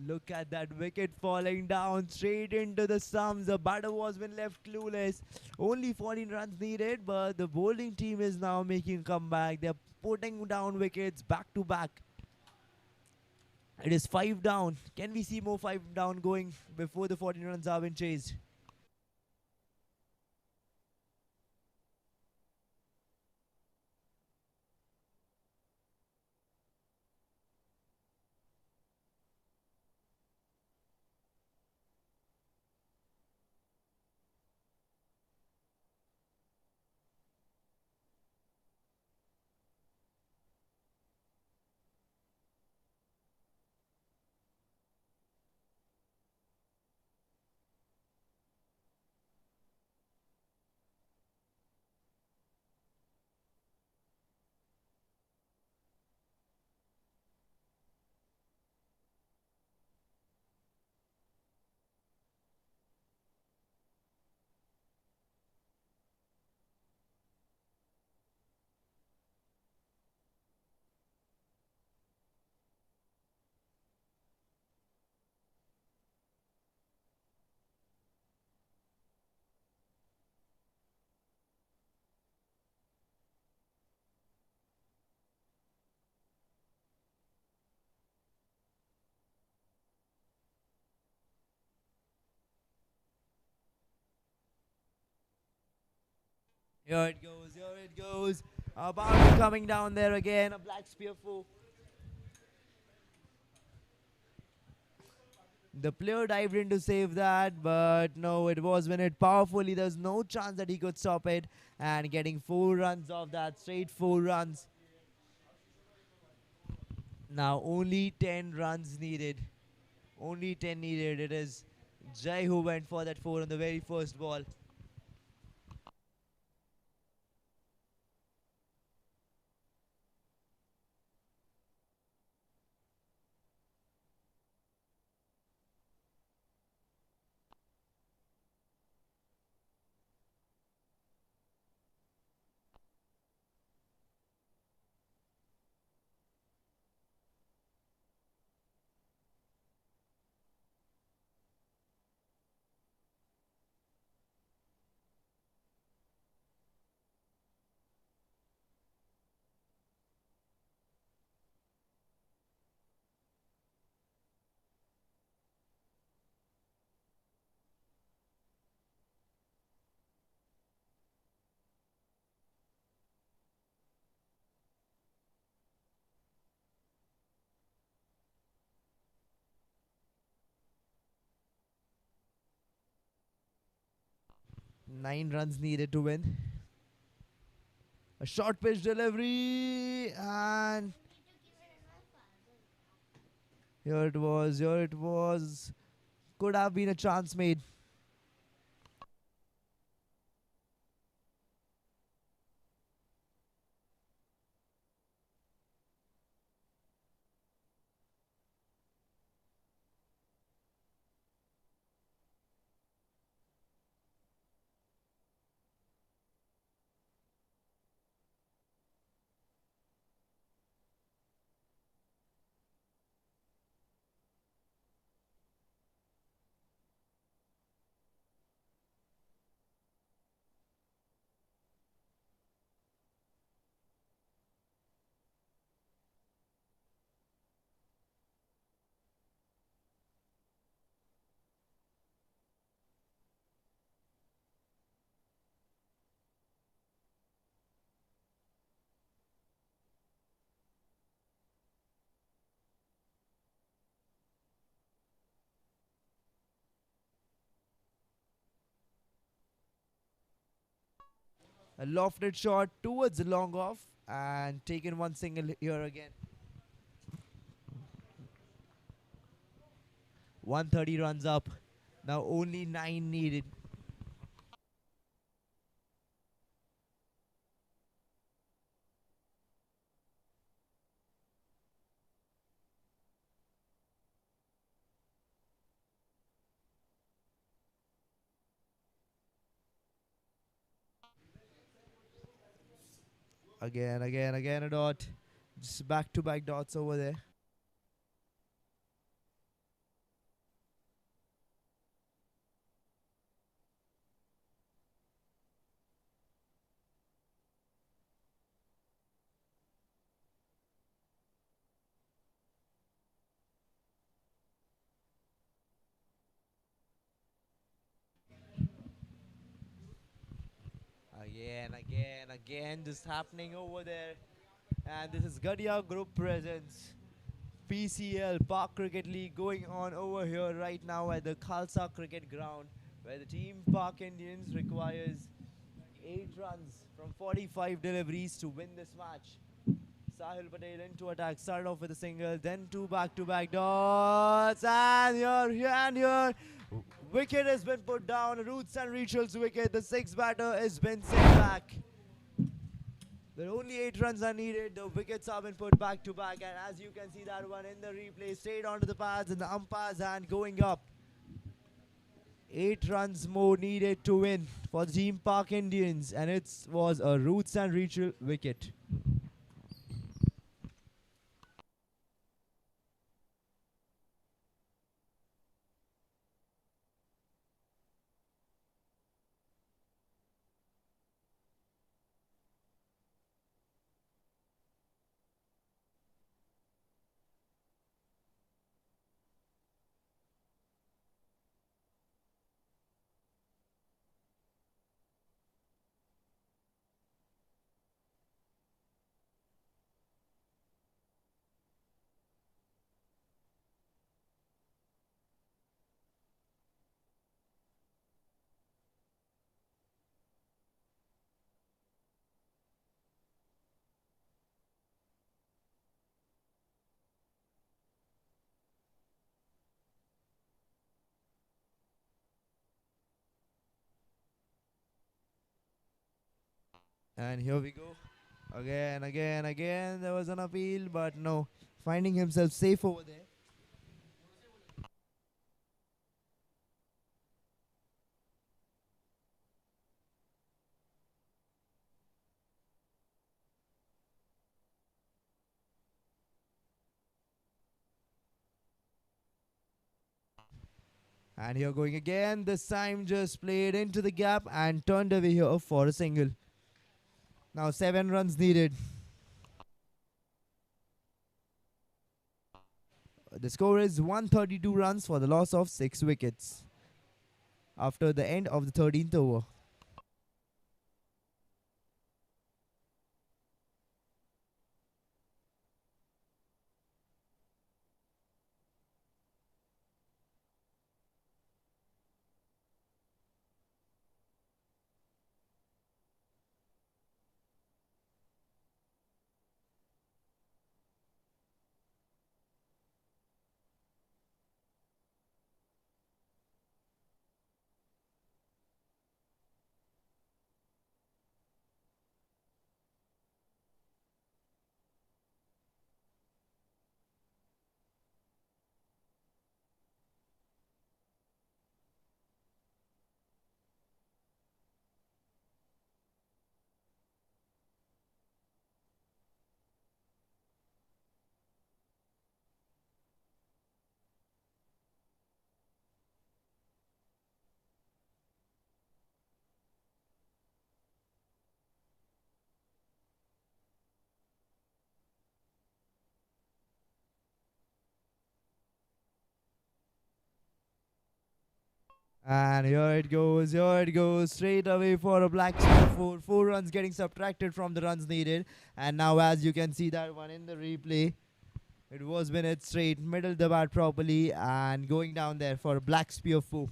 look at that wicket falling down straight into the stumps. The batter was been left clueless. Only 14 runs needed, but the bowling team is now making a comeback. They're putting down wickets back to back. It is 5 down. Can we see more 5 down going before the 14 runs have been chased? Here it goes, here it goes. A boundary coming down there again. A black spear four. The player dived in to save that, but no, it was when it powerfully. There's no chance that he could stop it. And getting 4 runs off that, straight 4 runs. Now only 10 runs needed. Only 10 needed. It is Jai who went for that 4 on the very first ball. Nine runs needed to win. A short pitch delivery, and here it was, here it was. Could have been a chance made. A lofted shot towards the long off, and taken one single here again. 130 runs up. Now only 9 needed. Again a dot. Just back to back dots over there. Again, just happening over there. And this is Gadiya Group Presents. PCL Park Cricket League going on over here right now at the Khalsa Cricket Ground, where the team Park Indians requires 8 runs from 45 deliveries to win this match. Sahil Patel into attack, started off with a single, then 2 back-to-back dots, and here, wicket has been put down. Roots and Rituals wicket. The 6th batter has been sent back. There are only 8 runs are needed. The wickets have been put back to back, and as you can see, that one in the replay straight onto the pads and the umpire's hand going up. 8 runs more needed to win for the team Park Indians, and it was a Roots and Ritual wicket. And here we go. Again, again, again. There was an appeal, but no. Finding himself safe over there. And here going again. This time just played into the gap and turned away here for a single. Now 7 runs needed. The score is 132 runs for the loss of 6 wickets after the end of the 13th over. And here it goes, straight away for a black score. 4 runs getting subtracted from the runs needed. And now as you can see that one in the replay, it was been it straight, middle the bat properly and going down there for a black spear 4.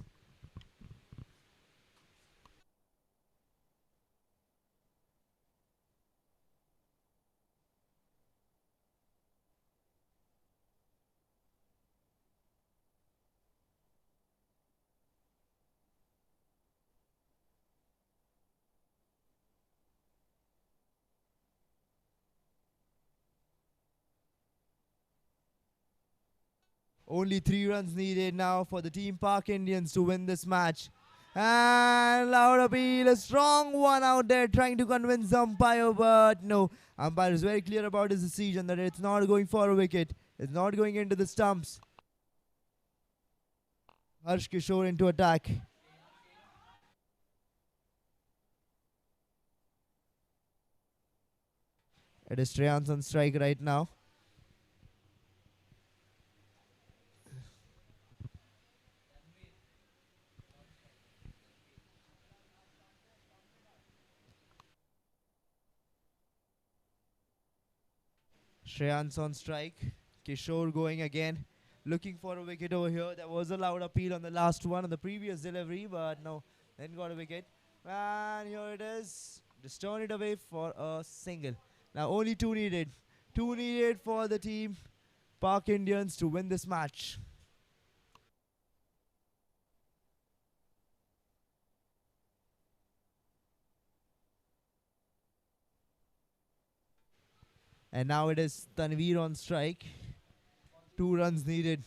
Only 3 runs needed now for the Team Park Indians to win this match. And loud appeal, a strong one out there trying to convince the umpire, but no. Umpire is very clear about his decision that it's not going for a wicket. It's not going into the stumps. Harsh Kishore into attack. It is Shreyans on strike right now. Shreyans on strike. Kishore going again. Looking for a wicket over here. There was a loud appeal on the last one on the previous delivery, but no, then got a wicket. And here it is. Just turn it away for a single. Now only 2 needed. 2 needed for the Team Park Indians to win this match. And now it is Tanveer on strike. 2 runs needed.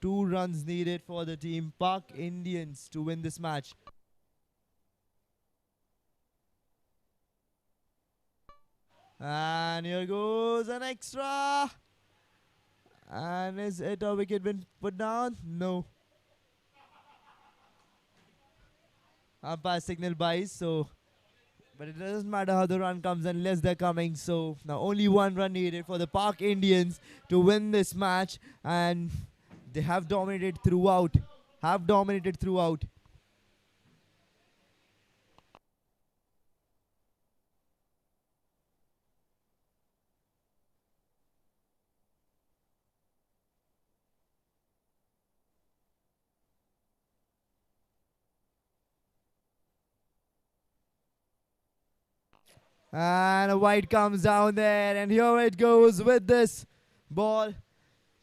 2 runs needed for the Team Park Indians to win this match. And here goes an extra. And is it a wicket been put down? No. Umpire signal buys, so but it doesn't matter how the run comes unless they're coming. So now only 1 run needed for the Park Indians to win this match, and they have dominated throughout. And a wide comes down there, and here it goes with this ball.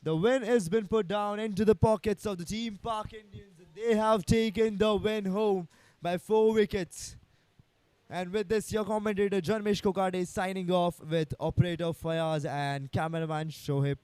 The win has been put down into the pockets of the Team Park Indians. They have taken the win home by 4 wickets. And with this, your commentator Janmesh Kokade is signing off with operator Fayaz and cameraman Shohib.